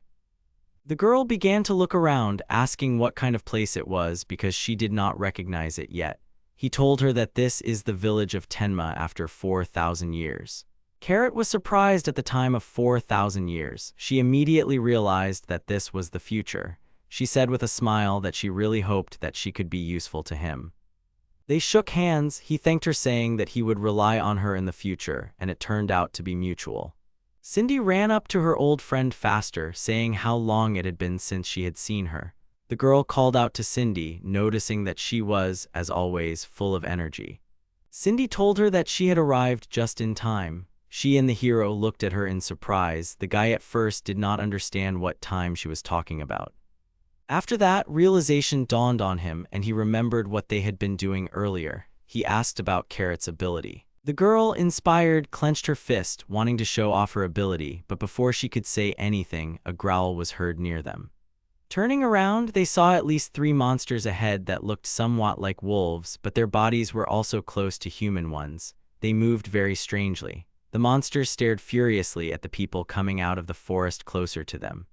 The girl began to look around, asking what kind of place it was because she did not recognize it yet. He told her that this is the village of Tenma after 4,000 years. Carrot was surprised at the time of 4,000 years. She immediately realized that this was the future. She said with a smile that she really hoped that she could be useful to him. They shook hands. He thanked her, saying that he would rely on her in the future, and it turned out to be mutual. Cindy ran up to her old friend faster, saying how long it had been since she had seen her. The girl called out to Cindy, noticing that she was, as always, full of energy. Cindy told her that she had arrived just in time. She and the hero looked at her in surprise. The guy at first did not understand what time she was talking about. After that, realization dawned on him, and he remembered what they had been doing earlier. He asked about Carrot's ability. The girl, inspired, clenched her fist, wanting to show off her ability, but before she could say anything, a growl was heard near them. Turning around, they saw at least 3 monsters ahead that looked somewhat like wolves, but their bodies were also close to human ones. They moved very strangely. The monsters stared furiously at the people coming out of the forest closer to them.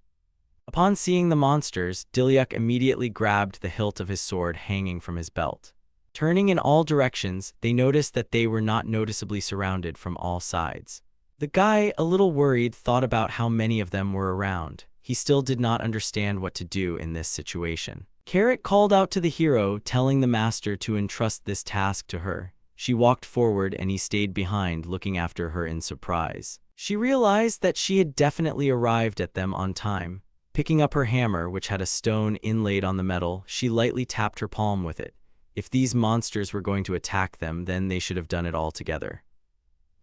Upon seeing the monsters, Dilyuk immediately grabbed the hilt of his sword hanging from his belt. Turning in all directions, they noticed that they were not noticeably surrounded from all sides. The guy, a little worried, thought about how many of them were around. He still did not understand what to do in this situation. Carrot called out to the hero, telling the master to entrust this task to her. She walked forward and he stayed behind, looking after her in surprise. She realized that she had definitely arrived at them on time. Picking up her hammer, which had a stone inlaid on the metal, she lightly tapped her palm with it. If these monsters were going to attack them, then they should have done it all together.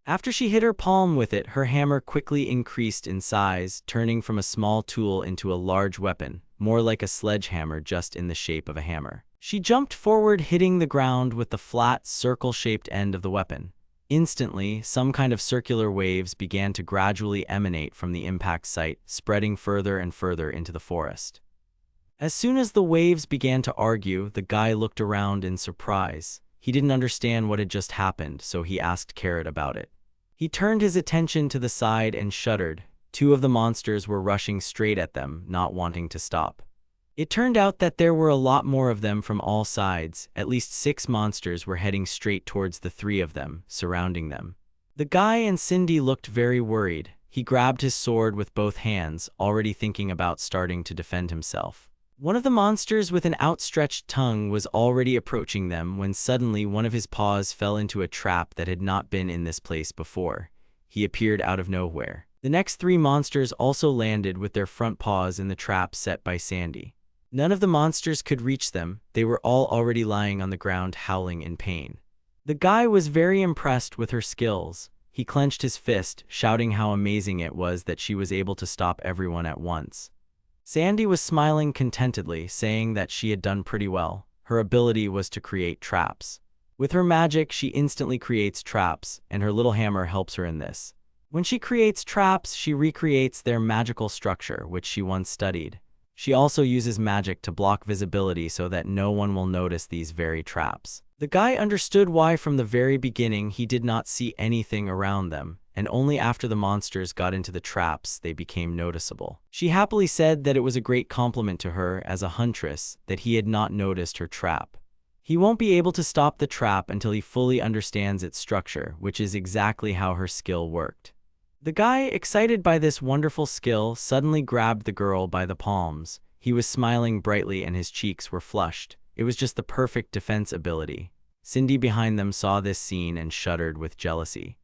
After she hit her palm with it, her hammer quickly increased in size, turning from a small tool into a large weapon, more like a sledgehammer just in the shape of a hammer. She jumped forward, hitting the ground with the flat, circle-shaped end of the weapon. Instantly, some kind of circular waves began to gradually emanate from the impact site, spreading further and further into the forest. As soon as the waves began to argue, the guy looked around in surprise. He didn't understand what had just happened, so he asked Carrot about it. He turned his attention to the side and shuddered. 2 of the monsters were rushing straight at them, not wanting to stop. It turned out that there were a lot more of them from all sides. At least 6 monsters were heading straight towards the 3 of them, surrounding them. The guy and Cindy looked very worried. He grabbed his sword with both hands, already thinking about starting to defend himself. One of the monsters with an outstretched tongue was already approaching them when suddenly one of his paws fell into a trap that had not been in this place before. He appeared out of nowhere. The next 3 monsters also landed with their front paws in the trap set by Sandy. None of the monsters could reach them. They were all already lying on the ground, howling in pain. The guy was very impressed with her skills. He clenched his fist, shouting how amazing it was that she was able to stop everyone at once. Sandy was smiling contentedly, saying that she had done pretty well. Her ability was to create traps. With her magic, she instantly creates traps, and her little hammer helps her in this. When she creates traps, she recreates their magical structure, which she once studied. She also uses magic to block visibility so that no one will notice these very traps. The guy understood why from the very beginning he did not see anything around them, and only after the monsters got into the traps they became noticeable. She happily said that it was a great compliment to her as a huntress that he had not noticed her trap. He won't be able to stop the trap until he fully understands its structure, which is exactly how her skill worked. The guy, excited by this wonderful skill, suddenly grabbed the girl by the palms. He was smiling brightly and his cheeks were flushed. It was just the perfect defense ability. Cindy behind them saw this scene and shuddered with jealousy.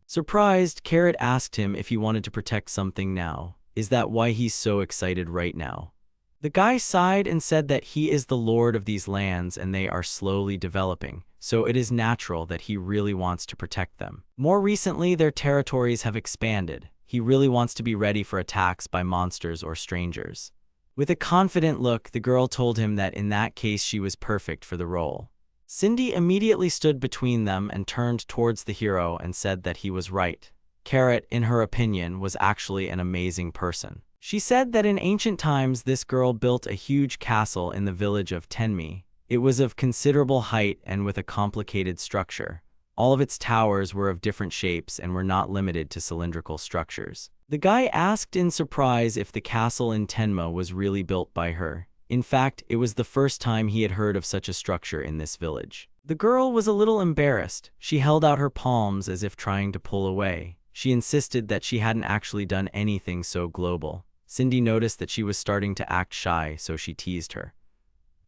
Surprised, Carrot asked him if he wanted to protect something now. Is that why he's so excited right now? The guy sighed and said that he is the lord of these lands and they are slowly developing, so it is natural that he really wants to protect them. More recently, their territories have expanded. He really wants to be ready for attacks by monsters or strangers. With a confident look, the girl told him that in that case she was perfect for the role. Cindy immediately stood between them and turned towards the hero and said that he was right. Carrot, in her opinion, was actually an amazing person. She said that in ancient times this girl built a huge castle in the village of Tenma. It was of considerable height and with a complicated structure. All of its towers were of different shapes and were not limited to cylindrical structures. The guy asked in surprise if the castle in Tenma was really built by her. In fact, it was the first time he had heard of such a structure in this village. The girl was a little embarrassed. She held out her palms as if trying to pull away. She insisted that she hadn't actually done anything so global. Cindy noticed that she was starting to act shy, so she teased her.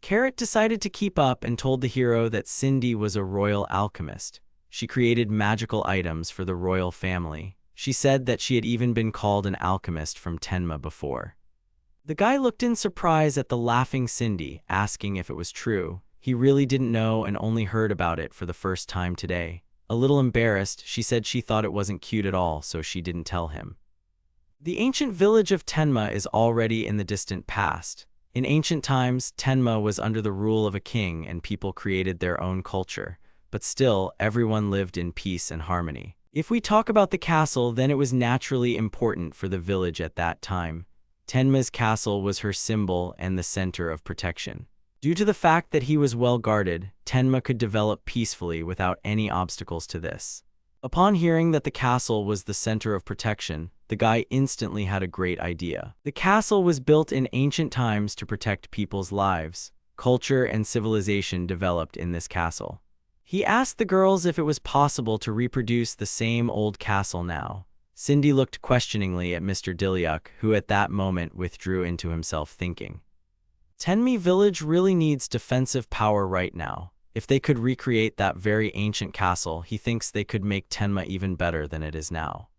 Carrot decided to keep up and told the hero that Cindy was a royal alchemist. She created magical items for the royal family. She said that she had even been called an alchemist from Tenma before. The guy looked in surprise at the laughing Cindy, asking if it was true. He really didn't know and only heard about it for the first time today. A little embarrassed, she said she thought it wasn't cute at all, so she didn't tell him. The ancient village of Tenma is already in the distant past. In ancient times, Tenma was under the rule of a king and people created their own culture. But still, everyone lived in peace and harmony. If we talk about the castle, then it was naturally important for the village at that time. Tenma's castle was her symbol and the center of protection. Due to the fact that he was well guarded, Tenma could develop peacefully without any obstacles to this. Upon hearing that the castle was the center of protection, the guy instantly had a great idea. The castle was built in ancient times to protect people's lives. Culture and civilization developed in this castle. He asked the girls if it was possible to reproduce the same old castle now. Cindy looked questioningly at Mr. Dilyuk, who at that moment withdrew into himself thinking. Tenma village really needs defensive power right now. If they could recreate that very ancient castle, he thinks they could make Tenma even better than it is now.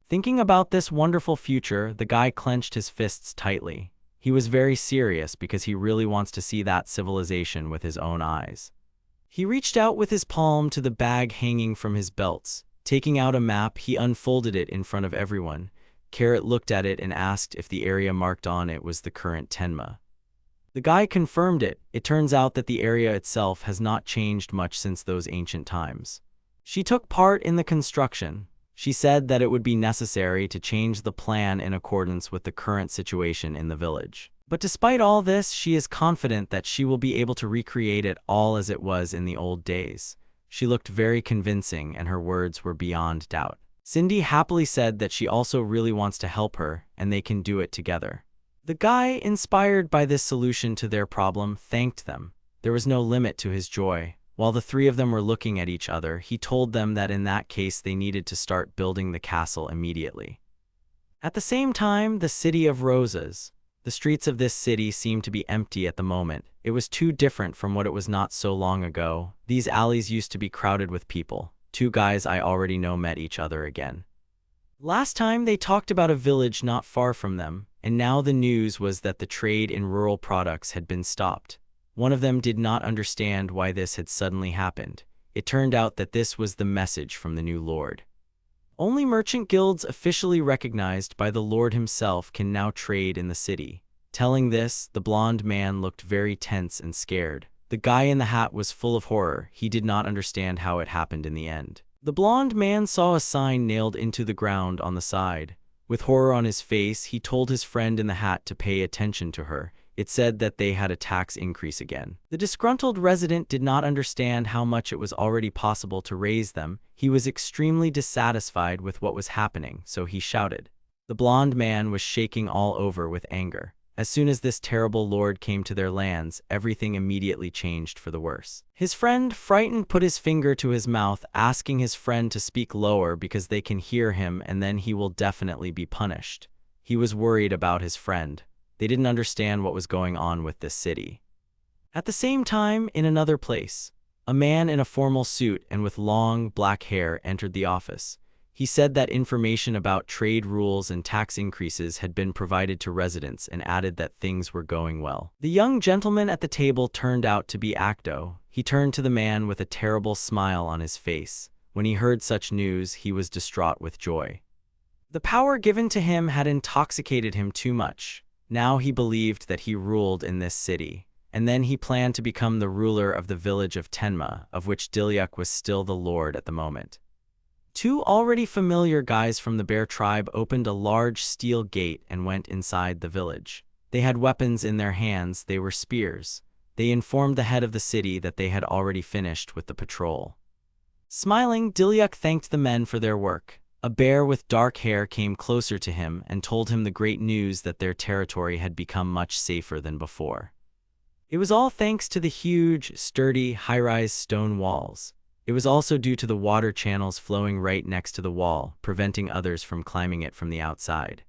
Thinking about this wonderful future, the guy clenched his fists tightly. He was very serious because he really wants to see that civilization with his own eyes. He reached out with his palm to the bag hanging from his belts. Taking out a map, he unfolded it in front of everyone. Carrot looked at it and asked if the area marked on it was the current Tenma. The guy confirmed it. It turns out that the area itself has not changed much since those ancient times. She took part in the construction. She said that it would be necessary to change the plan in accordance with the current situation in the village. But despite all this, she is confident that she will be able to recreate it all as it was in the old days. She looked very convincing and her words were beyond doubt. Cindy happily said that she also really wants to help her and they can do it together. The guy, inspired by this solution to their problem, thanked them. There was no limit to his joy. While the three of them were looking at each other, he told them that in that case they needed to start building the castle immediately. At the same time, the city of Roses. The streets of this city seemed to be empty at the moment. It was too different from what it was not so long ago. These alleys used to be crowded with people. Two guys I already know met each other again. Last time they talked about a village not far from them, and now the news was that the trade in rural products had been stopped. One of them did not understand why this had suddenly happened. It turned out that this was the message from the new lord. Only merchant guilds officially recognized by the lord himself can now trade in the city. Telling this, the blonde man looked very tense and scared. The guy in the hat was full of horror. He did not understand how it happened in the end. The blonde man saw a sign nailed into the ground on the side. With horror on his face, he told his friend in the hat to pay attention to her. It said that they had a tax increase again. The disgruntled resident did not understand how much it was already possible to raise them. He was extremely dissatisfied with what was happening, so he shouted. The blonde man was shaking all over with anger. As soon as this terrible lord came to their lands, everything immediately changed for the worse. His friend, frightened, put his finger to his mouth, asking his friend to speak lower because they can hear him and then he will definitely be punished. He was worried about his friend. They didn't understand what was going on with this city. At the same time, in another place, a man in a formal suit and with long, black hair entered the office. He said that information about trade rules and tax increases had been provided to residents and added that things were going well. The young gentleman at the table turned out to be Actto. He turned to the man with a terrible smile on his face. When he heard such news, he was distraught with joy. The power given to him had intoxicated him too much. Now he believed that he ruled in this city, and then he planned to become the ruler of the village of Tenma, of which Dilyuk was still the lord at the moment. Two already familiar guys from the bear tribe opened a large steel gate and went inside the village. They had weapons in their hands, they were spears. They informed the head of the city that they had already finished with the patrol. Smiling, Dilyuk thanked the men for their work. A bear with dark hair came closer to him and told him the great news that their territory had become much safer than before. It was all thanks to the huge, sturdy, high-rise stone walls. It was also due to the water channels flowing right next to the wall, preventing others from climbing it from the outside.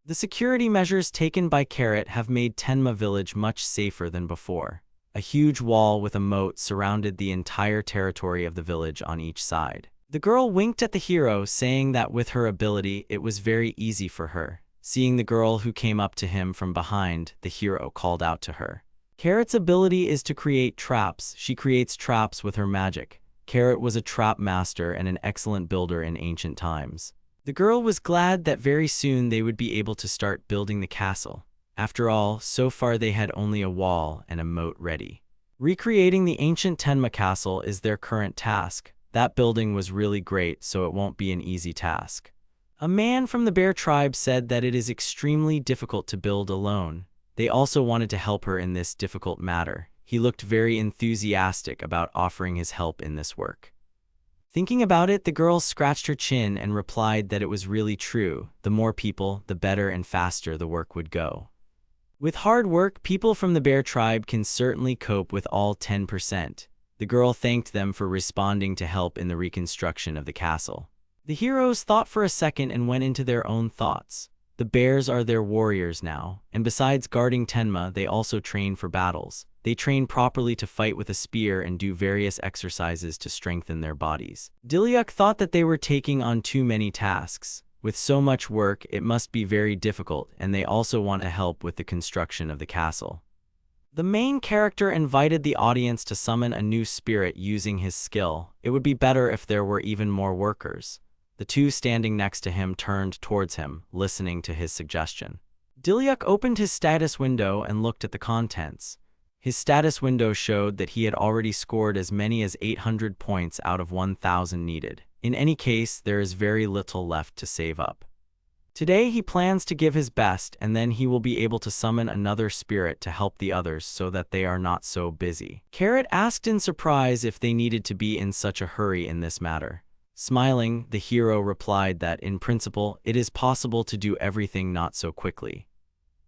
The security measures taken by Carrot have made Tenma village much safer than before. A huge wall with a moat surrounded the entire territory of the village on each side. The girl winked at the hero, saying that with her ability, it was very easy for her. Seeing the girl who came up to him from behind, the hero called out to her. Carrot's ability is to create traps. She creates traps with her magic. Carrot was a trap master and an excellent builder in ancient times. The girl was glad that very soon they would be able to start building the castle. After all, so far they had only a wall and a moat ready. Recreating the ancient Tenma castle is their current task. That building was really great, so it won't be an easy task. A man from the bear tribe said that it is extremely difficult to build alone. They also wanted to help her in this difficult matter. He looked very enthusiastic about offering his help in this work. Thinking about it, the girl scratched her chin and replied that it was really true. The more people, the better and faster the work would go. With hard work, people from the bear tribe can certainly cope with all 10%. The girl thanked them for responding to help in the reconstruction of the castle. The heroes thought for a second and went into their own thoughts. The bears are their warriors now, and besides guarding Tenma, they also train for battles. They train properly to fight with a spear and do various exercises to strengthen their bodies. Dilyuk thought that they were taking on too many tasks. With so much work, it must be very difficult, and they also want to help with the construction of the castle. The main character invited the audience to summon a new spirit using his skill. It would be better if there were even more workers. The two standing next to him turned towards him, listening to his suggestion. Dilyuk opened his status window and looked at the contents. His status window showed that he had already scored as many as 800 points out of 1,000 needed. In any case, there is very little left to save up. Today he plans to give his best, and then he will be able to summon another spirit to help the others so that they are not so busy. Carrot asked in surprise if they needed to be in such a hurry in this matter. Smiling, the hero replied that, in principle, it is possible to do everything not so quickly.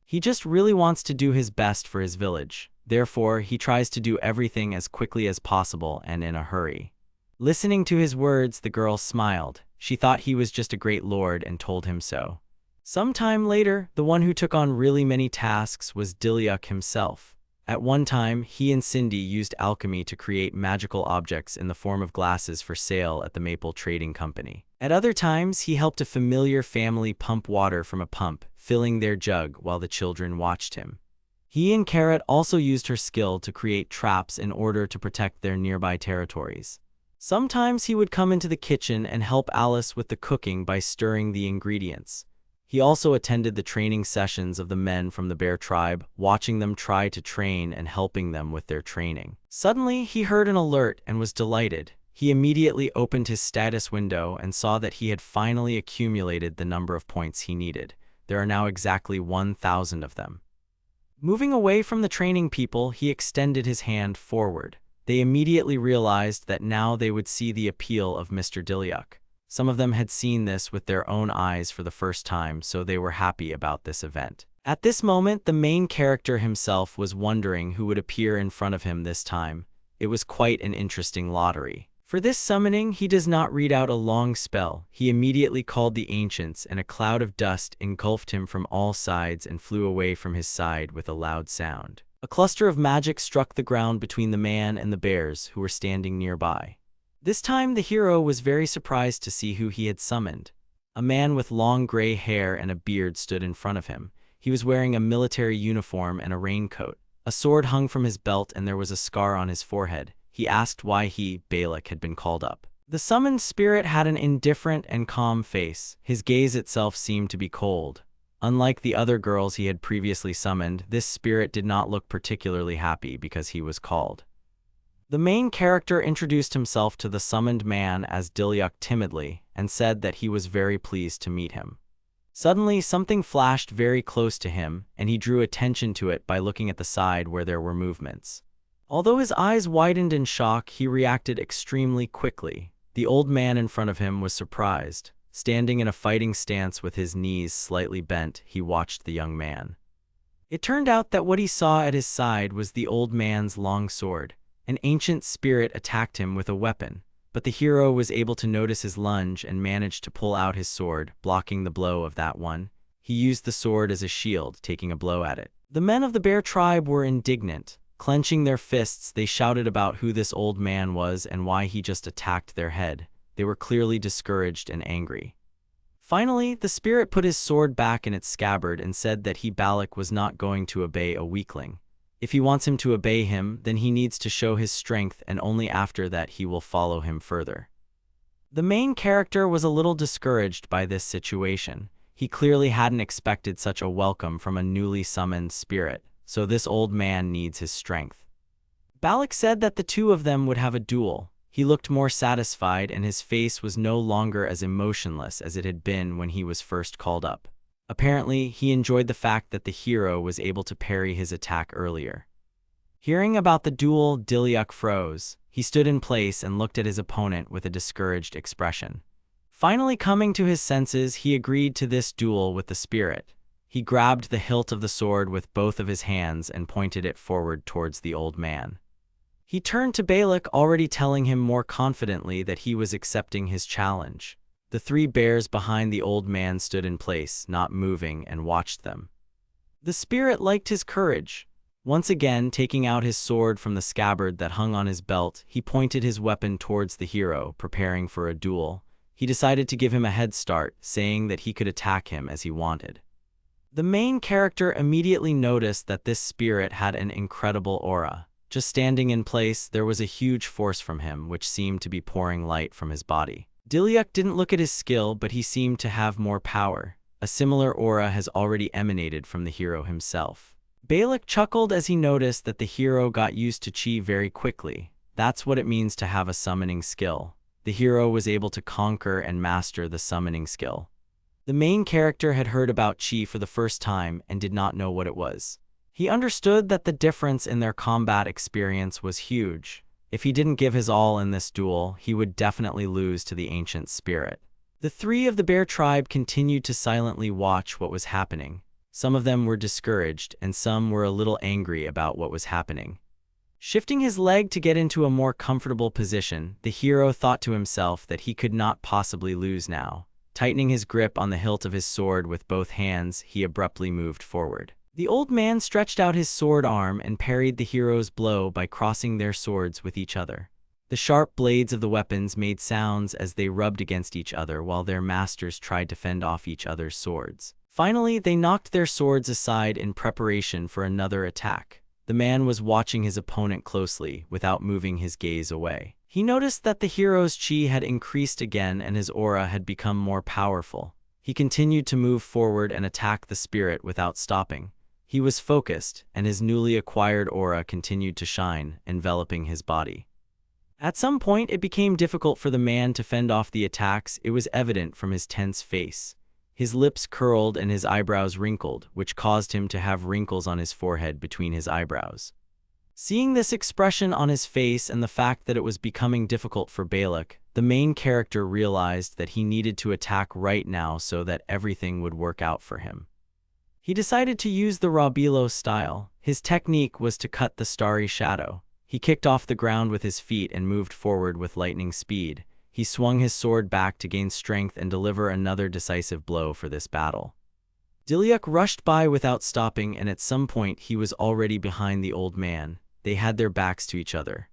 He just really wants to do his best for his village. Therefore, he tries to do everything as quickly as possible and in a hurry. Listening to his words, the girl smiled. She thought he was just a great lord and told him so. Sometime later, the one who took on really many tasks was Dilyuk himself. At one time, he and Cindy used alchemy to create magical objects in the form of glasses for sale at the Maple Trading Company. At other times, he helped a familiar family pump water from a pump, filling their jug while the children watched him. He and Carrot also used her skill to create traps in order to protect their nearby territories. Sometimes he would come into the kitchen and help Alice with the cooking by stirring the ingredients. He also attended the training sessions of the men from the bear tribe, watching them try to train and helping them with their training. Suddenly, he heard an alert and was delighted. He immediately opened his status window and saw that he had finally accumulated the number of points he needed. There are now exactly 1,000 of them. Moving away from the training people, he extended his hand forward. They immediately realized that now they would see the appeal of Mr. Dilyuk. Some of them had seen this with their own eyes for the first time, so they were happy about this event. At this moment, the main character himself was wondering who would appear in front of him this time. It was quite an interesting lottery. For this summoning, he does not read out a long spell. He immediately called the ancients, and a cloud of dust engulfed him from all sides and flew away from his side with a loud sound. A cluster of magic struck the ground between the man and the bears, who were standing nearby. This time, the hero was very surprised to see who he had summoned. A man with long gray hair and a beard stood in front of him. He was wearing a military uniform and a raincoat. A sword hung from his belt and there was a scar on his forehead. He asked why he, Balak, had been called up. The summoned spirit had an indifferent and calm face. His gaze itself seemed to be cold. Unlike the other girls he had previously summoned, this spirit did not look particularly happy because he was called. The main character introduced himself to the summoned man as Dilyuk timidly and said that he was very pleased to meet him. Suddenly, something flashed very close to him, and he drew attention to it by looking at the side where there were movements. Although his eyes widened in shock, he reacted extremely quickly. The old man in front of him was surprised. Standing in a fighting stance with his knees slightly bent, he watched the young man. It turned out that what he saw at his side was the old man's long sword. An ancient spirit attacked him with a weapon, but the hero was able to notice his lunge and managed to pull out his sword, blocking the blow of that one. He used the sword as a shield, taking a blow at it. The men of the bear tribe were indignant. Clenching their fists, they shouted about who this old man was and why he just attacked their head. They were clearly discouraged and angry. Finally, the spirit put his sword back in its scabbard and said that Dilyuk was not going to obey a weakling. If he wants him to obey him, then he needs to show his strength, and only after that he will follow him further. The main character was a little discouraged by this situation. He clearly hadn't expected such a welcome from a newly summoned spirit, so this old man needs his strength. Dilyuk said that the two of them would have a duel. He looked more satisfied, and his face was no longer as emotionless as it had been when he was first called up. Apparently, he enjoyed the fact that the hero was able to parry his attack earlier. Hearing about the duel, Dilyuk froze. He stood in place and looked at his opponent with a discouraged expression. Finally coming to his senses, he agreed to this duel with the spirit. He grabbed the hilt of the sword with both of his hands and pointed it forward towards the old man. He turned to Dilyuk, already telling him more confidently that he was accepting his challenge. The three bears behind the old man stood in place, not moving, and watched them. The spirit liked his courage. Once again, taking out his sword from the scabbard that hung on his belt, he pointed his weapon towards the hero, preparing for a duel. He decided to give him a head start, saying that he could attack him as he wanted. The main character immediately noticed that this spirit had an incredible aura. Just standing in place, there was a huge force from him, which seemed to be pouring light from his body. Dilyuk didn't look at his skill, but he seemed to have more power. A similar aura has already emanated from the hero himself. Dilyuk chuckled as he noticed that the hero got used to chi very quickly. That's what it means to have a summoning skill. The hero was able to conquer and master the summoning skill. The main character had heard about chi for the first time and did not know what it was. He understood that the difference in their combat experience was huge. If he didn't give his all in this duel, he would definitely lose to the ancient spirit. The three of the bear tribe continued to silently watch what was happening. Some of them were discouraged, and some were a little angry about what was happening. Shifting his leg to get into a more comfortable position, the hero thought to himself that he could not possibly lose now. Tightening his grip on the hilt of his sword with both hands, he abruptly moved forward. The old man stretched out his sword arm and parried the hero's blow by crossing their swords with each other. The sharp blades of the weapons made sounds as they rubbed against each other while their masters tried to fend off each other's swords. Finally, they knocked their swords aside in preparation for another attack. The man was watching his opponent closely without moving his gaze away. He noticed that the hero's chi had increased again and his aura had become more powerful. He continued to move forward and attack the spirit without stopping. He was focused, and his newly acquired aura continued to shine, enveloping his body. At some point, it became difficult for the man to fend off the attacks. It was evident from his tense face. His lips curled and his eyebrows wrinkled, which caused him to have wrinkles on his forehead between his eyebrows. Seeing this expression on his face and the fact that it was becoming difficult for Dilyuk, the main character realized that he needed to attack right now so that everything would work out for him. He decided to use the Robilo style. His technique was to cut the starry shadow. He kicked off the ground with his feet and moved forward with lightning speed. He swung his sword back to gain strength and deliver another decisive blow for this battle. Dilyuk rushed by without stopping, and at some point he was already behind the old man. They had their backs to each other.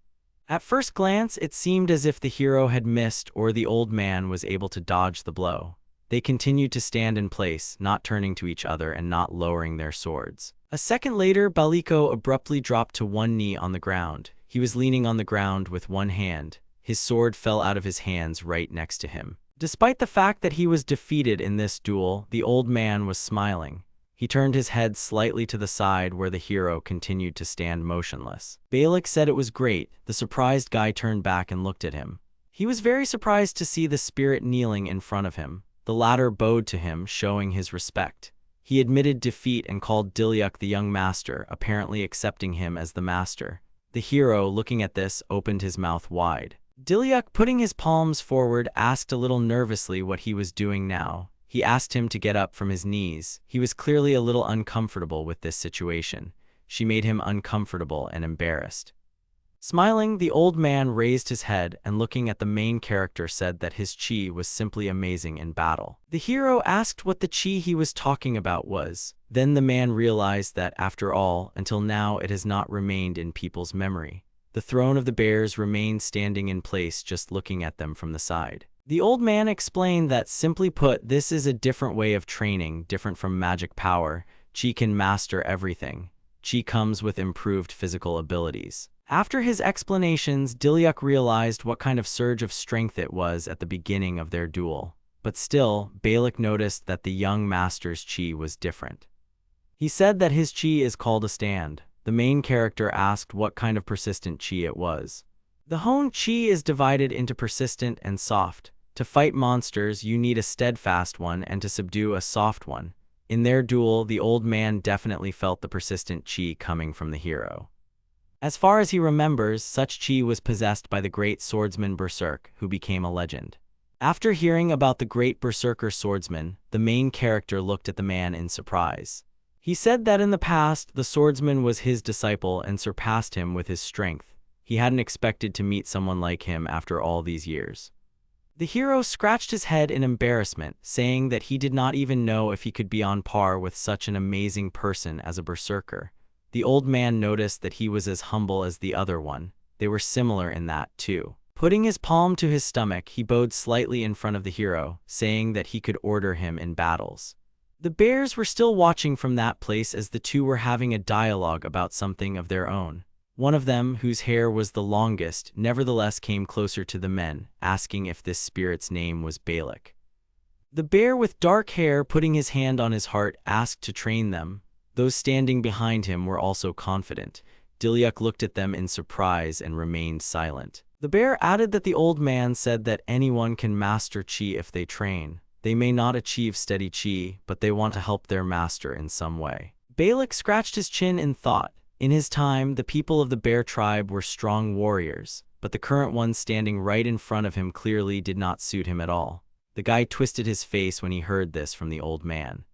At first glance, it seemed as if the hero had missed or the old man was able to dodge the blow. They continued to stand in place, not turning to each other and not lowering their swords. A second later, Dilyuk abruptly dropped to one knee on the ground. He was leaning on the ground with one hand. His sword fell out of his hands right next to him. Despite the fact that he was defeated in this duel, the old man was smiling. He turned his head slightly to the side where the hero continued to stand motionless. Dilyuk said it was great. The surprised guy turned back and looked at him. He was very surprised to see the spirit kneeling in front of him. The latter bowed to him, showing his respect. He admitted defeat and called Dilyuk the young master, apparently accepting him as the master. The hero, looking at this, opened his mouth wide. Dilyuk, putting his palms forward, asked a little nervously what he was doing now. He asked him to get up from his knees. He was clearly a little uncomfortable with this situation. She made him uncomfortable and embarrassed. Smiling, the old man raised his head and looking at the main character said that his chi was simply amazing in battle. The hero asked what the chi he was talking about was. Then the man realized that, after all, until now it has not remained in people's memory. The throne of the bears remained standing in place, just looking at them from the side. The old man explained that, simply put, this is a different way of training, different from magic power. Chi can master everything. Chi comes with improved physical abilities. After his explanations, Dilyuk realized what kind of surge of strength it was at the beginning of their duel. But still, Dilyuk noticed that the young master's chi was different. He said that his chi is called a stand. The main character asked what kind of persistent chi it was. The Hone chi is divided into persistent and soft. To fight monsters, you need a steadfast one, and to subdue a soft one. In their duel, the old man definitely felt the persistent chi coming from the hero. As far as he remembers, such chi was possessed by the great swordsman Berserk, who became a legend. After hearing about the great Berserker swordsman, the main character looked at the man in surprise. He said that in the past, the swordsman was his disciple and surpassed him with his strength. He hadn't expected to meet someone like him after all these years. The hero scratched his head in embarrassment, saying that he did not even know if he could be on par with such an amazing person as a berserker. The old man noticed that he was as humble as the other one. They were similar in that, too. Putting his palm to his stomach, he bowed slightly in front of the hero, saying that he could order him in battles. The bears were still watching from that place as the two were having a dialogue about something of their own. One of them, whose hair was the longest, nevertheless came closer to the men, asking if this spirit's name was Dilyuk. The bear with dark hair, putting his hand on his heart, asked to train them. Those standing behind him were also confident. Dilyuk looked at them in surprise and remained silent. The bear added that the old man said that anyone can master chi if they train. They may not achieve steady chi, but they want to help their master in some way. Dilyuk scratched his chin in thought. In his time, the people of the bear tribe were strong warriors, but the current one standing right in front of him clearly did not suit him at all. The guy twisted his face when he heard this from the old man.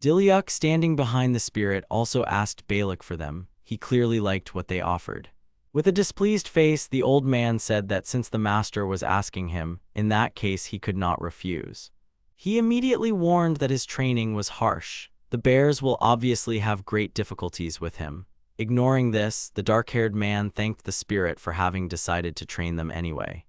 Dilyuk, standing behind the spirit, also asked Dilyuk for them. He clearly liked what they offered. With a displeased face, the old man said that since the master was asking him, in that case he could not refuse. He immediately warned that his training was harsh. The bears will obviously have great difficulties with him. Ignoring this, the dark-haired man thanked the spirit for having decided to train them anyway.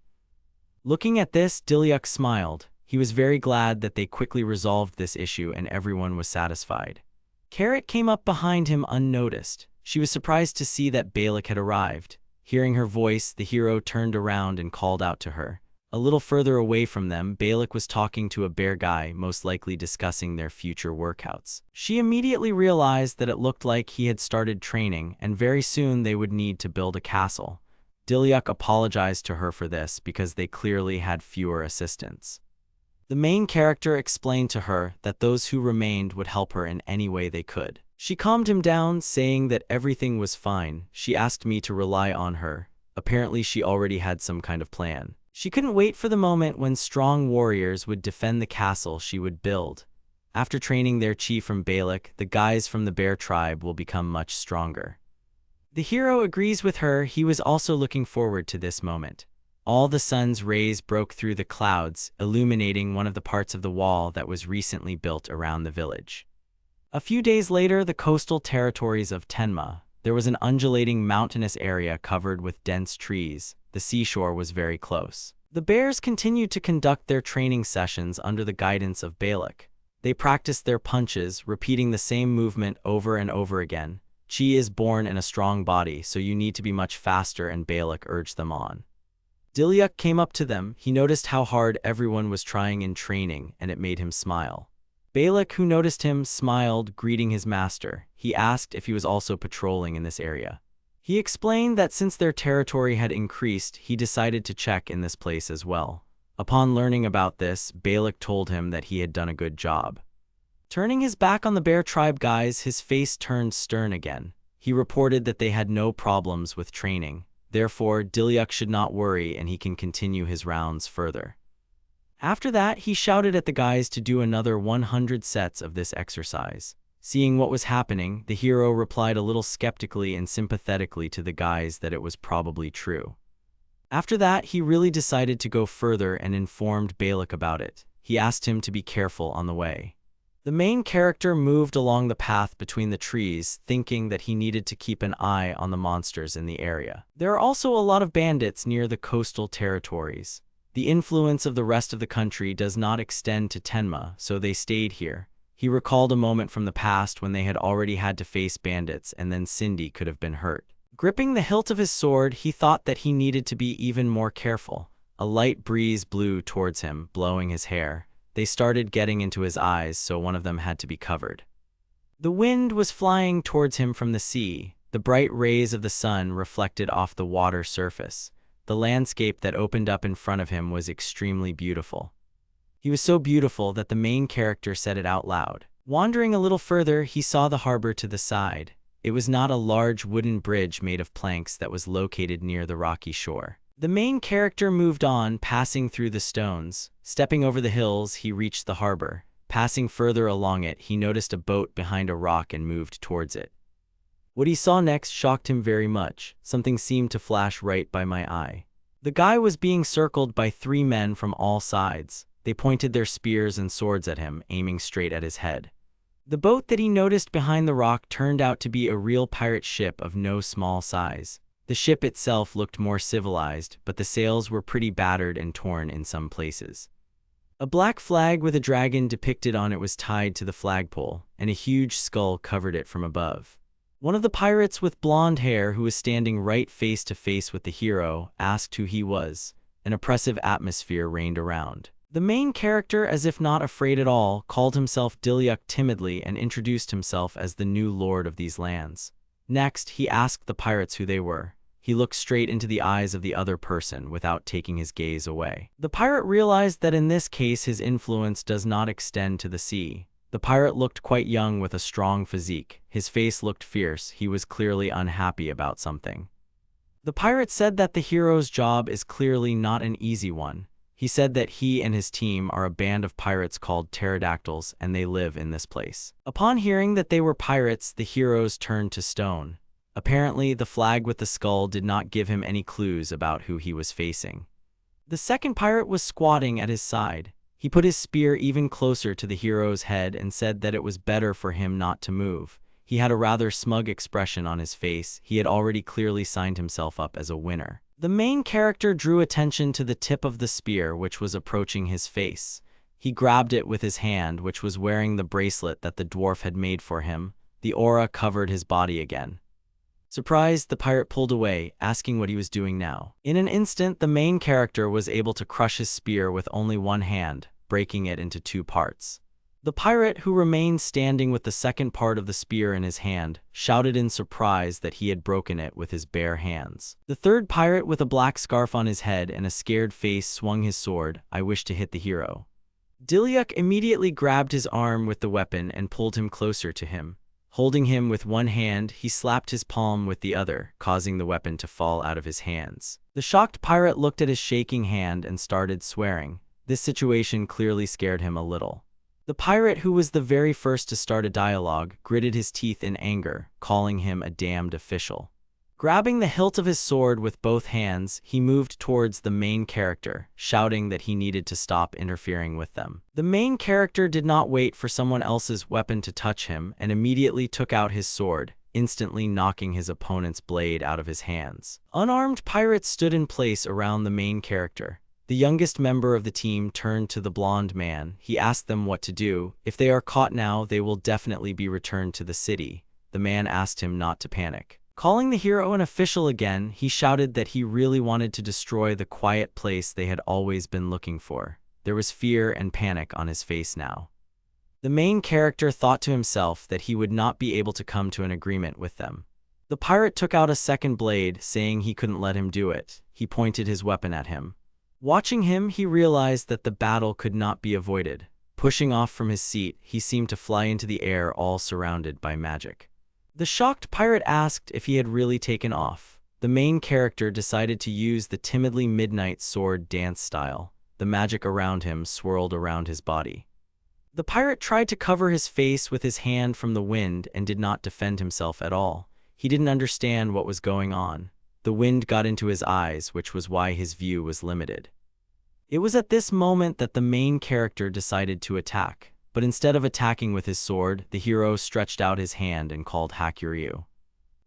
Looking at this, Dilyuk smiled. He was very glad that they quickly resolved this issue and everyone was satisfied. Carrot came up behind him unnoticed. She was surprised to see that Dilyuk had arrived. Hearing her voice, the hero turned around and called out to her. A little further away from them, Dilyuk was talking to a bear guy, most likely discussing their future workouts. She immediately realized that it looked like he had started training, and very soon they would need to build a castle. Dilyuk apologized to her for this because they clearly had fewer assistants. The main character explained to her that those who remained would help her in any way they could. She calmed him down, saying that everything was fine. She asked me to rely on her. Apparently she already had some kind of plan. She couldn't wait for the moment when strong warriors would defend the castle she would build. After training their chi from Dilyuk, the guys from the bear tribe will become much stronger. The hero agrees with her. He was also looking forward to this moment. All the sun's rays broke through the clouds, illuminating one of the parts of the wall that was recently built around the village. A few days later, the coastal territories of Tenma. There was an undulating mountainous area covered with dense trees. The seashore was very close. The bears continued to conduct their training sessions under the guidance of Dilyuk. They practiced their punches, repeating the same movement over and over again. Chi is born in a strong body, so you need to be much faster, and Dilyuk urged them on. Dilyuk came up to them. He noticed how hard everyone was trying in training, and it made him smile. Balak, who noticed him, smiled, greeting his master. He asked if he was also patrolling in this area. He explained that since their territory had increased, he decided to check in this place as well. Upon learning about this, Balak told him that he had done a good job. Turning his back on the bear tribe guys, his face turned stern again. He reported that they had no problems with training. Therefore, Dilyuk should not worry and he can continue his rounds further. After that, he shouted at the guys to do another 100 sets of this exercise. Seeing what was happening, the hero replied a little skeptically and sympathetically to the guys that it was probably true. After that, he really decided to go further and informed Balak about it. He asked him to be careful on the way. The main character moved along the path between the trees, thinking that he needed to keep an eye on the monsters in the area. There are also a lot of bandits near the coastal territories. The influence of the rest of the country does not extend to Tenma, so they stayed here. He recalled a moment from the past when they had already had to face bandits and then Cindy could have been hurt. Gripping the hilt of his sword, he thought that he needed to be even more careful. A light breeze blew towards him, blowing his hair. They started getting into his eyes, so one of them had to be covered. The wind was flying towards him from the sea. The bright rays of the sun reflected off the water surface. The landscape that opened up in front of him was extremely beautiful. He was so beautiful that the main character said it out loud. Wandering a little further, he saw the harbor to the side. It was not a large wooden bridge made of planks that was located near the rocky shore. The main character moved on, passing through the stones. Stepping over the hills, he reached the harbor. Passing further along it, he noticed a boat behind a rock and moved towards it. What he saw next shocked him very much. Something seemed to flash right by my eye. The guy was being circled by 3 men from all sides. They pointed their spears and swords at him, aiming straight at his head. The boat that he noticed behind the rock turned out to be a real pirate ship of no small size. The ship itself looked more civilized, but the sails were pretty battered and torn in some places. A black flag with a dragon depicted on it was tied to the flagpole, and a huge skull covered it from above. One of the pirates with blonde hair, who was standing right face to face with the hero, asked who he was. An oppressive atmosphere reigned around. The main character, as if not afraid at all, called himself Dilyuk timidly and introduced himself as the new lord of these lands. Next, he asked the pirates who they were. He looked straight into the eyes of the other person without taking his gaze away. The pirate realized that in this case his influence does not extend to the sea. The pirate looked quite young with a strong physique. His face looked fierce. He was clearly unhappy about something. The pirate said that the hero's job is clearly not an easy one. He said that he and his team are a band of pirates called pterodactyls, and they live in this place. Upon hearing that they were pirates, the heroes turned to stone. Apparently, the flag with the skull did not give him any clues about who he was facing. The second pirate was squatting at his side. He put his spear even closer to the hero's head and said that it was better for him not to move. He had a rather smug expression on his face. He had already clearly signed himself up as a winner. The main character drew attention to the tip of the spear, which was approaching his face. He grabbed it with his hand, which was wearing the bracelet that the dwarf had made for him. The aura covered his body again. Surprised, the pirate pulled away, asking what he was doing now. In an instant, the main character was able to crush his spear with only one hand, breaking it into 2 parts. The pirate, who remained standing with the second part of the spear in his hand, shouted in surprise that he had broken it with his bare hands. The third pirate, with a black scarf on his head and a scared face, swung his sword. I wish to hit the hero. Dilyuk immediately grabbed his arm with the weapon and pulled him closer to him. Holding him with one hand, he slapped his palm with the other, causing the weapon to fall out of his hands. The shocked pirate looked at his shaking hand and started swearing. This situation clearly scared him a little. The pirate, who was the very first to start a dialogue, gritted his teeth in anger, calling him a damned official. Grabbing the hilt of his sword with both hands, he moved towards the main character, shouting that he needed to stop interfering with them. The main character did not wait for someone else's weapon to touch him and immediately took out his sword, instantly knocking his opponent's blade out of his hands. Unarmed pirates stood in place around the main character. The youngest member of the team turned to the blonde man. He asked them what to do. If they are caught now, they will definitely be returned to the city. The man asked him not to panic. Calling the hero an official again, he shouted that he really wanted to destroy the quiet place they had always been looking for. There was fear and panic on his face now. The main character thought to himself that he would not be able to come to an agreement with them. The pirate took out a second blade, saying he couldn't let him do it. He pointed his weapon at him. Watching him, he realized that the battle could not be avoided. Pushing off from his seat, he seemed to fly into the air, all surrounded by magic. The shocked pirate asked if he had really taken off. The main character decided to use the timidly midnight sword dance style. The magic around him swirled around his body. The pirate tried to cover his face with his hand from the wind and did not defend himself at all. He didn't understand what was going on. The wind got into his eyes, which was why his view was limited. It was at this moment that the main character decided to attack. But instead of attacking with his sword, the hero stretched out his hand and called Hakuryu.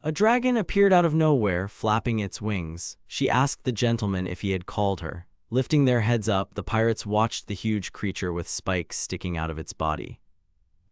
A dragon appeared out of nowhere, flapping its wings. She asked the gentleman if he had called her. Lifting their heads up, the pirates watched the huge creature with spikes sticking out of its body.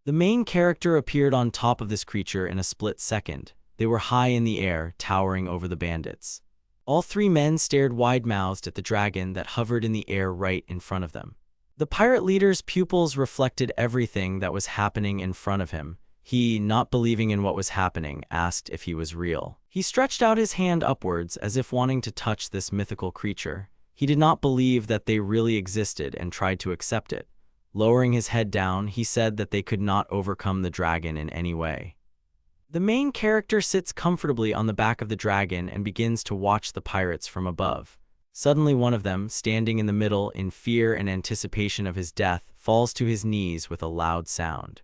The main character appeared on top of this creature in a split second. They were high in the air, towering over the bandits. All three men stared wide-mouthed at the dragon that hovered in the air right in front of them. The pirate leader's pupils reflected everything that was happening in front of him. He, not believing in what was happening, asked if he was real. He stretched out his hand upwards as if wanting to touch this mythical creature. He did not believe that they really existed and tried to accept it. Lowering his head down, he said that they could not overcome the dragon in any way. The main character sits comfortably on the back of the dragon and begins to watch the pirates from above. Suddenly one of them, standing in the middle in fear and anticipation of his death, falls to his knees with a loud sound.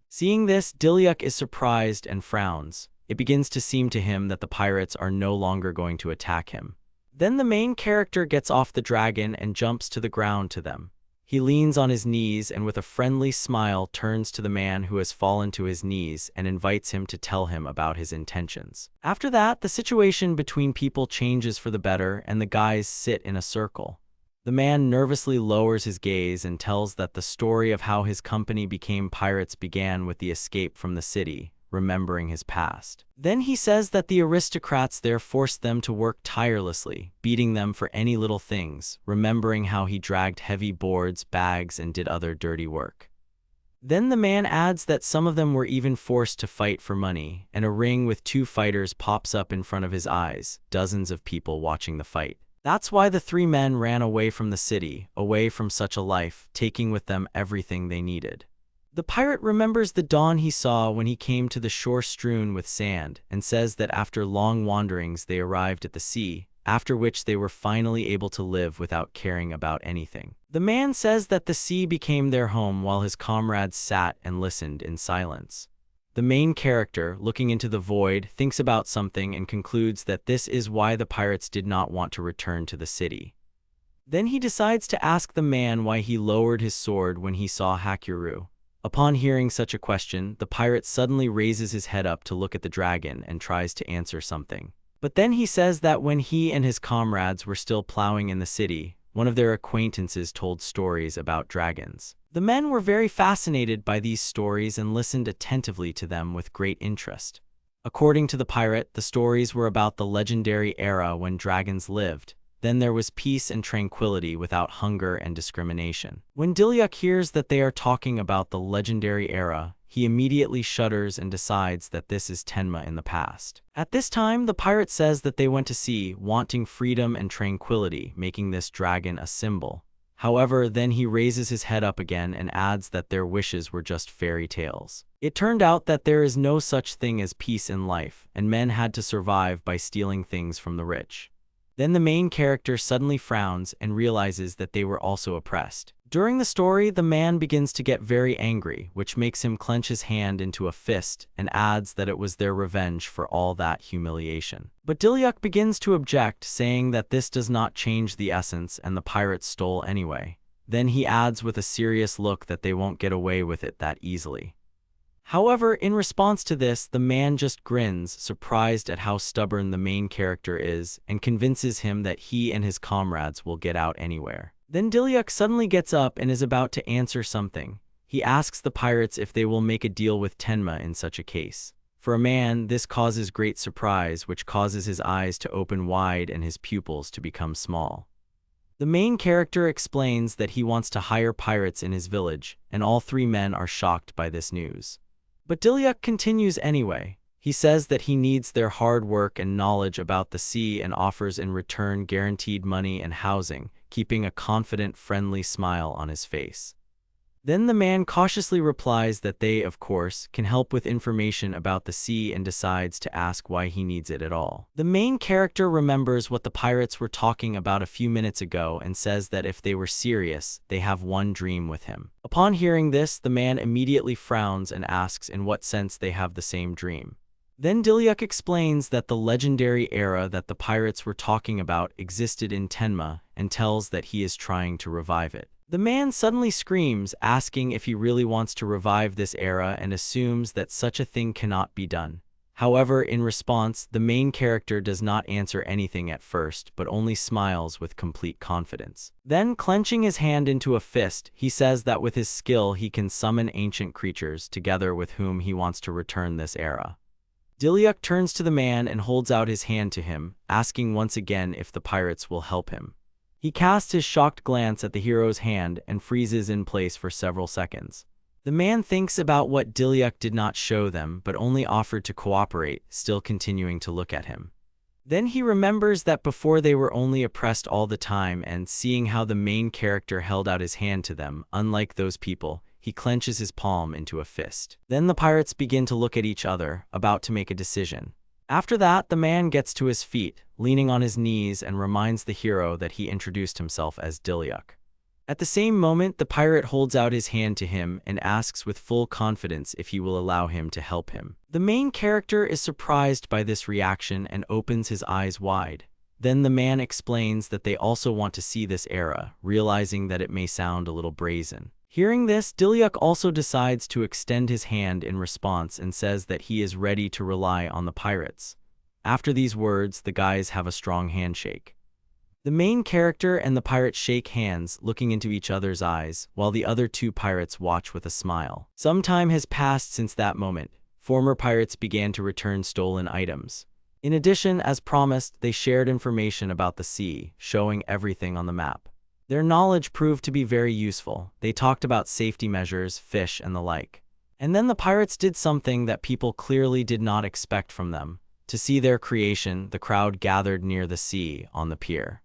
Seeing this, Dilyuk is surprised and frowns. It begins to seem to him that the pirates are no longer going to attack him. Then the main character gets off the dragon and jumps to the ground to them. He leans on his knees and with a friendly smile turns to the man who has fallen to his knees and invites him to tell him about his intentions. After that, the situation between people changes for the better and the guys sit in a circle. The man nervously lowers his gaze and tells that the story of how his company became pirates began with the escape from the city, remembering his past. Then he says that the aristocrats there forced them to work tirelessly, beating them for any little things, remembering how he dragged heavy boards, bags, and did other dirty work. Then the man adds that some of them were even forced to fight for money, and a ring with two fighters pops up in front of his eyes, dozens of people watching the fight. That's why the three men ran away from the city, away from such a life, taking with them everything they needed. The pirate remembers the dawn he saw when he came to the shore strewn with sand, and says that after long wanderings they arrived at the sea, after which they were finally able to live without caring about anything. The man says that the sea became their home while his comrades sat and listened in silence. The main character, looking into the void, thinks about something and concludes that this is why the pirates did not want to return to the city. Then he decides to ask the man why he lowered his sword when he saw Hakuryu. Upon hearing such a question, the pirate suddenly raises his head up to look at the dragon and tries to answer something. But then he says that when he and his comrades were still plowing in the city, one of their acquaintances told stories about dragons. The men were very fascinated by these stories and listened attentively to them with great interest. According to the pirate, the stories were about the legendary era when dragons lived. Then there was peace and tranquility without hunger and discrimination. When Dilyuk hears that they are talking about the legendary era, he immediately shudders and decides that this is Tenma in the past. At this time, the pirate says that they went to sea, wanting freedom and tranquility, making this dragon a symbol. However, then he raises his head up again and adds that their wishes were just fairy tales. It turned out that there is no such thing as peace in life, and men had to survive by stealing things from the rich. Then the main character suddenly frowns and realizes that they were also oppressed. During the story, the man begins to get very angry, which makes him clench his hand into a fist and adds that it was their revenge for all that humiliation. But Dilyuk begins to object, saying that this does not change the essence and the pirates stole anyway. Then he adds with a serious look that they won't get away with it that easily. However, in response to this, the man just grins, surprised at how stubborn the main character is, and convinces him that he and his comrades will get out anywhere. Then Dilyuk suddenly gets up and is about to answer something. He asks the pirates if they will make a deal with Tenma in such a case. For a man, this causes great surprise, which causes his eyes to open wide and his pupils to become small. The main character explains that he wants to hire pirates in his village, and all three men are shocked by this news. But Dilyuk continues anyway. He says that he needs their hard work and knowledge about the sea and offers in return guaranteed money and housing, keeping a confident, friendly smile on his face. Then the man cautiously replies that they, of course, can help with information about the sea and decides to ask why he needs it at all. The main character remembers what the pirates were talking about a few minutes ago and says that if they were serious, they have one dream with him. Upon hearing this, the man immediately frowns and asks in what sense they have the same dream. Then Dilyuk explains that the legendary era that the pirates were talking about existed in Tenma and tells that he is trying to revive it. The man suddenly screams, asking if he really wants to revive this era and assumes that such a thing cannot be done. However, in response, the main character does not answer anything at first, but only smiles with complete confidence. Then, clenching his hand into a fist, he says that with his skill he can summon ancient creatures together with whom he wants to return this era. Dilyuk turns to the man and holds out his hand to him, asking once again if the pirates will help him. He casts his shocked glance at the hero's hand and freezes in place for several seconds. The man thinks about what Dilyuk did not show them but only offered to cooperate, still continuing to look at him. Then he remembers that before they were only oppressed all the time, and seeing how the main character held out his hand to them, unlike those people, he clenches his palm into a fist. Then the pirates begin to look at each other, about to make a decision. After that, the man gets to his feet, leaning on his knees, and reminds the hero that he introduced himself as Dilyuk. At the same moment, the pirate holds out his hand to him and asks with full confidence if he will allow him to help him. The main character is surprised by this reaction and opens his eyes wide. Then the man explains that they also want to see this era, realizing that it may sound a little brazen. Hearing this, Dilyuk also decides to extend his hand in response and says that he is ready to rely on the pirates. After these words, the guys have a strong handshake. The main character and the pirate shake hands, looking into each other's eyes, while the other two pirates watch with a smile. Some time has passed since that moment. Former pirates began to return stolen items. In addition, as promised, they shared information about the sea, showing everything on the map. Their knowledge proved to be very useful. They talked about safety measures, fish, and the like. And then the pirates did something that people clearly did not expect from them. To see their creation, the crowd gathered near the sea, on the pier.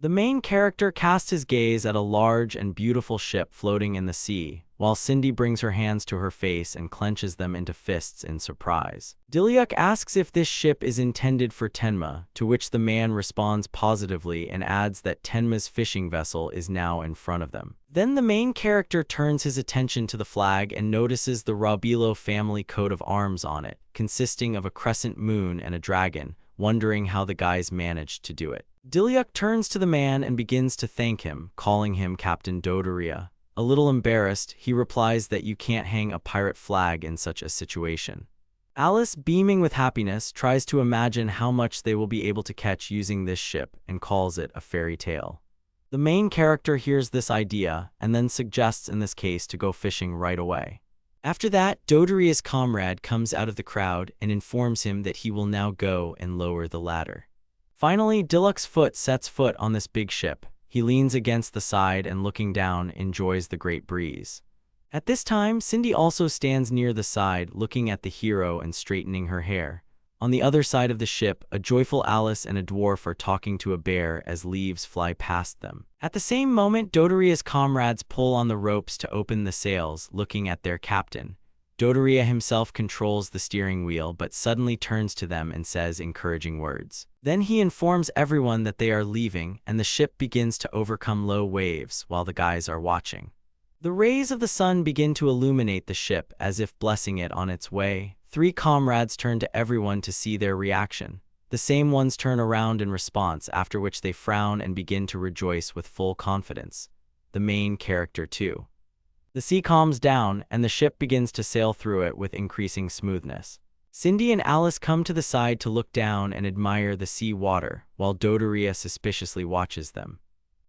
The main character casts his gaze at a large and beautiful ship floating in the sea, while Cindy brings her hands to her face and clenches them into fists in surprise. Dilyuk asks if this ship is intended for Tenma, to which the man responds positively and adds that Tenma's fishing vessel is now in front of them. Then the main character turns his attention to the flag and notices the Robilo family coat of arms on it, consisting of a crescent moon and a dragon, wondering how the guys managed to do it. Dilyuk turns to the man and begins to thank him, calling him Captain Dodoria. A little embarrassed, he replies that you can't hang a pirate flag in such a situation. Alice, beaming with happiness, tries to imagine how much they will be able to catch using this ship and calls it a fairy tale. The main character hears this idea and then suggests in this case to go fishing right away. After that, Dodoria's comrade comes out of the crowd and informs him that he will now go and lower the ladder. Finally, Dilyuk's foot sets foot on this big ship. He leans against the side and looking down, enjoys the great breeze. At this time, Cindy also stands near the side, looking at the hero and straightening her hair. On the other side of the ship, a joyful Alice and a dwarf are talking to a bear as leaves fly past them. At the same moment, Dodoria's comrades pull on the ropes to open the sails, looking at their captain. Dodoria himself controls the steering wheel but suddenly turns to them and says encouraging words. Then he informs everyone that they are leaving and the ship begins to overcome low waves while the guys are watching. The rays of the sun begin to illuminate the ship as if blessing it on its way. Three comrades turn to everyone to see their reaction. The same ones turn around in response, after which they frown and begin to rejoice with full confidence. The main character too. The sea calms down, and the ship begins to sail through it with increasing smoothness. Cindy and Alice come to the side to look down and admire the sea water, while Dodoria suspiciously watches them.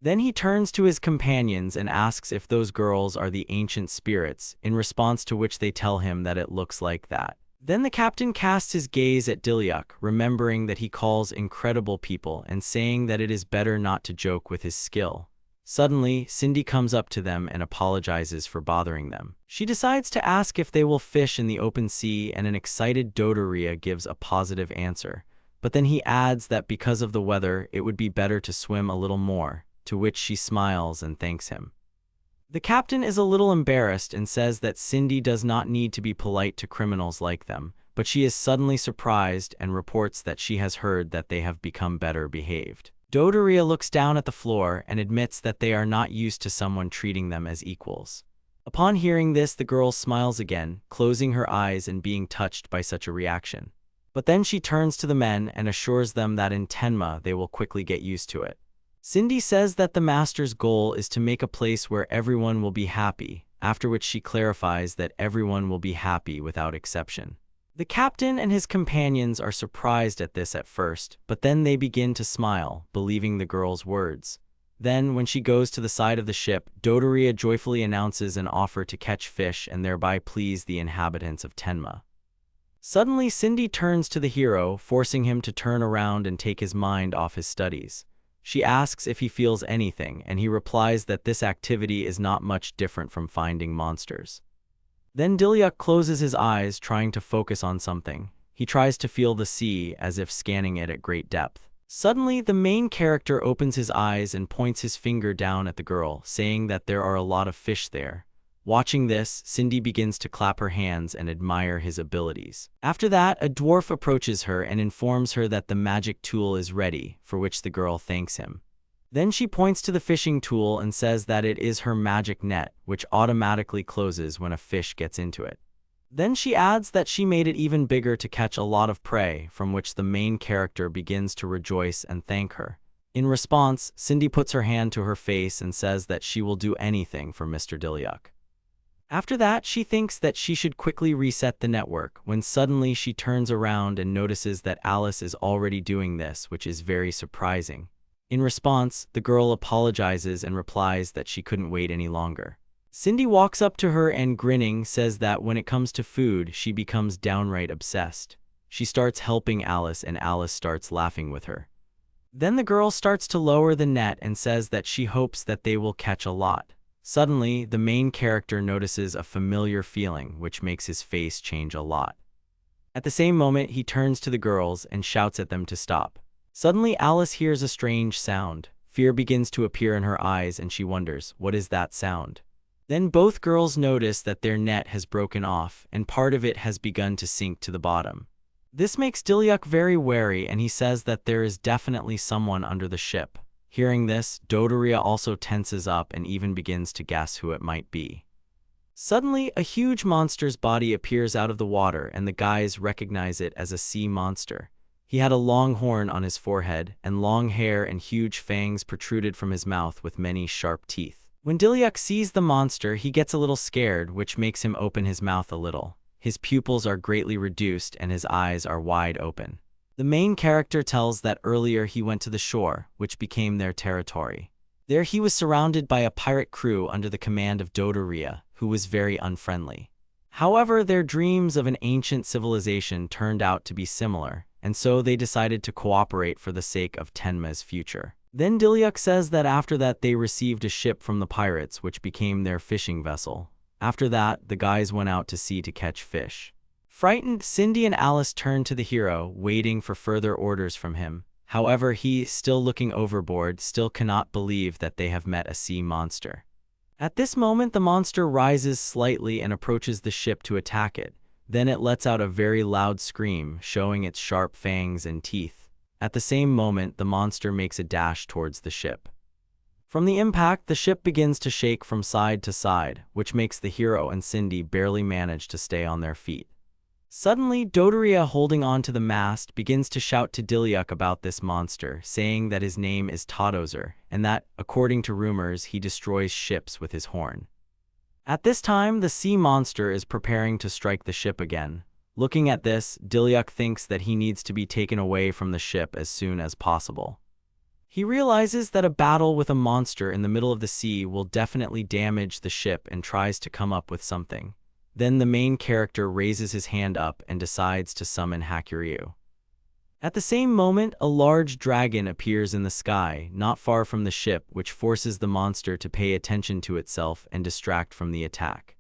Then he turns to his companions and asks if those girls are the ancient spirits, in response to which they tell him that it looks like that. Then the captain casts his gaze at Dilyuk, remembering that he calls incredible people and saying that it is better not to joke with his skill. Suddenly, Cindy comes up to them and apologizes for bothering them. She decides to ask if they will fish in the open sea, and an excited Dodoria gives a positive answer. But then he adds that because of the weather, it would be better to swim a little more, to which she smiles and thanks him. The captain is a little embarrassed and says that Cindy does not need to be polite to criminals like them, but she is suddenly surprised and reports that she has heard that they have become better behaved. Dodoria looks down at the floor and admits that they are not used to someone treating them as equals. Upon hearing this, the girl smiles again, closing her eyes and being touched by such a reaction. But then she turns to the men and assures them that in Tenma they will quickly get used to it. Cindy says that the master's goal is to make a place where everyone will be happy, after which she clarifies that everyone will be happy without exception. The captain and his companions are surprised at this at first, but then they begin to smile, believing the girl's words. Then, when she goes to the side of the ship, Dodoria joyfully announces an offer to catch fish and thereby please the inhabitants of Tenma. Suddenly, Cindy turns to the hero, forcing him to turn around and take his mind off his studies. She asks if he feels anything, and he replies that this activity is not much different from finding monsters. Then Dilyuk closes his eyes, trying to focus on something. He tries to feel the sea, as if scanning it at great depth. Suddenly, the main character opens his eyes and points his finger down at the girl, saying that there are a lot of fish there. Watching this, Cindy begins to clap her hands and admire his abilities. After that, a dwarf approaches her and informs her that the magic tool is ready, for which the girl thanks him. Then she points to the fishing tool and says that it is her magic net, which automatically closes when a fish gets into it. Then she adds that she made it even bigger to catch a lot of prey, from which the main character begins to rejoice and thank her. In response, Cindy puts her hand to her face and says that she will do anything for Mr. Dilyuk. After that, she thinks that she should quickly reset the network, when suddenly she turns around and notices that Alice is already doing this, which is very surprising. In response, the girl apologizes and replies that she couldn't wait any longer. Cindy walks up to her and, grinning, says that when it comes to food, she becomes downright obsessed. She starts helping Alice and Alice starts laughing with her. Then the girl starts to lower the net and says that she hopes that they will catch a lot. Suddenly, the main character notices a familiar feeling, which makes his face change a lot. At the same moment, he turns to the girls and shouts at them to stop. Suddenly, Alice hears a strange sound. Fear begins to appear in her eyes and she wonders, what is that sound? Then both girls notice that their net has broken off and part of it has begun to sink to the bottom. This makes Dilyuk very wary and he says that there is definitely someone under the ship. Hearing this, Dodoria also tenses up and even begins to guess who it might be. Suddenly, a huge monster's body appears out of the water and the guys recognize it as a sea monster. He had a long horn on his forehead, and long hair and huge fangs protruded from his mouth with many sharp teeth. When Dilyuk sees the monster, he gets a little scared, which makes him open his mouth a little. His pupils are greatly reduced and his eyes are wide open. The main character tells that earlier he went to the shore, which became their territory. There he was surrounded by a pirate crew under the command of Dodoria, who was very unfriendly. However, their dreams of an ancient civilization turned out to be similar, and so they decided to cooperate for the sake of Tenma's future. Then Dilyuk says that after that they received a ship from the pirates, which became their fishing vessel. After that, the guys went out to sea to catch fish. Frightened, Cindy and Alice turned to the hero, waiting for further orders from him. However, he, still looking overboard, still cannot believe that they have met a sea monster. At this moment, the monster rises slightly and approaches the ship to attack it. Then it lets out a very loud scream, showing its sharp fangs and teeth. At the same moment, the monster makes a dash towards the ship. From the impact, the ship begins to shake from side to side, which makes the hero and Cindy barely manage to stay on their feet. Suddenly, Dodoria, holding on to the mast, begins to shout to Dilyuk about this monster, saying that his name is Todozer, and that, according to rumors, he destroys ships with his horn. At this time, the sea monster is preparing to strike the ship again. Looking at this, Dilyuk thinks that he needs to be taken away from the ship as soon as possible. He realizes that a battle with a monster in the middle of the sea will definitely damage the ship and tries to come up with something. Then the main character raises his hand up and decides to summon Hakuryu. At the same moment, a large dragon appears in the sky, not far from the ship, which forces the monster to pay attention to itself and distract from the attack.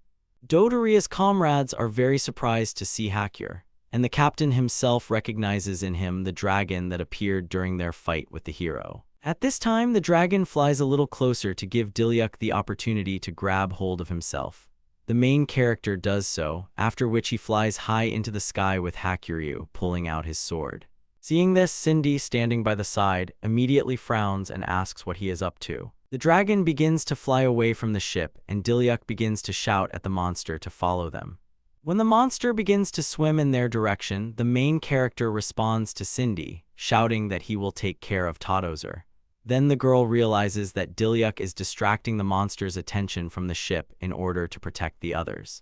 Dodoria's comrades are very surprised to see Hakur, and the captain himself recognizes in him the dragon that appeared during their fight with the hero. At this time, the dragon flies a little closer to give Dilyuk the opportunity to grab hold of himself. The main character does so, after which he flies high into the sky with Hakuryu pulling out his sword. Seeing this, Cindy, standing by the side, immediately frowns and asks what he is up to. The dragon begins to fly away from the ship, and Dilyuk begins to shout at the monster to follow them. When the monster begins to swim in their direction, the main character responds to Cindy, shouting that he will take care of Tadozor. Then the girl realizes that Dilyuk is distracting the monster's attention from the ship in order to protect the others.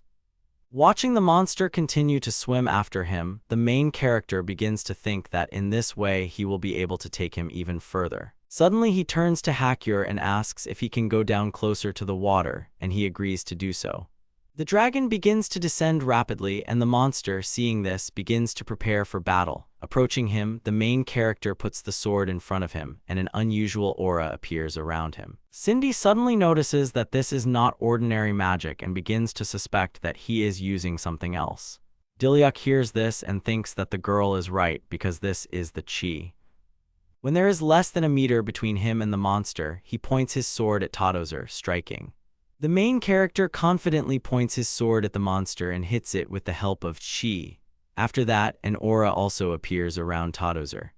Watching the monster continue to swim after him, the main character begins to think that in this way he will be able to take him even further. Suddenly he turns to Hakur and asks if he can go down closer to the water, and he agrees to do so. The dragon begins to descend rapidly, and the monster, seeing this, begins to prepare for battle. Approaching him, the main character puts the sword in front of him, and an unusual aura appears around him. Cindy suddenly notices that this is not ordinary magic and begins to suspect that he is using something else. Dilyuk hears this and thinks that the girl is right because this is the chi. When there is less than a meter between him and the monster, he points his sword at Tadozor, striking. The main character confidently points his sword at the monster and hits it with the help of chi. After that, an aura also appears around Tadozor.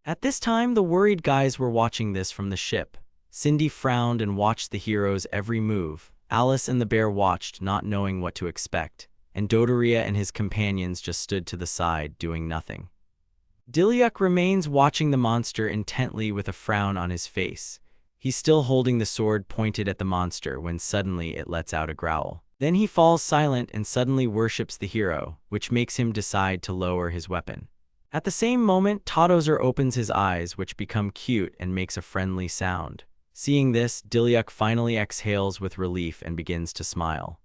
At this time, the worried guys were watching this from the ship. Cindy frowned and watched the hero's every move. Alice and the bear watched, not knowing what to expect, and Dodoria and his companions just stood to the side, doing nothing. Dilyuk remains watching the monster intently with a frown on his face. He's still holding the sword pointed at the monster when suddenly it lets out a growl. Then he falls silent and suddenly worships the hero, which makes him decide to lower his weapon. At the same moment, Tadozor opens his eyes, which become cute and makes a friendly sound. Seeing this, Dilyuk finally exhales with relief and begins to smile.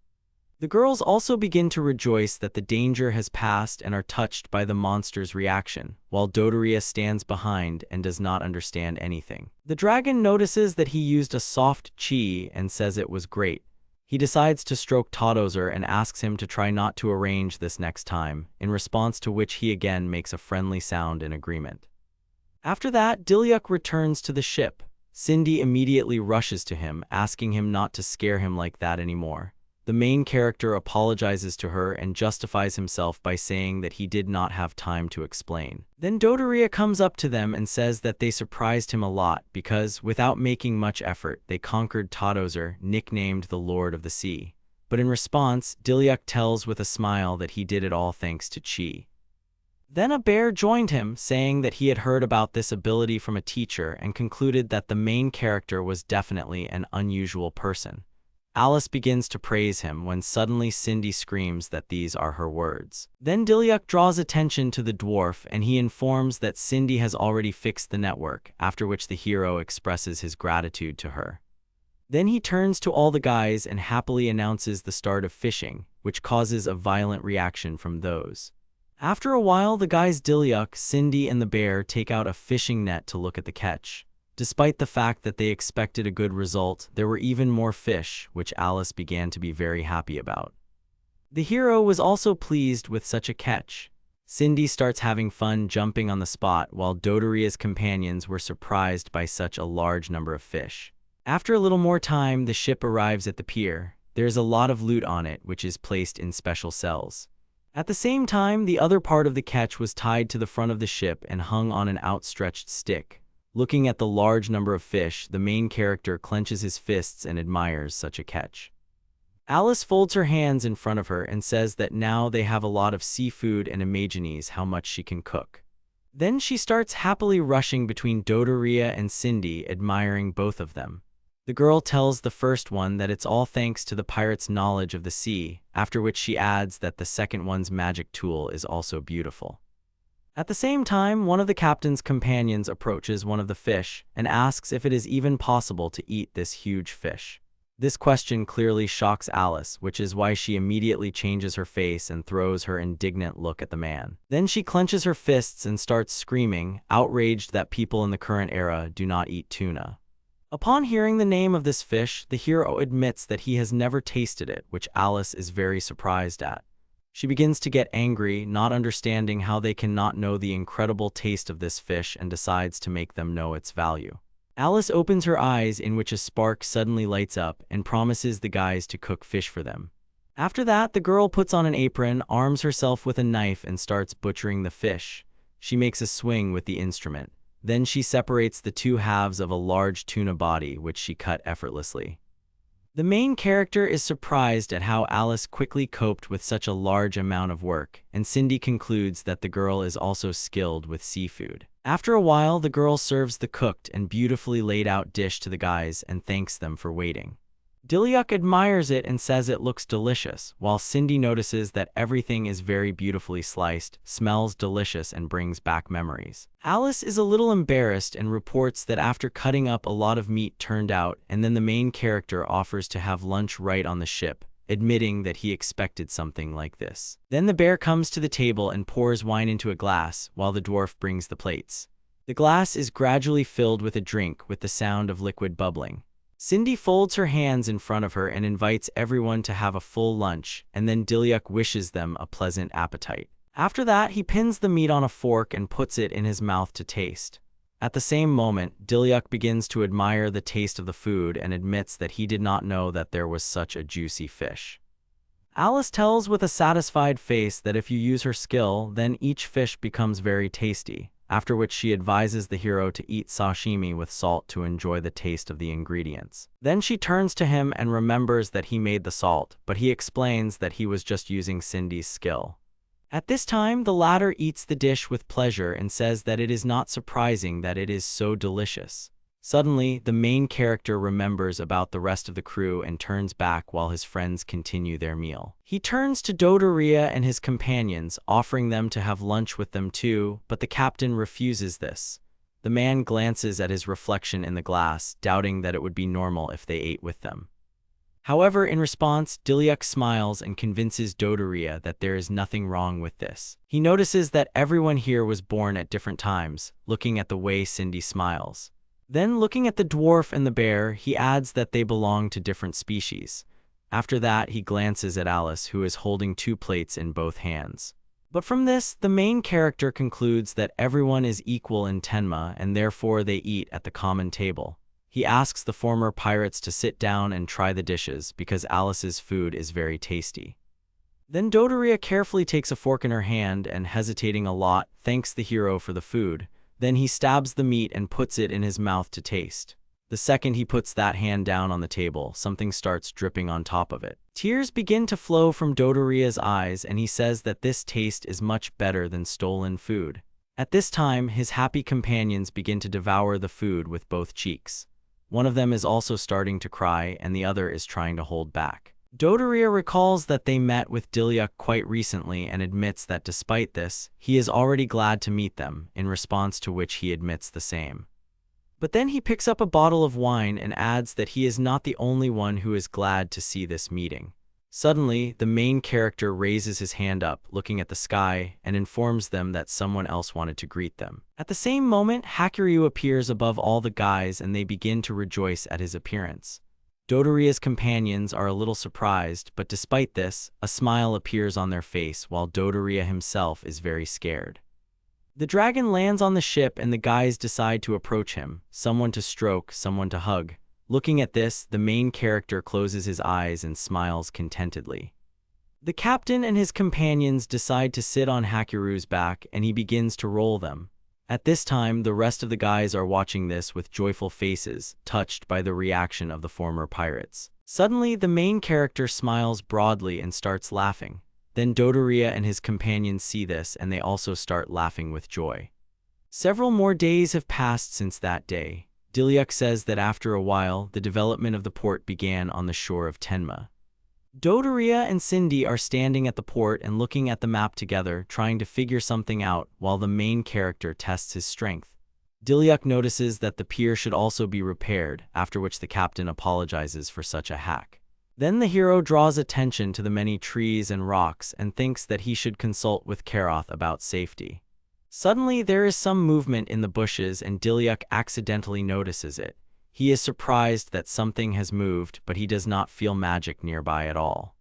The girls also begin to rejoice that the danger has passed and are touched by the monster's reaction, while Dodoria stands behind and does not understand anything. The dragon notices that he used a soft chi and says it was great. He decides to stroke Tadozor and asks him to try not to arrange this next time, in response to which he again makes a friendly sound in agreement. After that, Dilyuk returns to the ship. Cindy immediately rushes to him, asking him not to scare him like that anymore. The main character apologizes to her and justifies himself by saying that he did not have time to explain. Then Dodoria comes up to them and says that they surprised him a lot because, without making much effort, they conquered Tadozor, nicknamed the Lord of the Sea. But in response, Dilyuk tells with a smile that he did it all thanks to chi. Then a bear joined him, saying that he had heard about this ability from a teacher and concluded that the main character was definitely an unusual person. Alice begins to praise him when suddenly Cindy screams that these are her words. Then Dilyuk draws attention to the dwarf and he informs that Cindy has already fixed the network, after which the hero expresses his gratitude to her. Then he turns to all the guys and happily announces the start of fishing, which causes a violent reaction from those. After a while, the guys Dilyuk, Cindy, and the bear take out a fishing net to look at the catch. Despite the fact that they expected a good result, there were even more fish, which Alice began to be very happy about. The hero was also pleased with such a catch. Cindy starts having fun jumping on the spot, while Dodoria's companions were surprised by such a large number of fish. After a little more time, the ship arrives at the pier. There's a lot of loot on it, which is placed in special cells. At the same time, the other part of the catch was tied to the front of the ship and hung on an outstretched stick. Looking at the large number of fish, the main character clenches his fists and admires such a catch. Alice folds her hands in front of her and says that now they have a lot of seafood and imagines how much she can cook. Then she starts happily rushing between Dodoria and Cindy, admiring both of them. The girl tells the first one that it's all thanks to the pirate's knowledge of the sea, after which she adds that the second one's magic tool is also beautiful. At the same time, one of the captain's companions approaches one of the fish and asks if it is even possible to eat this huge fish. This question clearly shocks Alice, which is why she immediately changes her face and throws her indignant look at the man. Then she clenches her fists and starts screaming, outraged that people in the current era do not eat tuna. Upon hearing the name of this fish, the hero admits that he has never tasted it, which Alice is very surprised at. She begins to get angry, not understanding how they cannot know the incredible taste of this fish, and decides to make them know its value. Alice opens her eyes, in which a spark suddenly lights up, and promises the guys to cook fish for them. After that, the girl puts on an apron, arms herself with a knife, and starts butchering the fish. She makes a swing with the instrument. Then she separates the two halves of a large tuna body, which she cut effortlessly. The main character is surprised at how Alice quickly coped with such a large amount of work, and Cindy concludes that the girl is also skilled with seafood. After a while, the girl serves the cooked and beautifully laid out dish to the guys and thanks them for waiting. Dilyuk admires it and says it looks delicious, while Cindy notices that everything is very beautifully sliced, smells delicious, and brings back memories. Alice is a little embarrassed and reports that after cutting up a lot of meat turned out, and then the main character offers to have lunch right on the ship, admitting that he expected something like this. Then the bear comes to the table and pours wine into a glass, while the dwarf brings the plates. The glass is gradually filled with a drink with the sound of liquid bubbling. Cindy folds her hands in front of her and invites everyone to have a full lunch, and then Dilyuk wishes them a pleasant appetite. After that, he pins the meat on a fork and puts it in his mouth to taste. At the same moment, Dilyuk begins to admire the taste of the food and admits that he did not know that there was such a juicy fish. Alice tells with a satisfied face that if you use her skill, then each fish becomes very tasty, after which she advises the hero to eat sashimi with salt to enjoy the taste of the ingredients. Then she turns to him and remembers that he made the salt, but he explains that he was just using Cindy's skill. At this time, the latter eats the dish with pleasure and says that it is not surprising that it is so delicious. Suddenly, the main character remembers about the rest of the crew and turns back while his friends continue their meal. He turns to Dodoria and his companions, offering them to have lunch with them too, but the captain refuses this. The man glances at his reflection in the glass, doubting that it would be normal if they ate with them. However, in response, Dilyuk smiles and convinces Dodoria that there is nothing wrong with this. He notices that everyone here was born at different times, looking at the way Cindy smiles. Then, looking at the dwarf and the bear, he adds that they belong to different species. After that, he glances at Alice, who is holding two plates in both hands. But from this, the main character concludes that everyone is equal in Tenma, and therefore they eat at the common table. He asks the former pirates to sit down and try the dishes, because Alice's food is very tasty. Then Dodoria carefully takes a fork in her hand and, hesitating a lot, thanks the hero for the food. Then he stabs the meat and puts it in his mouth to taste. The second he puts that hand down on the table, something starts dripping on top of it. Tears begin to flow from Dodoria's eyes, and he says that this taste is much better than stolen food. At this time, his happy companions begin to devour the food with both cheeks. One of them is also starting to cry, and the other is trying to hold back. Dodoria recalls that they met with Dilyuk quite recently and admits that despite this, he is already glad to meet them, in response to which he admits the same. But then he picks up a bottle of wine and adds that he is not the only one who is glad to see this meeting. Suddenly, the main character raises his hand up, looking at the sky, and informs them that someone else wanted to greet them. At the same moment, Hakuryu appears above all the guys and they begin to rejoice at his appearance. Dodoria's companions are a little surprised, but despite this, a smile appears on their face while Dodoria himself is very scared. The dragon lands on the ship and the guys decide to approach him, someone to stroke, someone to hug. Looking at this, the main character closes his eyes and smiles contentedly. The captain and his companions decide to sit on Hakuryu's back and he begins to roll them. At this time, the rest of the guys are watching this with joyful faces, touched by the reaction of the former pirates. Suddenly, the main character smiles broadly and starts laughing. Then Dodoria and his companions see this and they also start laughing with joy. Several more days have passed since that day. Dilyuk says that after a while, the development of the port began on the shore of Tenma. Dodoria and Cindy are standing at the port and looking at the map together, trying to figure something out while the main character tests his strength. Dilyuk notices that the pier should also be repaired, after which the captain apologizes for such a hack. Then the hero draws attention to the many trees and rocks and thinks that he should consult with Karoth about safety. Suddenly, there is some movement in the bushes and Dilyuk accidentally notices it. He is surprised that something has moved, but he does not feel magic nearby at all.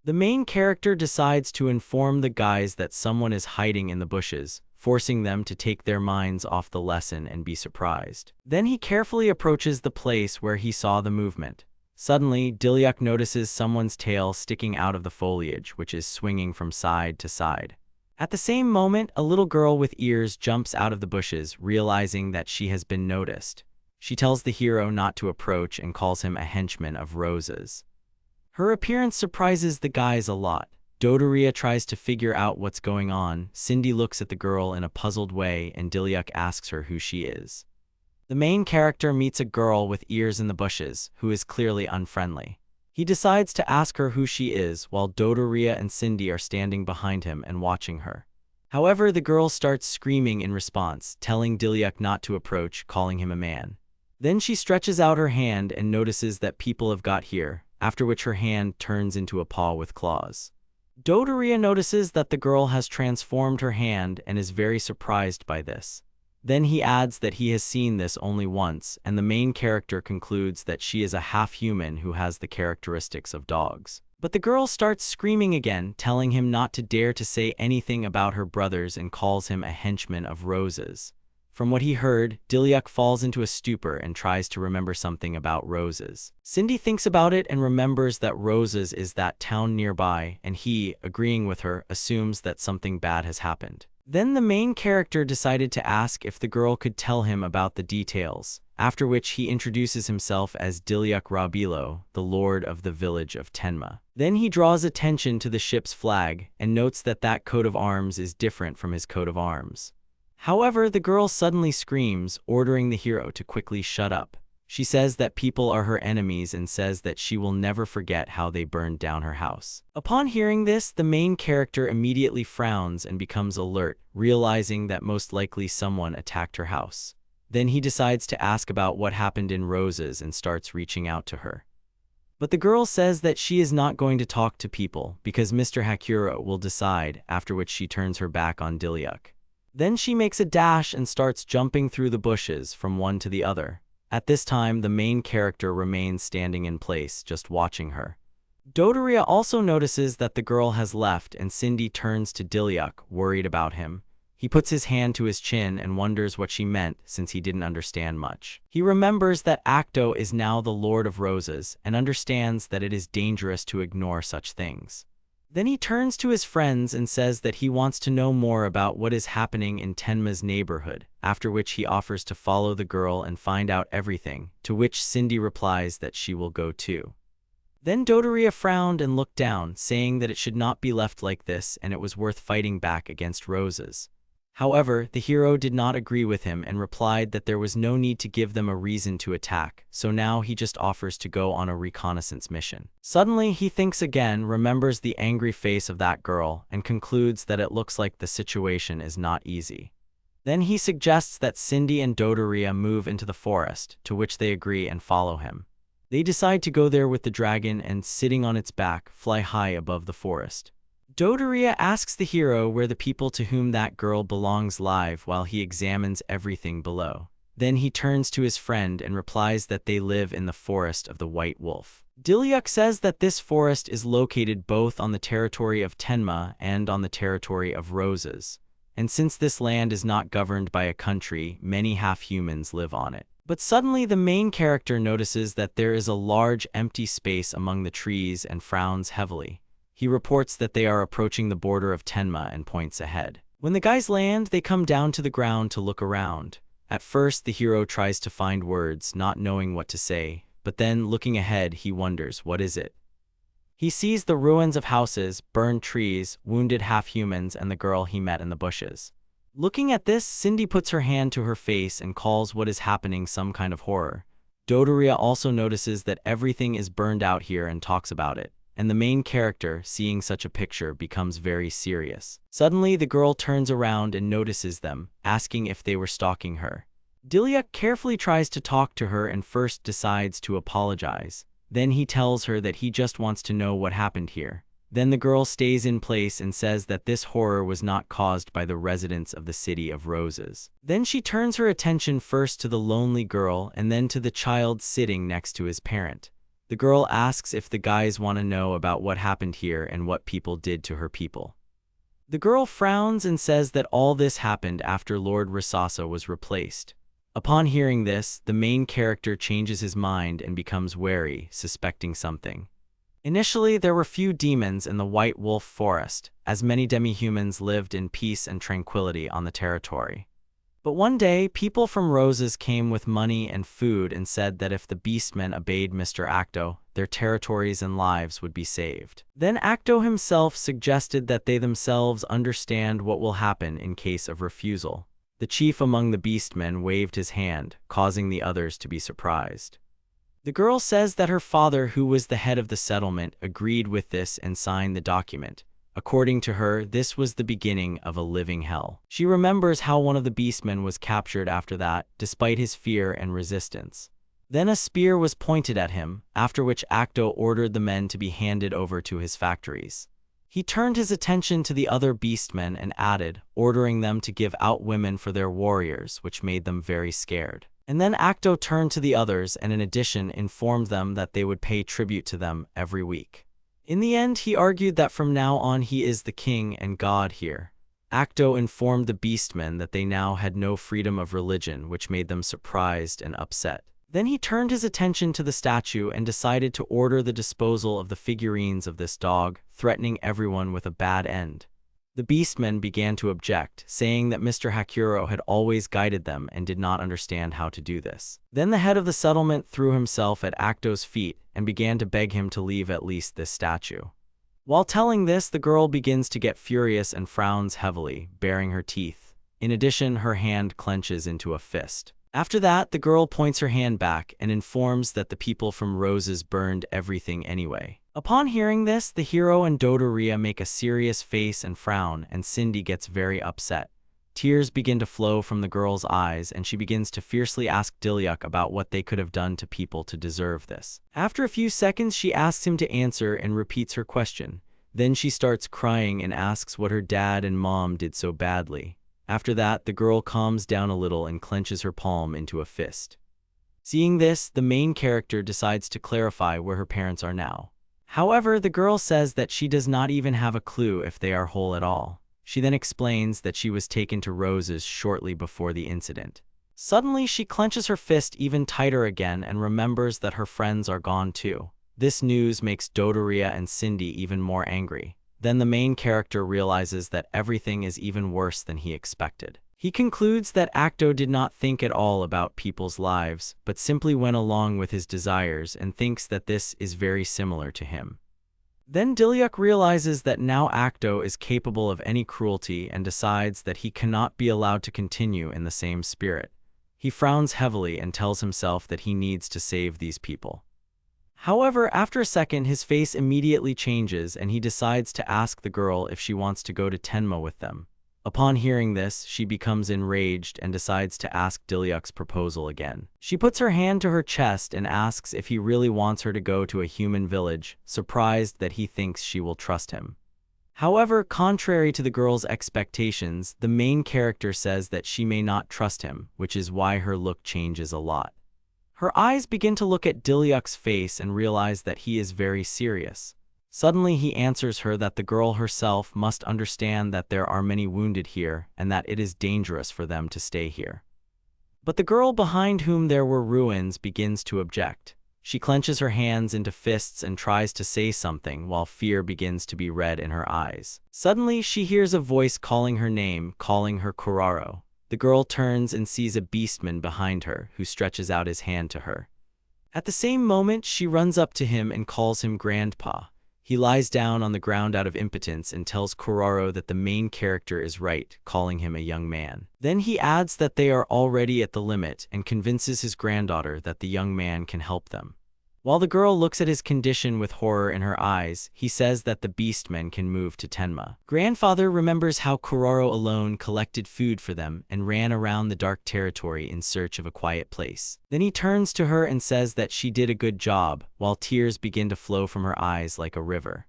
The main character decides to inform the guys that someone is hiding in the bushes, forcing them to take their minds off the lesson and be surprised. Then he carefully approaches the place where he saw the movement. Suddenly, Dilyuk notices someone's tail sticking out of the foliage, which is swinging from side to side. At the same moment, a little girl with ears jumps out of the bushes, realizing that she has been noticed. She tells the hero not to approach and calls him a henchman of roses. Her appearance surprises the guys a lot. Dodoria tries to figure out what's going on. Cindy looks at the girl in a puzzled way and Dilyuk asks her who she is. The main character meets a girl with ears in the bushes, who is clearly unfriendly. He decides to ask her who she is, while Dodoria and Cindy are standing behind him and watching her. However, the girl starts screaming in response, telling Dilyuk not to approach, calling him a man. Then she stretches out her hand and notices that people have got here, after which her hand turns into a paw with claws. Dodoria notices that the girl has transformed her hand and is very surprised by this. Then he adds that he has seen this only once, and the main character concludes that she is a half-human who has the characteristics of dogs. But the girl starts screaming again, telling him not to dare to say anything about her brothers and calls him a henchman of roses. From what he heard, Dilyuk falls into a stupor and tries to remember something about roses. Cindy thinks about it and remembers that Roses is that town nearby, and he, agreeing with her, assumes that something bad has happened. Then the main character decided to ask if the girl could tell him about the details, after which he introduces himself as Dilyuk Rabilo, the lord of the village of Tenma. Then he draws attention to the ship's flag and notes that that coat of arms is different from his coat of arms. However, the girl suddenly screams, ordering the hero to quickly shut up. She says that people are her enemies and says that she will never forget how they burned down her house. Upon hearing this, the main character immediately frowns and becomes alert, realizing that most likely someone attacked her house. Then he decides to ask about what happened in Roses and starts reaching out to her. But the girl says that she is not going to talk to people because Mr. Hakuro will decide, after which she turns her back on Dilyuk. Then she makes a dash and starts jumping through the bushes from one to the other. At this time, the main character remains standing in place, just watching her. Dodoria also notices that the girl has left and Cindy turns to Dilyuk, worried about him. He puts his hand to his chin and wonders what she meant since he didn't understand much. He remembers that Actto is now the Lord of Roses and understands that it is dangerous to ignore such things. Then he turns to his friends and says that he wants to know more about what is happening in Tenma's neighborhood, after which he offers to follow the girl and find out everything, to which Cindy replies that she will go too. Then Dodoria frowned and looked down, saying that it should not be left like this and it was worth fighting back against Roses. However, the hero did not agree with him and replied that there was no need to give them a reason to attack, so now he just offers to go on a reconnaissance mission. Suddenly, he thinks again, remembers the angry face of that girl, and concludes that it looks like the situation is not easy. Then he suggests that Cindy and Dodoria move into the forest, to which they agree and follow him. They decide to go there with the dragon and, sitting on its back, fly high above the forest. Dodoria asks the hero where the people to whom that girl belongs live while he examines everything below. Then he turns to his friend and replies that they live in the forest of the White Wolf. Dilyuk says that this forest is located both on the territory of Tenma and on the territory of Roses. And since this land is not governed by a country, many half-humans live on it. But suddenly the main character notices that there is a large empty space among the trees and frowns heavily. He reports that they are approaching the border of Tenma and points ahead. When the guys land, they come down to the ground to look around. At first, the hero tries to find words, not knowing what to say, but then, looking ahead, he wonders, what is it? He sees the ruins of houses, burned trees, wounded half-humans, and the girl he met in the bushes. Looking at this, Cindy puts her hand to her face and calls what is happening some kind of horror. Dodoria also notices that everything is burned out here and talks about it. And the main character, seeing such a picture, becomes very serious. Suddenly, the girl turns around and notices them, asking if they were stalking her. Dilyuk carefully tries to talk to her and first decides to apologize. Then he tells her that he just wants to know what happened here. Then the girl stays in place and says that this horror was not caused by the residents of the City of Roses. Then she turns her attention first to the lonely girl and then to the child sitting next to his parent. The girl asks if the guys want to know about what happened here and what people did to her people. The girl frowns and says that all this happened after Lord Rasasa was replaced. Upon hearing this, the main character changes his mind and becomes wary, suspecting something. Initially, there were few demons in the White Wolf Forest, as many demi-humans lived in peace and tranquility on the territory. But one day, people from Roses came with money and food and said that if the beastmen obeyed Mr. Actto, their territories and lives would be saved. Then Actto himself suggested that they themselves understand what will happen in case of refusal. The chief among the beastmen waved his hand, causing the others to be surprised. The girl says that her father, who was the head of the settlement, agreed with this and signed the document. According to her, this was the beginning of a living hell. She remembers how one of the beastmen was captured after that, despite his fear and resistance. Then a spear was pointed at him, after which Actto ordered the men to be handed over to his factories. He turned his attention to the other beastmen and added, ordering them to give out women for their warriors, which made them very scared. And then Actto turned to the others and in addition informed them that they would pay tribute to them every week. In the end, he argued that from now on he is the king and god here. Actto informed the beastmen that they now had no freedom of religion, which made them surprised and upset. Then he turned his attention to the statue and decided to order the disposal of the figurines of this dog, threatening everyone with a bad end. The beastmen began to object, saying that Mr. Hakuro had always guided them and did not understand how to do this. Then the head of the settlement threw himself at Acto's feet and began to beg him to leave at least this statue. While telling this, the girl begins to get furious and frowns heavily, baring her teeth. In addition, her hand clenches into a fist. After that, the girl points her hand back and informs that the people from Roses burned everything anyway. Upon hearing this, the hero and Dodoria make a serious face and frown, and Cindy gets very upset. Tears begin to flow from the girl's eyes, and she begins to fiercely ask Dilyuk about what they could have done to people to deserve this. After a few seconds, she asks him to answer and repeats her question. Then she starts crying and asks what her dad and mom did so badly. After that, the girl calms down a little and clenches her palm into a fist. Seeing this, the main character decides to clarify where her parents are now. However, the girl says that she does not even have a clue if they are whole at all. She then explains that she was taken to Roses shortly before the incident. Suddenly, she clenches her fist even tighter again and remembers that her friends are gone too. This news makes Dodoria and Cindy even more angry. Then the main character realizes that everything is even worse than he expected. He concludes that Actto did not think at all about people's lives, but simply went along with his desires and thinks that this is very similar to him. Then Dilyuk realizes that now Actto is capable of any cruelty and decides that he cannot be allowed to continue in the same spirit. He frowns heavily and tells himself that he needs to save these people. However, after a second, his face immediately changes and he decides to ask the girl if she wants to go to Tenma with them. Upon hearing this, she becomes enraged and decides to ask Dilyuk's proposal again. She puts her hand to her chest and asks if he really wants her to go to a human village, surprised that he thinks she will trust him. However, contrary to the girl's expectations, the main character says that she may not trust him, which is why her look changes a lot. Her eyes begin to look at Dilyuk's face and realize that he is very serious. Suddenly, he answers her that the girl herself must understand that there are many wounded here and that it is dangerous for them to stay here. But the girl behind whom there were ruins begins to object. She clenches her hands into fists and tries to say something while fear begins to be read in her eyes. Suddenly, she hears a voice calling her name, calling her Kuraro. The girl turns and sees a beastman behind her who stretches out his hand to her. At the same moment, she runs up to him and calls him Grandpa. He lies down on the ground out of impotence and tells Kuraro that the main character is right, calling him a young man. Then he adds that they are already at the limit and convinces his granddaughter that the young man can help them. While the girl looks at his condition with horror in her eyes, he says that the beastmen can move to Tenma. Grandfather remembers how Kuroro alone collected food for them and ran around the dark territory in search of a quiet place. Then he turns to her and says that she did a good job, while tears begin to flow from her eyes like a river.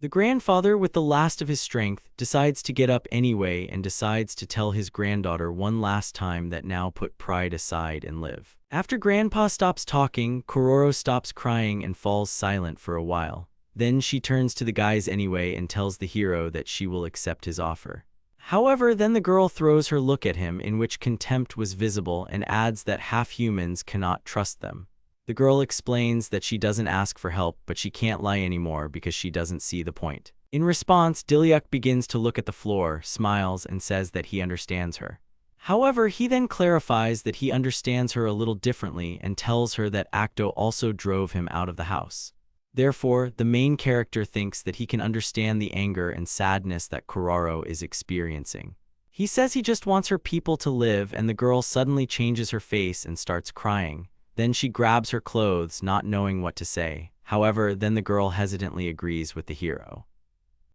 The grandfather, with the last of his strength, decides to get up anyway and decides to tell his granddaughter one last time that now put pride aside and live. After Grandpa stops talking, Kuroro stops crying and falls silent for a while. Then she turns to the guys anyway and tells the hero that she will accept his offer. However, then the girl throws her look at him in which contempt was visible and adds that half-humans cannot trust them. The girl explains that she doesn't ask for help, but she can't lie anymore because she doesn't see the point. In response, Dilyuk begins to look at the floor, smiles, and says that he understands her. However, he then clarifies that he understands her a little differently and tells her that Actto also drove him out of the house. Therefore, the main character thinks that he can understand the anger and sadness that Kuroro is experiencing. He says he just wants her people to live, and the girl suddenly changes her face and starts crying. Then she grabs her clothes, not knowing what to say. However, then the girl hesitantly agrees with the hero.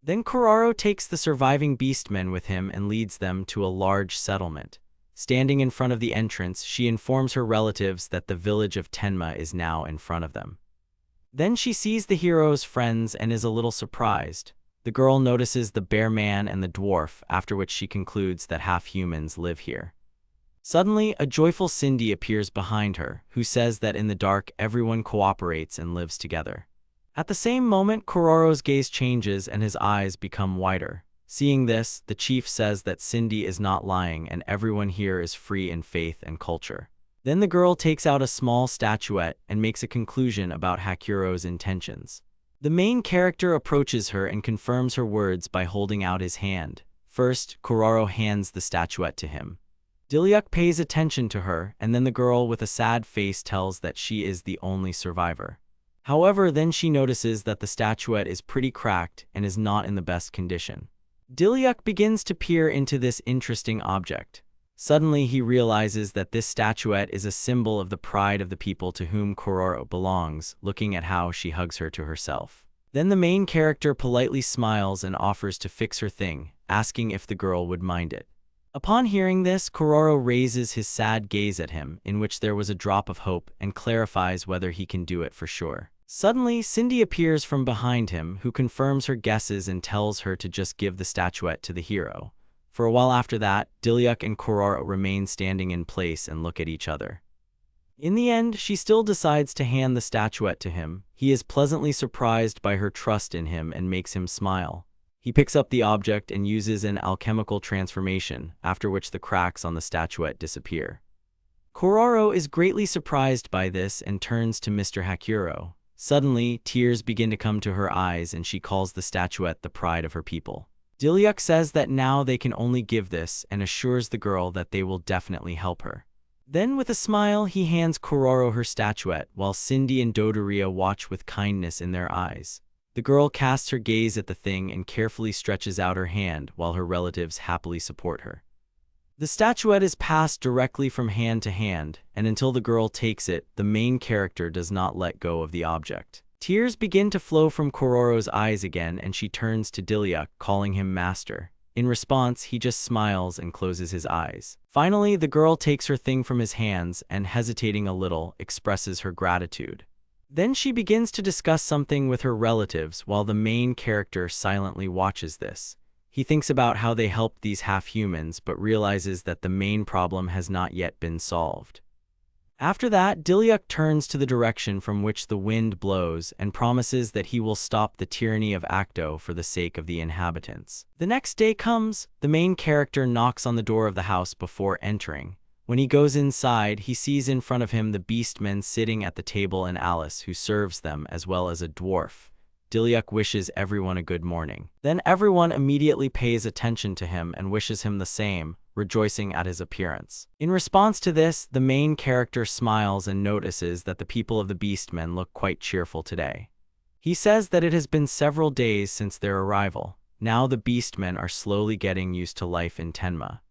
Then Kuroro takes the surviving beastmen with him and leads them to a large settlement. Standing in front of the entrance, she informs her relatives that the village of Tenma is now in front of them. Then she sees the hero's friends and is a little surprised. The girl notices the bear man and the dwarf, after which she concludes that half-humans live here. Suddenly, a joyful Cindy appears behind her, who says that in the dark everyone cooperates and lives together. At the same moment, Kuroro's gaze changes and his eyes become wider. Seeing this, the chief says that Cindy is not lying and everyone here is free in faith and culture. Then the girl takes out a small statuette and makes a conclusion about Hakuro's intentions. The main character approaches her and confirms her words by holding out his hand. First, Kuroro hands the statuette to him. Dilyuk pays attention to her, and then the girl with a sad face tells that she is the only survivor. However, then she notices that the statuette is pretty cracked and is not in the best condition. Dilyuk begins to peer into this interesting object. Suddenly, he realizes that this statuette is a symbol of the pride of the people to whom Kuroro belongs, looking at how she hugs her to herself. Then the main character politely smiles and offers to fix her thing, asking if the girl would mind it. Upon hearing this, Kuroro raises his sad gaze at him, in which there was a drop of hope, and clarifies whether he can do it for sure. Suddenly, Cindy appears from behind him, who confirms her guesses and tells her to just give the statuette to the hero. For a while after that, Dilyuk and Kuroro remain standing in place and look at each other. In the end, she still decides to hand the statuette to him. He is pleasantly surprised by her trust in him and makes him smile. He picks up the object and uses an alchemical transformation, after which the cracks on the statuette disappear. Kuroro is greatly surprised by this and turns to Mr. Hakuro. Suddenly, tears begin to come to her eyes and she calls the statuette the pride of her people. Dilyuk says that now they can only give this and assures the girl that they will definitely help her. Then, with a smile, he hands Kuroro her statuette, while Cindy and Dodoria watch with kindness in their eyes. The girl casts her gaze at the thing and carefully stretches out her hand while her relatives happily support her. The statuette is passed directly from hand to hand, and until the girl takes it, the main character does not let go of the object. Tears begin to flow from Kuroro's eyes again and she turns to Dilyuk, calling him master. In response, he just smiles and closes his eyes. Finally, the girl takes her thing from his hands and, hesitating a little, expresses her gratitude. Then she begins to discuss something with her relatives while the main character silently watches this. He thinks about how they helped these half-humans but realizes that the main problem has not yet been solved. After that, Dilyuk turns to the direction from which the wind blows and promises that he will stop the tyranny of Actto for the sake of the inhabitants. The next day comes. The main character knocks on the door of the house before entering. When he goes inside, he sees in front of him the beastmen sitting at the table and Alice, who serves them, as well as a dwarf. Dilyuk wishes everyone a good morning. Then everyone immediately pays attention to him and wishes him the same, rejoicing at his appearance. In response to this, the main character smiles and notices that the people of the beastmen look quite cheerful today. He says that it has been several days since their arrival. Now the beastmen are slowly getting used to life in Tenma.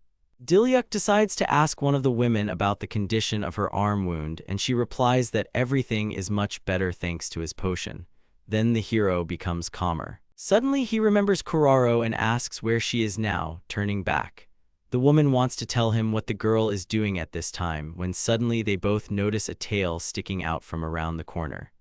Dilyuk decides to ask one of the women about the condition of her arm wound, and she replies that everything is much better thanks to his potion. Then the hero becomes calmer. Suddenly he remembers Kuroro and asks where she is now, turning back. The woman wants to tell him what the girl is doing at this time, when suddenly they both notice a tail sticking out from around the corner.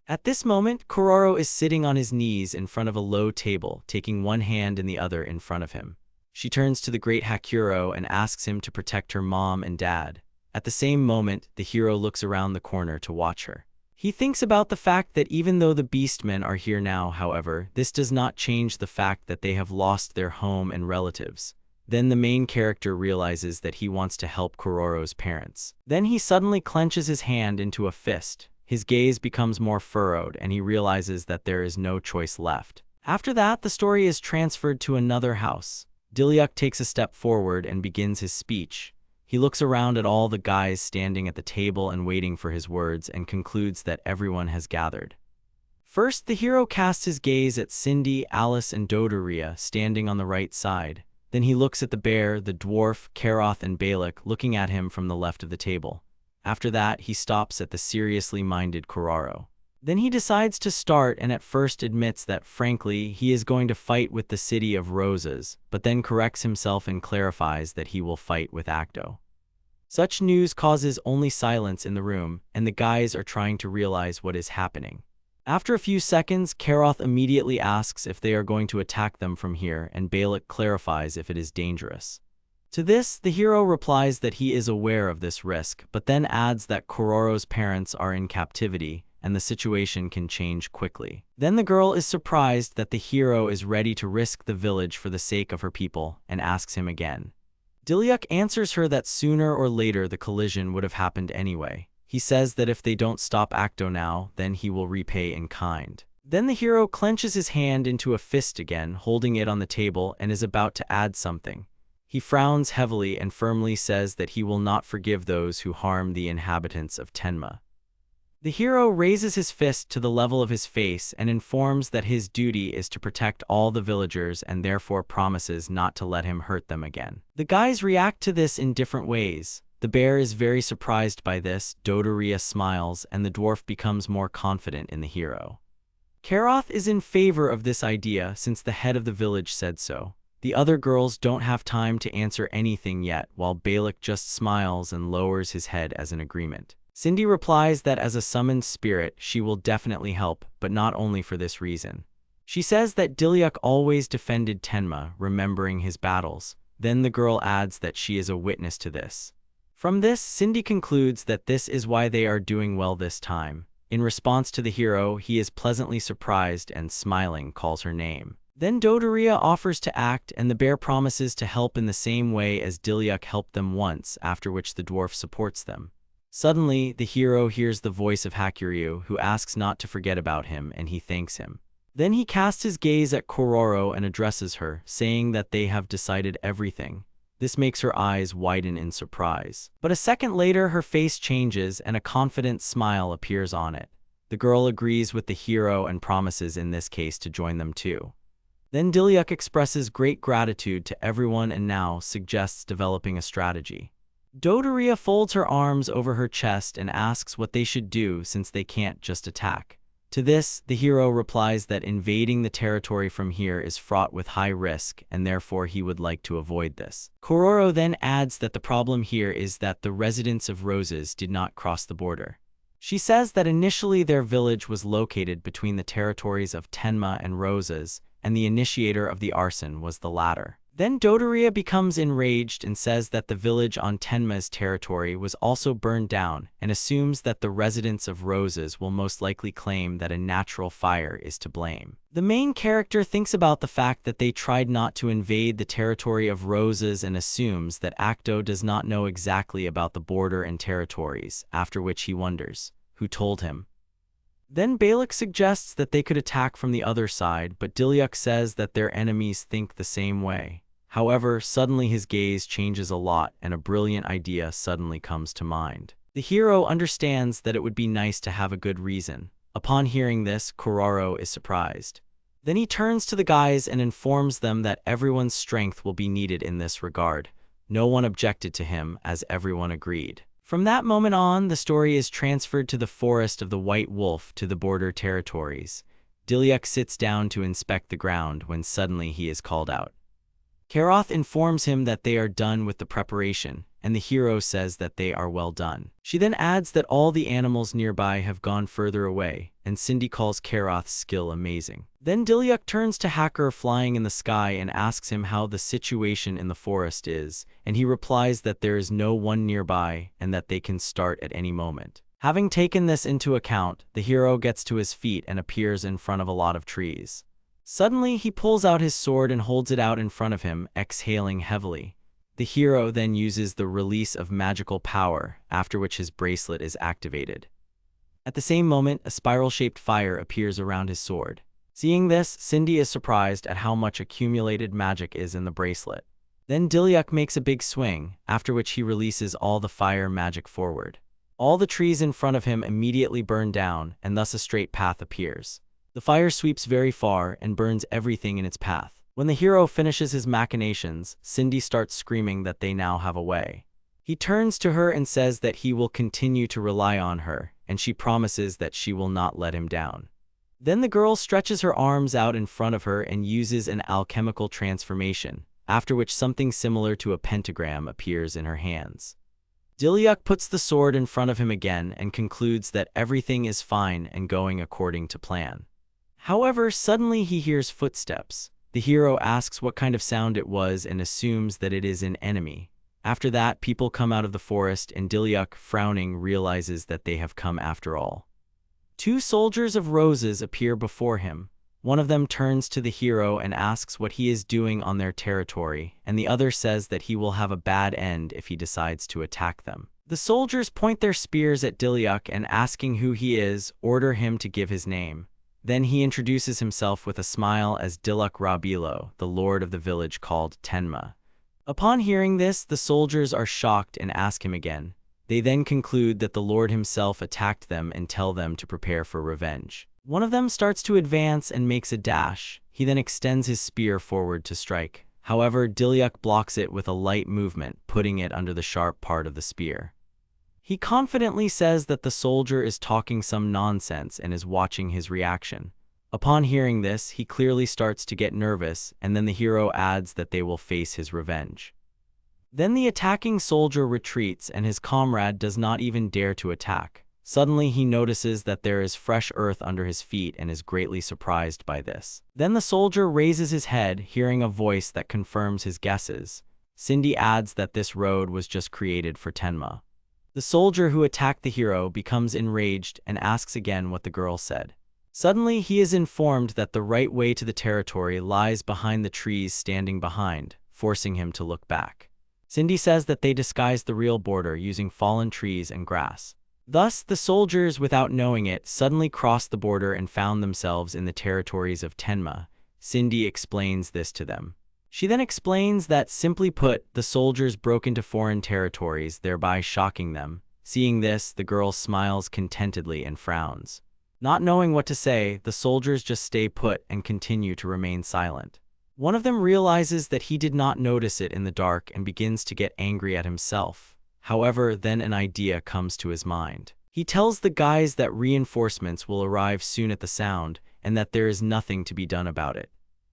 At this moment, Kuroro is sitting on his knees in front of a low table, taking one hand and the other in front of him. She turns to the great Hakuro and asks him to protect her mom and dad. At the same moment, the hero looks around the corner to watch her. He thinks about the fact that even though the beastmen are here now, however, this does not change the fact that they have lost their home and relatives. Then the main character realizes that he wants to help Kuroro's parents. Then he suddenly clenches his hand into a fist. His gaze becomes more furrowed and he realizes that there is no choice left. After that, the story is transferred to another house. Dilyuk takes a step forward and begins his speech. He looks around at all the guys standing at the table and waiting for his words and concludes that everyone has gathered. First, the hero casts his gaze at Cindy, Alice, and Dodoria standing on the right side. Then he looks at the bear, the dwarf, Karoth, and Balak looking at him from the left of the table. After that, he stops at the seriously minded Kuroro. Then he decides to start and at first admits that, frankly, he is going to fight with the City of Roses, but then corrects himself and clarifies that he will fight with Actto. Such news causes only silence in the room, and the guys are trying to realize what is happening. After a few seconds, Karoth immediately asks if they are going to attack them from here, and Balak clarifies if it is dangerous. To this, the hero replies that he is aware of this risk, but then adds that Kuroro's parents are in captivity, and the situation can change quickly. Then the girl is surprised that the hero is ready to risk the village for the sake of her people, and asks him again. Dilyuk answers her that sooner or later the collision would have happened anyway. He says that if they don't stop Actto now, then he will repay in kind. Then the hero clenches his hand into a fist again, holding it on the table, and is about to add something. He frowns heavily and firmly says that he will not forgive those who harm the inhabitants of Tenma. The hero raises his fist to the level of his face and informs that his duty is to protect all the villagers and therefore promises not to let him hurt them again. The guys react to this in different ways. The bear is very surprised by this, Dodoria smiles, and the dwarf becomes more confident in the hero. Karoth is in favor of this idea since the head of the village said so. The other girls don't have time to answer anything yet, while Balak just smiles and lowers his head as an agreement. Cindy replies that as a summoned spirit, she will definitely help, but not only for this reason. She says that Dilyuk always defended Tenma, remembering his battles. Then the girl adds that she is a witness to this. From this, Cindy concludes that this is why they are doing well this time. In response to the hero, he is pleasantly surprised and, smiling, calls her name. Then Dodoria offers to act, and the bear promises to help in the same way as Dilyuk helped them once, after which the dwarf supports them. Suddenly, the hero hears the voice of Hakuro, who asks not to forget about him, and he thanks him. Then he casts his gaze at Kuroro and addresses her, saying that they have decided everything. This makes her eyes widen in surprise. But a second later, her face changes and a confident smile appears on it. The girl agrees with the hero and promises in this case to join them too. Then Dilyuk expresses great gratitude to everyone and now suggests developing a strategy. Dodoria folds her arms over her chest and asks what they should do since they can't just attack. To this, the hero replies that invading the territory from here is fraught with high risk and therefore he would like to avoid this. Kuroro then adds that the problem here is that the residents of Roses did not cross the border. She says that initially their village was located between the territories of Tenma and Roses, and the initiator of the arson was the latter. Then Dodoria becomes enraged and says that the village on Tenma's territory was also burned down and assumes that the residents of Roses will most likely claim that a natural fire is to blame. The main character thinks about the fact that they tried not to invade the territory of Roses and assumes that Actto does not know exactly about the border and territories, after which he wonders, who told him? Then Balak suggests that they could attack from the other side, but Dilyuk says that their enemies think the same way. However, suddenly his gaze changes a lot and a brilliant idea suddenly comes to mind. The hero understands that it would be nice to have a good reason. Upon hearing this, Kuroro is surprised. Then he turns to the guys and informs them that everyone's strength will be needed in this regard. No one objected to him, as everyone agreed. From that moment on, the story is transferred to the forest of the White Wolf to the border territories. Dilyuk sits down to inspect the ground when suddenly he is called out. Karoth informs him that they are done with the preparation, and the hero says that they are well done. She then adds that all the animals nearby have gone further away, and Cindy calls Karoth's skill amazing. Then Dilyuk turns to Hacker flying in the sky and asks him how the situation in the forest is, and he replies that there is no one nearby and that they can start at any moment. Having taken this into account, the hero gets to his feet and appears in front of a lot of trees. Suddenly, he pulls out his sword and holds it out in front of him, exhaling heavily. The hero then uses the release of magical power, after which his bracelet is activated. At the same moment, a spiral-shaped fire appears around his sword. Seeing this, Cindy is surprised at how much accumulated magic is in the bracelet. Then Dilyuk makes a big swing, after which he releases all the fire magic forward. All the trees in front of him immediately burn down, and thus a straight path appears. The fire sweeps very far and burns everything in its path. When the hero finishes his machinations, Cindy starts screaming that they now have a way. He turns to her and says that he will continue to rely on her, and she promises that she will not let him down. Then the girl stretches her arms out in front of her and uses an alchemical transformation, after which something similar to a pentagram appears in her hands. Dilyuk puts the sword in front of him again and concludes that everything is fine and going according to plan. However, suddenly he hears footsteps. The hero asks what kind of sound it was and assumes that it is an enemy. After that, people come out of the forest and Dilyuk, frowning, realizes that they have come after all. Two soldiers of roses appear before him. One of them turns to the hero and asks what he is doing on their territory, and the other says that he will have a bad end if he decides to attack them. The soldiers point their spears at Dilyuk and, asking who he is, order him to give his name. Then he introduces himself with a smile as Dilyuk Rabilo, the lord of the village called Tenma. Upon hearing this, the soldiers are shocked and ask him again. They then conclude that the lord himself attacked them and tell them to prepare for revenge. One of them starts to advance and makes a dash. He then extends his spear forward to strike. However, Dilyuk blocks it with a light movement, putting it under the sharp part of the spear. He confidently says that the soldier is talking some nonsense and is watching his reaction. Upon hearing this, he clearly starts to get nervous, and then the hero adds that they will face his revenge. Then the attacking soldier retreats and his comrade does not even dare to attack. Suddenly he notices that there is fresh earth under his feet and is greatly surprised by this. Then the soldier raises his head, hearing a voice that confirms his guesses. Cindy adds that this road was just created for Tenma. The soldier who attacked the hero becomes enraged and asks again what the girl said. Suddenly, he is informed that the right way to the territory lies behind the trees standing behind, forcing him to look back. Cindy says that they disguised the real border using fallen trees and grass. Thus, the soldiers, without knowing it, suddenly crossed the border and found themselves in the territories of Tenma. Cindy explains this to them. She then explains that, simply put, the soldiers broke into foreign territories, thereby shocking them. Seeing this, the girl smiles contentedly and frowns. Not knowing what to say, the soldiers just stay put and continue to remain silent. One of them realizes that he did not notice it in the dark and begins to get angry at himself. However, then an idea comes to his mind. He tells the guys that reinforcements will arrive soon at the sound and that there is nothing to be done about it.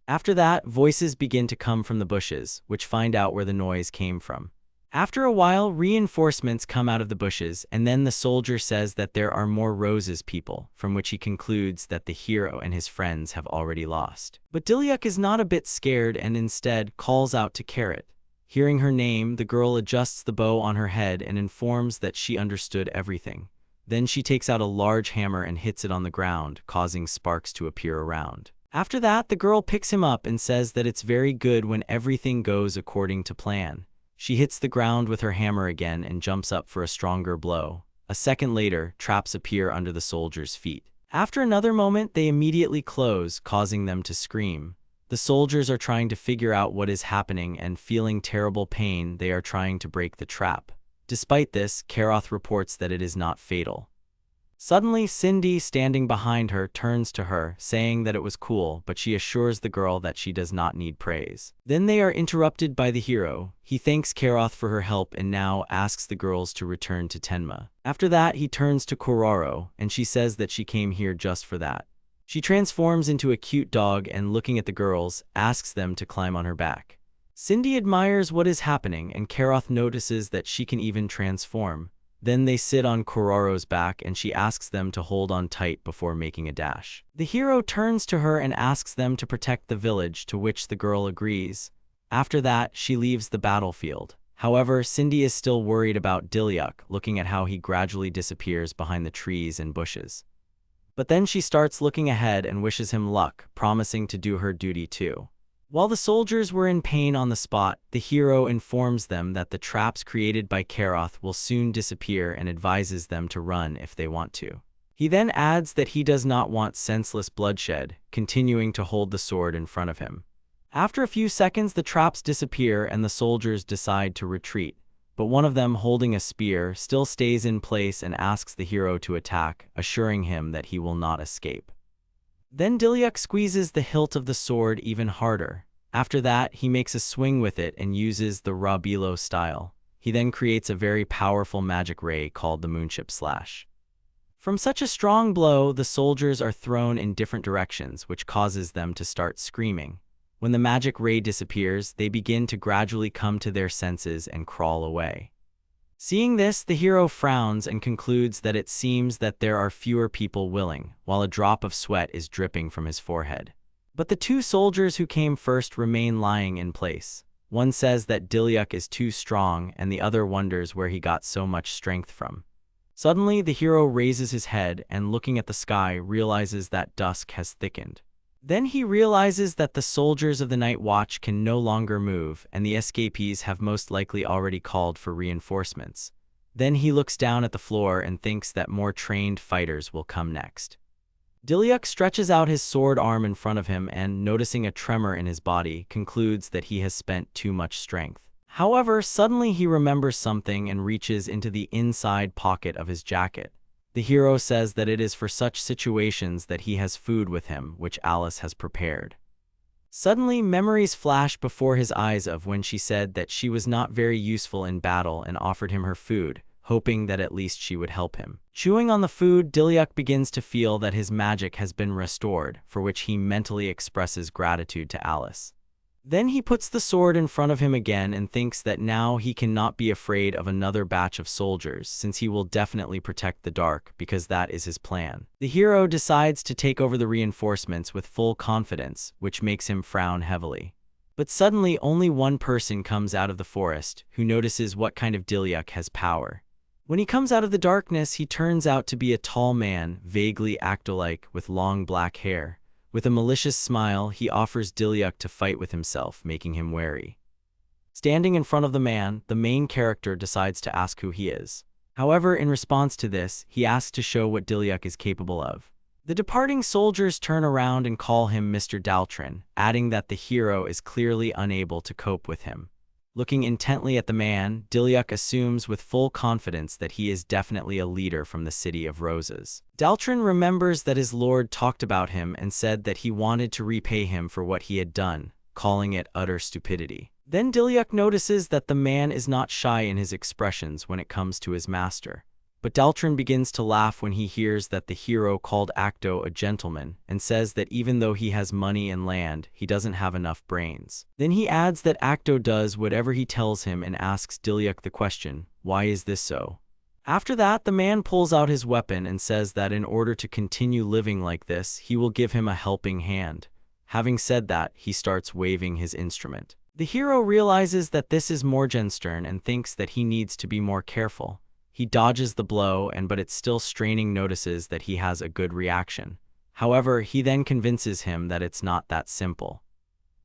After that, voices begin to come from the bushes, which find out where the noise came from. After a while, reinforcements come out of the bushes, and then the soldier says that there are more roses people, from which he concludes that the hero and his friends have already lost. But Dilyuk is not a bit scared and instead calls out to Carrot. Hearing her name, the girl adjusts the bow on her head and informs that she understood everything. Then she takes out a large hammer and hits it on the ground, causing sparks to appear around. After that, the girl picks him up and says that it's very good when everything goes according to plan. She hits the ground with her hammer again and jumps up for a stronger blow. A second later, traps appear under the soldiers' feet. After another moment, they immediately close, causing them to scream. The soldiers are trying to figure out what is happening and, feeling terrible pain, they are trying to break the trap. Despite this, Karoth reports that it is not fatal. Suddenly, Cindy, standing behind her, turns to her, saying that it was cool, but she assures the girl that she does not need praise. Then they are interrupted by the hero. He thanks Karoth for her help and now asks the girls to return to Tenma. After that, he turns to Kororo, and she says that she came here just for that. She transforms into a cute dog and, looking at the girls, asks them to climb on her back. Cindy admires what is happening, and Karoth notices that she can even transform. Then they sit on Kororo's back and she asks them to hold on tight before making a dash. The hero turns to her and asks them to protect the village, to which the girl agrees. After that, she leaves the battlefield. However, Cindy is still worried about Dilyuk, looking at how he gradually disappears behind the trees and bushes. But then she starts looking ahead and wishes him luck, promising to do her duty too. While the soldiers were in pain on the spot, the hero informs them that the traps created by Karoth will soon disappear and advises them to run if they want to. He then adds that he does not want senseless bloodshed, continuing to hold the sword in front of him. After a few seconds, the traps disappear and the soldiers decide to retreat, but one of them, holding a spear, still stays in place and asks the hero to attack, assuring him that he will not escape. Then Dilyuk squeezes the hilt of the sword even harder. After that, he makes a swing with it and uses the Rabilo style. He then creates a very powerful magic ray called the Moonship Slash. From such a strong blow, the soldiers are thrown in different directions, which causes them to start screaming. When the magic ray disappears, they begin to gradually come to their senses and crawl away. Seeing this, the hero frowns and concludes that it seems that there are fewer people willing, while a drop of sweat is dripping from his forehead. But the two soldiers who came first remain lying in place. One says that Dilyuk is too strong, and the other wonders where he got so much strength from. Suddenly, the hero raises his head and, looking at the sky, realizes that dusk has thickened. Then he realizes that the soldiers of the Night Watch can no longer move, and the escapees have most likely already called for reinforcements. Then he looks down at the floor and thinks that more trained fighters will come next. Dilyuk stretches out his sword arm in front of him and, noticing a tremor in his body, concludes that he has spent too much strength. However, suddenly he remembers something and reaches into the inside pocket of his jacket. The hero says that it is for such situations that he has food with him, which Alice has prepared. Suddenly, memories flash before his eyes of when she said that she was not very useful in battle and offered him her food, hoping that at least she would help him. Chewing on the food, Dilyuk begins to feel that his magic has been restored, for which he mentally expresses gratitude to Alice. Then he puts the sword in front of him again and thinks that now he cannot be afraid of another batch of soldiers, since he will definitely protect the dark, because that is his plan. The hero decides to take over the reinforcements with full confidence, which makes him frown heavily. But suddenly only one person comes out of the forest, who notices what kind of Dilyuk has power. When he comes out of the darkness, he turns out to be a tall man, vaguely Actto-like, with long black hair. With a malicious smile, he offers Dilyuk to fight with himself, making him wary. Standing in front of the man, the main character decides to ask who he is. However, in response to this, he asks to show what Dilyuk is capable of. The departing soldiers turn around and call him Mr. Daltrin, adding that the hero is clearly unable to cope with him. Looking intently at the man, Dilyuk assumes with full confidence that he is definitely a leader from the City of Roses. Daltrin remembers that his lord talked about him and said that he wanted to repay him for what he had done, calling it utter stupidity. Then Dilyuk notices that the man is not shy in his expressions when it comes to his master. But Daltrin begins to laugh when he hears that the hero called Actto a gentleman, and says that even though he has money and land, he doesn't have enough brains. Then he adds that Actto does whatever he tells him and asks Dilyuk the question, why is this so? After that, the man pulls out his weapon and says that in order to continue living like this, he will give him a helping hand. Having said that, he starts waving his instrument. The hero realizes that this is Morgenstern and thinks that he needs to be more careful. He dodges the blow, but it's still straining, notices that he has a good reaction. However, he then convinces him that it's not that simple.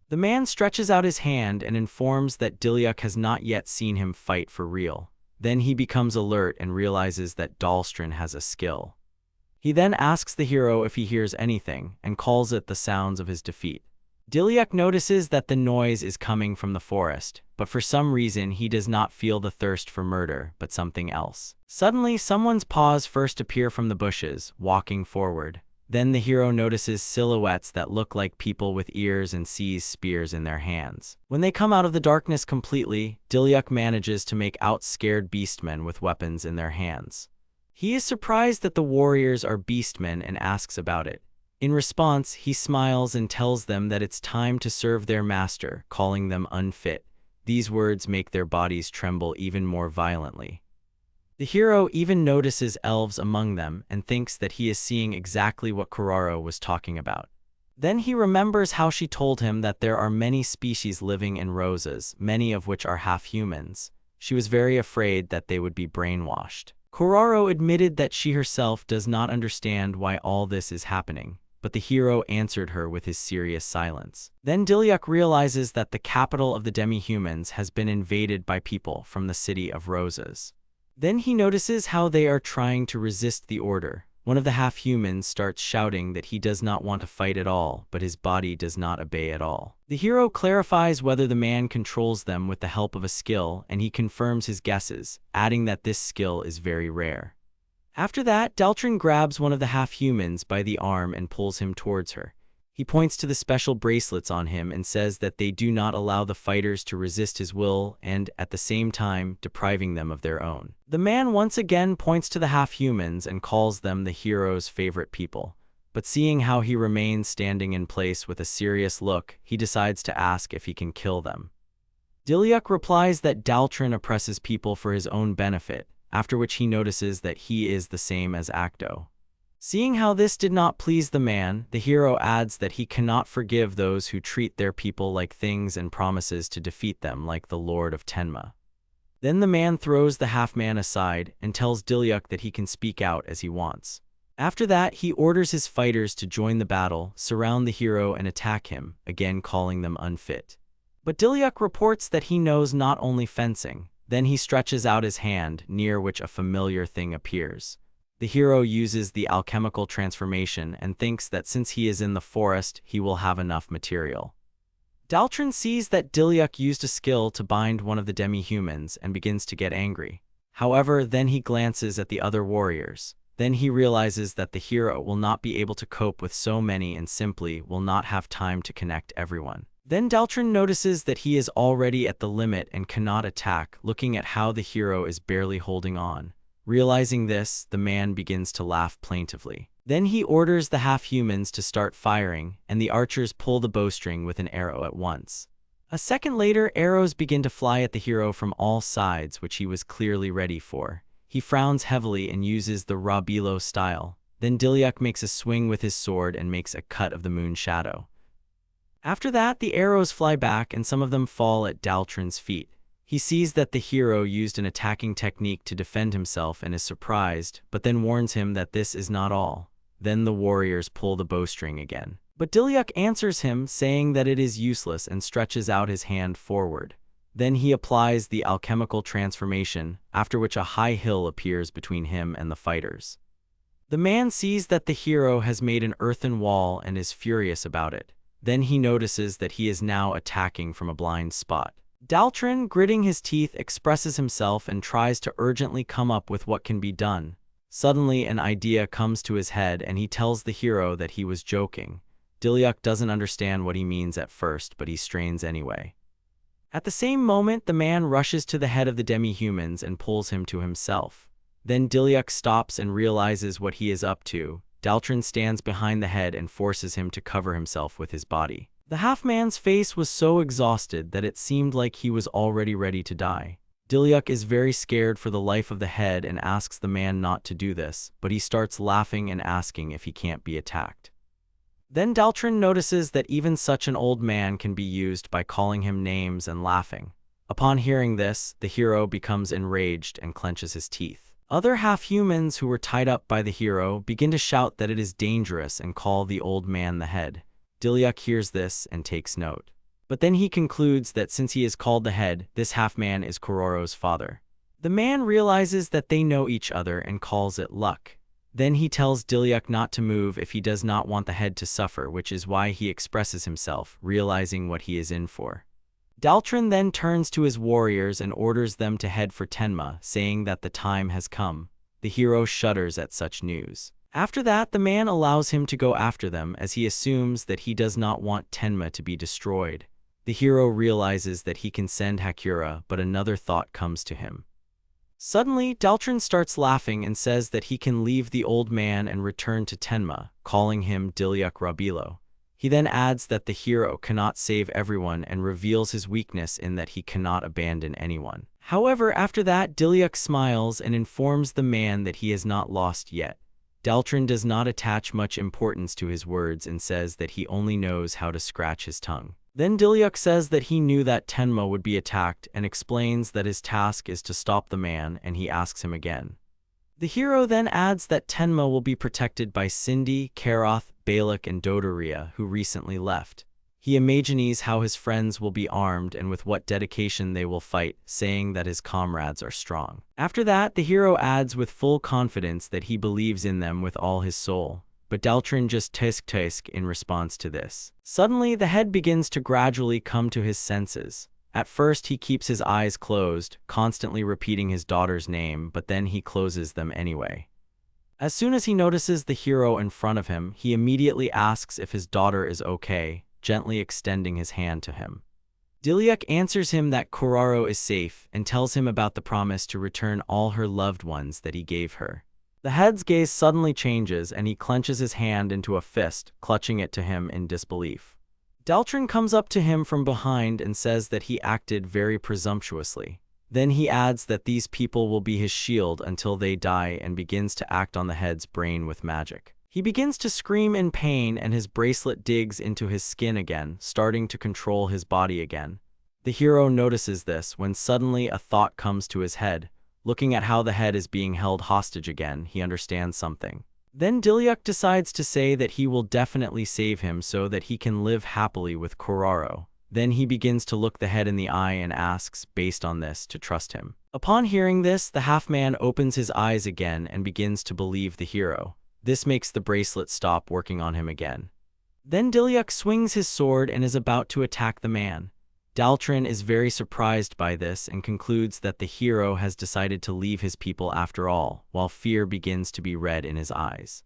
The man stretches out his hand and informs that Dilyuk has not yet seen him fight for real. Then he becomes alert and realizes that Daltrin has a skill. He then asks the hero if he hears anything and calls it the sounds of his defeat. Dilyuk notices that the noise is coming from the forest, but for some reason he does not feel the thirst for murder, but something else. Suddenly, someone's paws first appear from the bushes, walking forward. Then the hero notices silhouettes that look like people with ears and sees spears in their hands. When they come out of the darkness completely, Dilyuk manages to make out scared beastmen with weapons in their hands. He is surprised that the warriors are beastmen and asks about it. In response, he smiles and tells them that it's time to serve their master, calling them unfit. These words make their bodies tremble even more violently. The hero even notices elves among them and thinks that he is seeing exactly what Kuroro was talking about. Then he remembers how she told him that there are many species living in roses, many of which are half-humans. She was very afraid that they would be brainwashed. Kuroro admitted that she herself does not understand why all this is happening, but the hero answered her with his serious silence. Then Dilyuk realizes that the capital of the demi-humans has been invaded by people from the city of roses. Then he notices how they are trying to resist the order. One of the half-humans starts shouting that he does not want to fight at all, but his body does not obey at all. The hero clarifies whether the man controls them with the help of a skill, and he confirms his guesses, adding that this skill is very rare. After that, Daltrin grabs one of the half-humans by the arm and pulls him towards her. He points to the special bracelets on him and says that they do not allow the fighters to resist his will and, at the same time, depriving them of their own. The man once again points to the half-humans and calls them the hero's favorite people. But seeing how he remains standing in place with a serious look, he decides to ask if he can kill them. Dilyuk replies that Daltrin oppresses people for his own benefit, after which he notices that he is the same as Actto. Seeing how this did not please the man, the hero adds that he cannot forgive those who treat their people like things and promises to defeat them like the Lord of Tenma. Then the man throws the half-man aside and tells Dilyuk that he can speak out as he wants. After that, he orders his fighters to join the battle, surround the hero and attack him, again calling them unfit. But Dilyuk reports that he knows not only fencing. Then he stretches out his hand, near which a familiar thing appears. The hero uses the alchemical transformation and thinks that since he is in the forest, he will have enough material. Daltrin sees that Dilyuk used a skill to bind one of the demi-humans and begins to get angry. However, then he glances at the other warriors. Then he realizes that the hero will not be able to cope with so many and simply will not have time to connect everyone. Then Daltrin notices that he is already at the limit and cannot attack, looking at how the hero is barely holding on. Realizing this, the man begins to laugh plaintively. Then he orders the half-humans to start firing, and the archers pull the bowstring with an arrow at once. A second later, arrows begin to fly at the hero from all sides, which he was clearly ready for. He frowns heavily and uses the Rabilo style. Then Dilyuk makes a swing with his sword and makes a cut of the moon shadow. After that, the arrows fly back and some of them fall at Daltrin's feet. He sees that the hero used an attacking technique to defend himself and is surprised, but then warns him that this is not all. Then the warriors pull the bowstring again. But Dilyuk answers him, saying that it is useless and stretches out his hand forward. Then he applies the alchemical transformation, after which a high hill appears between him and the fighters. The man sees that the hero has made an earthen wall and is furious about it. Then he notices that he is now attacking from a blind spot. Daltrin, gritting his teeth, expresses himself and tries to urgently come up with what can be done. Suddenly, an idea comes to his head and he tells the hero that he was joking. Dilyuk doesn't understand what he means at first, but he strains anyway. At the same moment, the man rushes to the head of the demi-humans and pulls him to himself. Then Dilyuk stops and realizes what he is up to. Daltrin stands behind the head and forces him to cover himself with his body. The half-man's face was so exhausted that it seemed like he was already ready to die. Dilyuk is very scared for the life of the head and asks the man not to do this, but he starts laughing and asking if he can't be attacked. Then Daltrin notices that even such an old man can be used by calling him names and laughing. Upon hearing this, the hero becomes enraged and clenches his teeth. Other half-humans who were tied up by the hero begin to shout that it is dangerous and call the old man the head. Dilyuk hears this and takes note. But then he concludes that since he is called the head, this half-man is Kuroro's father. The man realizes that they know each other and calls it luck. Then he tells Dilyuk not to move if he does not want the head to suffer, which is why he expresses himself, realizing what he is in for. Daltrin then turns to his warriors and orders them to head for Tenma, saying that the time has come. The hero shudders at such news. After that, the man allows him to go after them as he assumes that he does not want Tenma to be destroyed. The hero realizes that he can send Hakura, but another thought comes to him. Suddenly, Daltrin starts laughing and says that he can leave the old man and return to Tenma, calling him Dilyuk Rabilo. He then adds that the hero cannot save everyone and reveals his weakness in that he cannot abandon anyone. However, after that, Dilyuk smiles and informs the man that he has not lost yet. Daltrin does not attach much importance to his words and says that he only knows how to scratch his tongue. Then Dilyuk says that he knew that Tenma would be attacked and explains that his task is to stop the man, and he asks him again. The hero then adds that Tenma will be protected by Cindy, Karoth, Balak, and Dodoria, who recently left. He imagines how his friends will be armed and with what dedication they will fight, saying that his comrades are strong. After that, the hero adds with full confidence that he believes in them with all his soul. But Daltrin just tisk in response to this. Suddenly, the head begins to gradually come to his senses. At first, he keeps his eyes closed, constantly repeating his daughter's name, but then he closes them anyway. As soon as he notices the hero in front of him, he immediately asks if his daughter is okay, gently extending his hand to him. Dilyuk answers him that Kuraro is safe and tells him about the promise to return all her loved ones that he gave her. The head's gaze suddenly changes and he clenches his hand into a fist, clutching it to him in disbelief. Daltrin comes up to him from behind and says that he acted very presumptuously. Then he adds that these people will be his shield until they die and begins to act on the head's brain with magic. He begins to scream in pain and his bracelet digs into his skin again, starting to control his body again. The hero notices this when suddenly a thought comes to his head. Looking at how the head is being held hostage again, he understands something. Then Dilyuk decides to say that he will definitely save him so that he can live happily with Kuraro. Then he begins to look the head in the eye and asks, based on this, to trust him. Upon hearing this, the half-man opens his eyes again and begins to believe the hero. This makes the bracelet stop working on him again. Then Dilyuk swings his sword and is about to attack the man. Daltrin is very surprised by this and concludes that the hero has decided to leave his people after all, while fear begins to be read in his eyes.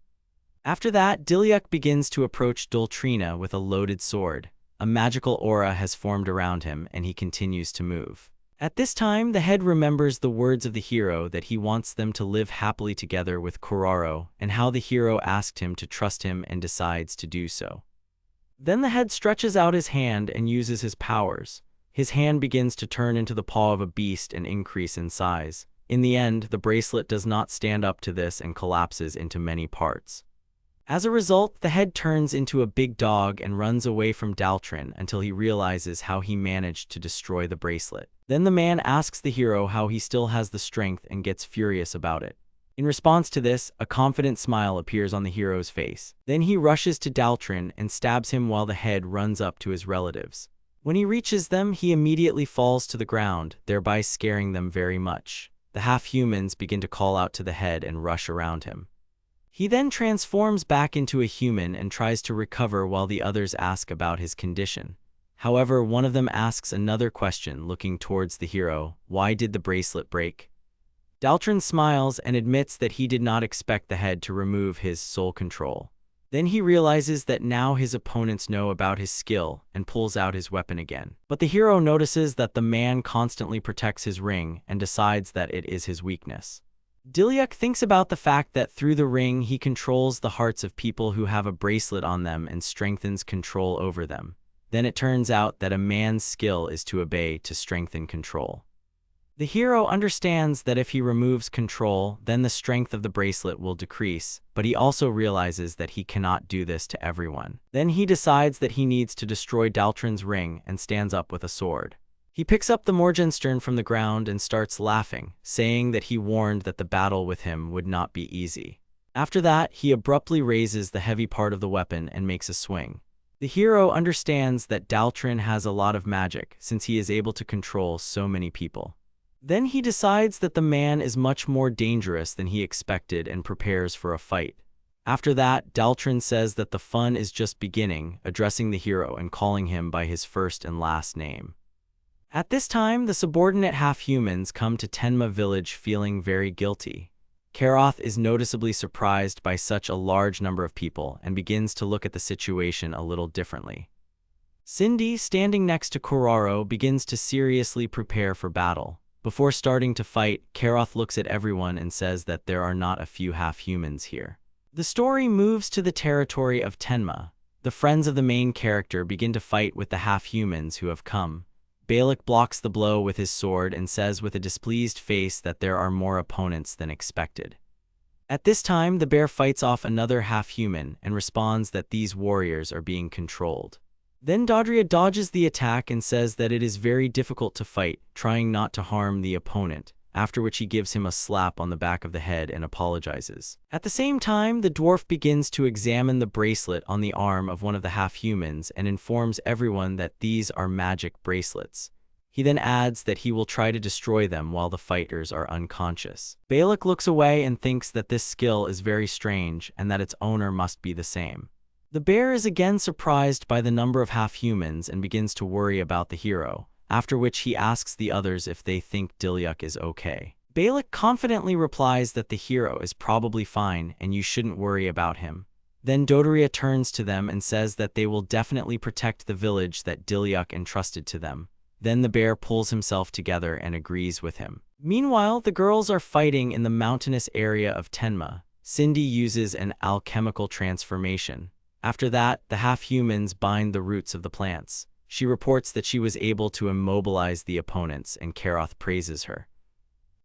After that, Dilyuk begins to approach Daltrina with a loaded sword. A magical aura has formed around him and he continues to move. At this time, the head remembers the words of the hero that he wants them to live happily together with Kuraro and how the hero asked him to trust him and decides to do so. Then the head stretches out his hand and uses his powers. His hand begins to turn into the paw of a beast and increase in size. In the end, the bracelet does not stand up to this and collapses into many parts. As a result, the head turns into a big dog and runs away from Daltrin until he realizes how he managed to destroy the bracelet. Then the man asks the hero how he still has the strength and gets furious about it. In response to this, a confident smile appears on the hero's face. Then he rushes to Daltrin and stabs him while the head runs up to his relatives. When he reaches them, he immediately falls to the ground, thereby scaring them very much. The half-humans begin to call out to the head and rush around him. He then transforms back into a human and tries to recover while the others ask about his condition. However, one of them asks another question looking towards the hero: why did the bracelet break? Daltrin smiles and admits that he did not expect the head to remove his soul control. Then he realizes that now his opponents know about his skill and pulls out his weapon again. But the hero notices that the man constantly protects his ring and decides that it is his weakness. Dilyuk thinks about the fact that through the ring he controls the hearts of people who have a bracelet on them and strengthens control over them. Then it turns out that a man's skill is to obey to strengthen control. The hero understands that if he removes control, then the strength of the bracelet will decrease, but he also realizes that he cannot do this to everyone. Then he decides that he needs to destroy Daltrin's ring and stands up with a sword. He picks up the Morgenstern from the ground and starts laughing, saying that he warned that the battle with him would not be easy. After that, he abruptly raises the heavy part of the weapon and makes a swing. The hero understands that Daltrin has a lot of magic since he is able to control so many people. Then he decides that the man is much more dangerous than he expected and prepares for a fight. After that, Daltron says that the fun is just beginning, addressing the hero and calling him by his first and last name. At this time, the subordinate half-humans come to Tenma village feeling very guilty. Karoth is noticeably surprised by such a large number of people and begins to look at the situation a little differently. Cindy, standing next to Kuroro, begins to seriously prepare for battle. Before starting to fight, Karoth looks at everyone and says that there are not a few half-humans here. The story moves to the territory of Tenma. The friends of the main character begin to fight with the half-humans who have come. Dilyuk blocks the blow with his sword and says with a displeased face that there are more opponents than expected. At this time, the bear fights off another half-human and responds that these warriors are being controlled. Then Dodria dodges the attack and says that it is very difficult to fight, trying not to harm the opponent, after which he gives him a slap on the back of the head and apologizes. At the same time, the dwarf begins to examine the bracelet on the arm of one of the half-humans and informs everyone that these are magic bracelets. He then adds that he will try to destroy them while the fighters are unconscious. Dilyuk looks away and thinks that this skill is very strange and that its owner must be the same. The bear is again surprised by the number of half-humans and begins to worry about the hero, after which he asks the others if they think Dilyuk is okay. Dilyuk confidently replies that the hero is probably fine and you shouldn't worry about him. Then Dodoria turns to them and says that they will definitely protect the village that Dilyuk entrusted to them. Then the bear pulls himself together and agrees with him. Meanwhile, the girls are fighting in the mountainous area of Tenma. Cindy uses an alchemical transformation. After that, the half-humans bind the roots of the plants. She reports that she was able to immobilize the opponents, and Karoth praises her.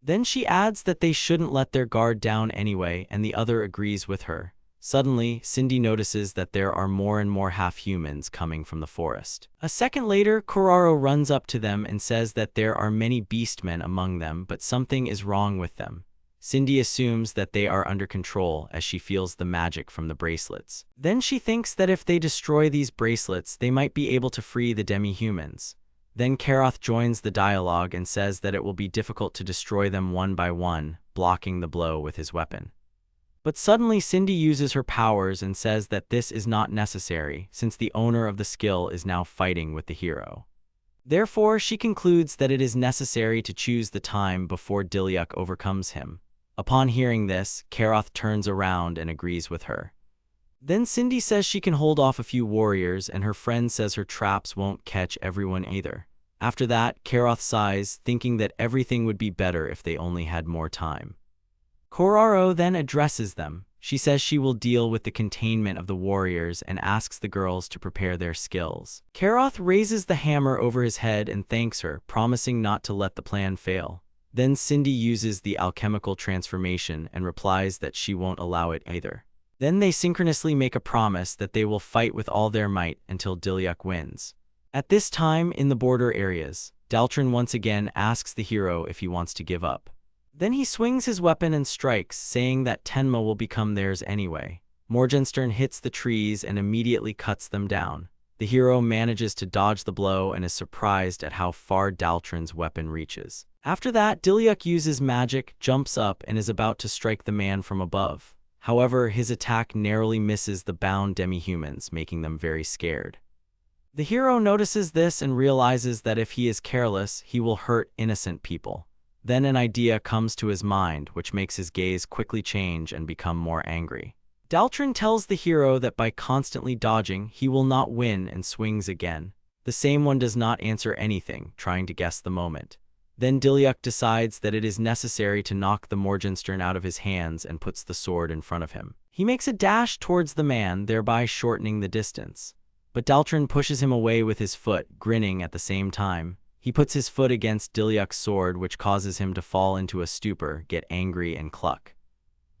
Then she adds that they shouldn't let their guard down anyway, and the other agrees with her. Suddenly, Cindy notices that there are more and more half-humans coming from the forest. A second later, Kuroro runs up to them and says that there are many beastmen among them, but something is wrong with them. Cindy assumes that they are under control as she feels the magic from the bracelets. Then she thinks that if they destroy these bracelets, they might be able to free the demi-humans. Then Karoth joins the dialogue and says that it will be difficult to destroy them one by one, blocking the blow with his weapon. But suddenly Cindy uses her powers and says that this is not necessary, since the owner of the skill is now fighting with the hero. Therefore, she concludes that it is necessary to choose the time before Dilyuk overcomes him. Upon hearing this, Karoth turns around and agrees with her. Then Cindy says she can hold off a few warriors, and her friend says her traps won't catch everyone either. After that, Karoth sighs, thinking that everything would be better if they only had more time. Kuroro then addresses them. She says she will deal with the containment of the warriors and asks the girls to prepare their skills. Karoth raises the hammer over his head and thanks her, promising not to let the plan fail. Then Cindy uses the alchemical transformation and replies that she won't allow it either. Then they synchronously make a promise that they will fight with all their might until Dilyuk wins. At this time, in the border areas, Daltron once again asks the hero if he wants to give up. Then he swings his weapon and strikes, saying that Tenma will become theirs anyway. Morgenstern hits the trees and immediately cuts them down. The hero manages to dodge the blow and is surprised at how far Daltron's weapon reaches. After that, Dilyuk uses magic, jumps up, and is about to strike the man from above. However, his attack narrowly misses the bound demi-humans, making them very scared. The hero notices this and realizes that if he is careless, he will hurt innocent people. Then an idea comes to his mind, which makes his gaze quickly change and become more angry. Daltron tells the hero that by constantly dodging, he will not win and swings again. The same one does not answer anything, trying to guess the moment. Then Dilyuk decides that it is necessary to knock the Morgenstern out of his hands and puts the sword in front of him. He makes a dash towards the man, thereby shortening the distance. But Daltron pushes him away with his foot, grinning at the same time. He puts his foot against Dilyuk's sword, which causes him to fall into a stupor, get angry, and cluck.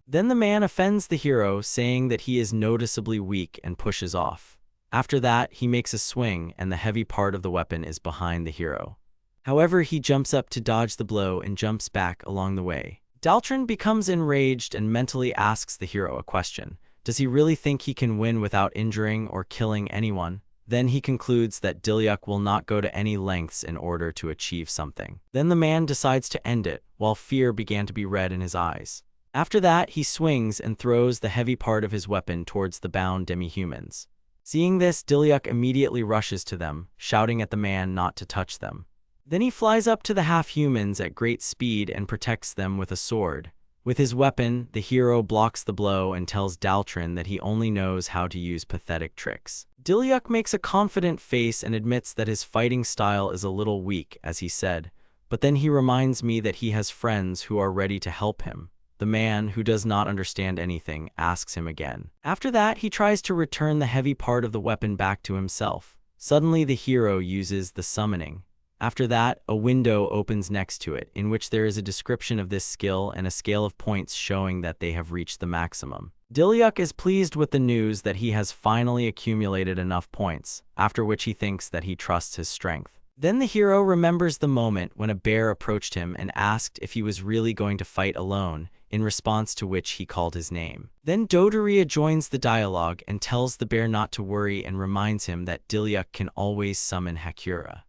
Then the man offends the hero, saying that he is noticeably weak and pushes off. After that, he makes a swing, and the heavy part of the weapon is behind the hero. However, he jumps up to dodge the blow and jumps back along the way. Daltron becomes enraged and mentally asks the hero a question. Does he really think he can win without injuring or killing anyone? Then he concludes that Dilyuk will not go to any lengths in order to achieve something. Then the man decides to end it, while fear began to be read in his eyes. After that, he swings and throws the heavy part of his weapon towards the bound demi-humans. Seeing this, Dilyuk immediately rushes to them, shouting at the man not to touch them. Then he flies up to the half-humans at great speed and protects them with a sword. With his weapon, the hero blocks the blow and tells Daltrin that he only knows how to use pathetic tricks. Dilyuk makes a confident face and admits that his fighting style is a little weak, as he said, but then he reminds me that he has friends who are ready to help him. The man, who does not understand anything, asks him again. After that, he tries to return the heavy part of the weapon back to himself. Suddenly, the hero uses the summoning. After that, a window opens next to it, in which there is a description of this skill and a scale of points showing that they have reached the maximum. Dilyuk is pleased with the news that he has finally accumulated enough points, after which he thinks that he trusts his strength. Then the hero remembers the moment when a bear approached him and asked if he was really going to fight alone, in response to which he called his name. Then Dodoria joins the dialogue and tells the bear not to worry and reminds him that Dilyuk can always summon Hakura.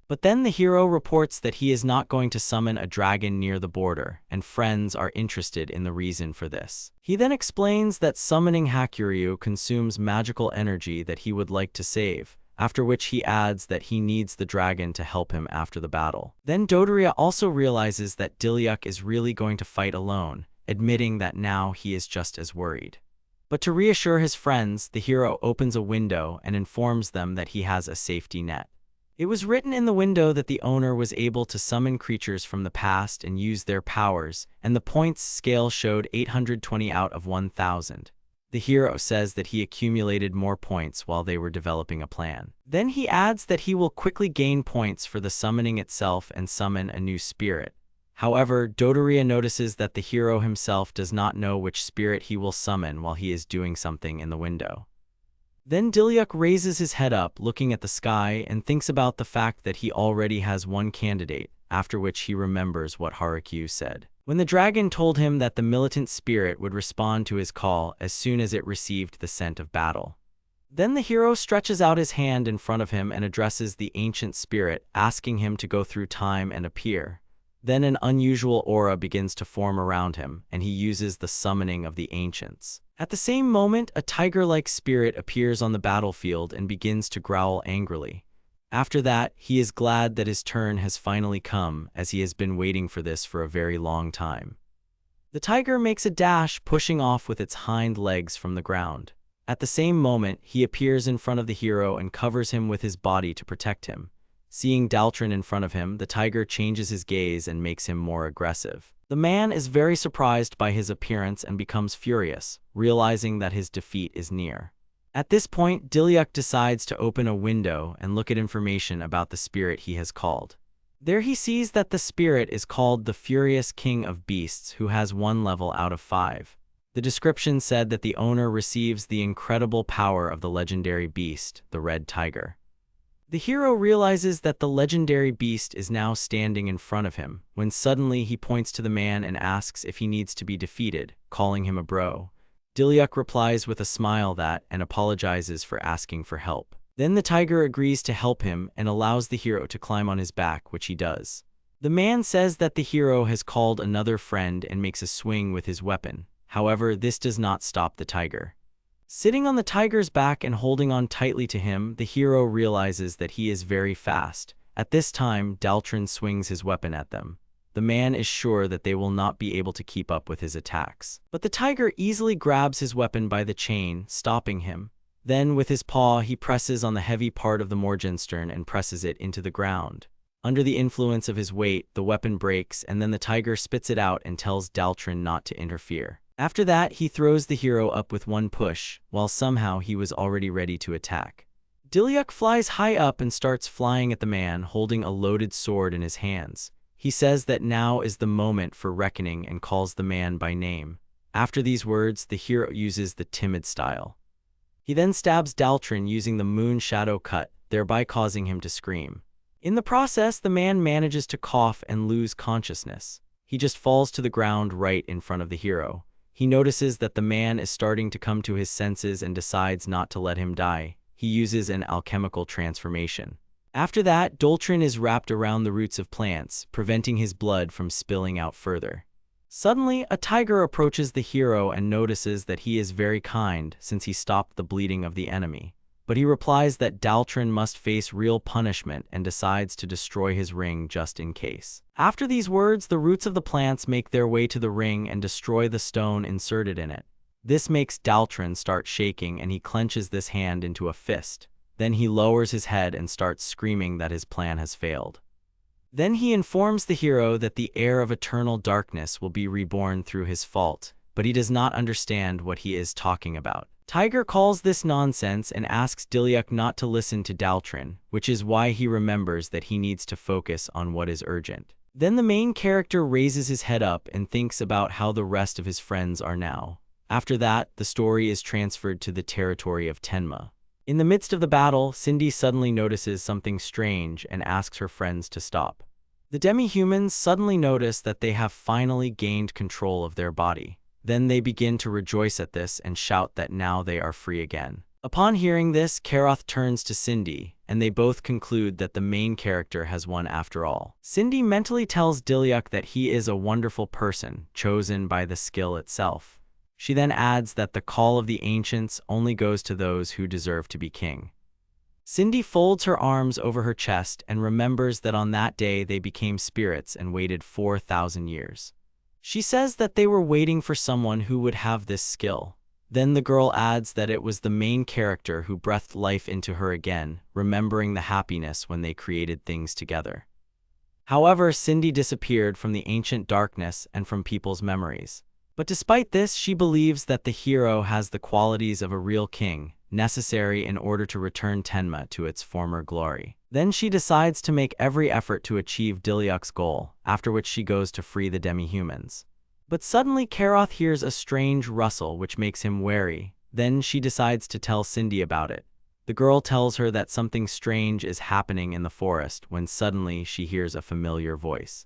But then the hero reports that he is not going to summon a dragon near the border, and friends are interested in the reason for this. He then explains that summoning Hakuryu consumes magical energy that he would like to save, after which he adds that he needs the dragon to help him after the battle. Then Dodoria also realizes that Dilyuk is really going to fight alone, admitting that now he is just as worried. But to reassure his friends, the hero opens a window and informs them that he has a safety net. It was written in the window that the owner was able to summon creatures from the past and use their powers, and the points scale showed 820 out of 1,000. The hero says that he accumulated more points while they were developing a plan. Then he adds that he will quickly gain points for the summoning itself and summon a new spirit. However, Dodoria notices that the hero himself does not know which spirit he will summon while he is doing something in the window. Then Dilyuk raises his head up, looking at the sky, and thinks about the fact that he already has one candidate, after which he remembers what Haruki said. When the dragon told him that the militant spirit would respond to his call as soon as it received the scent of battle. Then the hero stretches out his hand in front of him and addresses the ancient spirit, asking him to go through time and appear. Then an unusual aura begins to form around him, and he uses the summoning of the ancients. At the same moment, a tiger-like spirit appears on the battlefield and begins to growl angrily. After that, he is glad that his turn has finally come, as he has been waiting for this for a very long time. The tiger makes a dash, pushing off with its hind legs from the ground. At the same moment, he appears in front of the hero and covers him with his body to protect him. Seeing Daltrin in front of him, the tiger changes his gaze and makes him more aggressive. The man is very surprised by his appearance and becomes furious, realizing that his defeat is near. At this point, Dilyuk decides to open a window and look at information about the spirit he has called. There he sees that the spirit is called the Furious King of Beasts, who has 1 level out of 5. The description said that the owner receives the incredible power of the legendary beast, the red tiger. The hero realizes that the legendary beast is now standing in front of him, when suddenly he points to the man and asks if he needs to be defeated, calling him a bro. Dilyuk replies with a smile that and apologizes for asking for help. Then the tiger agrees to help him and allows the hero to climb on his back, which he does. The man says that the hero has called another friend and makes a swing with his weapon. However, this does not stop the tiger. Sitting on the tiger's back and holding on tightly to him, the hero realizes that he is very fast. At this time, Daltrin swings his weapon at them. The man is sure that they will not be able to keep up with his attacks. But the tiger easily grabs his weapon by the chain, stopping him. Then, with his paw, he presses on the heavy part of the Morgenstern and presses it into the ground. Under the influence of his weight, the weapon breaks, and then the tiger spits it out and tells Daltrin not to interfere. After that, he throws the hero up with one push, while somehow he was already ready to attack. Dilyuk flies high up and starts flying at the man, holding a loaded sword in his hands. He says that now is the moment for reckoning and calls the man by name. After these words, the hero uses the timid style. He then stabs Daltrin using the moon shadow cut, thereby causing him to scream. In the process, the man manages to cough and lose consciousness. He just falls to the ground right in front of the hero. He notices that the man is starting to come to his senses and decides not to let him die. he uses an alchemical transformation. After that, Doltrin is wrapped around the roots of plants, preventing his blood from spilling out further. Suddenly, a tiger approaches the hero and notices that he is very kind since he stopped the bleeding of the enemy. But he replies that Daltrin must face real punishment and decides to destroy his ring just in case. After these words, the roots of the plants make their way to the ring and destroy the stone inserted in it. This makes Daltrin start shaking and he clenches this hand into a fist. Then he lowers his head and starts screaming that his plan has failed. Then he informs the hero that the heir of eternal darkness will be reborn through his fault, but he does not understand what he is talking about. Tiger calls this nonsense and asks Dilyuk not to listen to Daltrin, which is why he remembers that he needs to focus on what is urgent. Then the main character raises his head up and thinks about how the rest of his friends are now. After that, the story is transferred to the territory of Tenma. In the midst of the battle, Cindy suddenly notices something strange and asks her friends to stop. The demi-humans suddenly notice that they have finally gained control of their body. Then they begin to rejoice at this and shout that now they are free again. Upon hearing this, Karoth turns to Cindy, and they both conclude that the main character has won after all. Cindy mentally tells Dilyuk that he is a wonderful person, chosen by the skill itself. She then adds that the call of the ancients only goes to those who deserve to be king. Cindy folds her arms over her chest and remembers that on that day they became spirits and waited 4,000 years. She says that they were waiting for someone who would have this skill. Then the girl adds that it was the main character who breathed life into her again, remembering the happiness when they created things together. However, Cindy disappeared from the ancient darkness and from people's memories. But despite this, she believes that the hero has the qualities of a real king, necessary in order to return Tenma to its former glory. Then she decides to make every effort to achieve Dilyuk's goal, after which she goes to free the demi-humans. But suddenly Karoth hears a strange rustle which makes him wary. Then she decides to tell Cindy about it. The girl tells her that something strange is happening in the forest when suddenly she hears a familiar voice.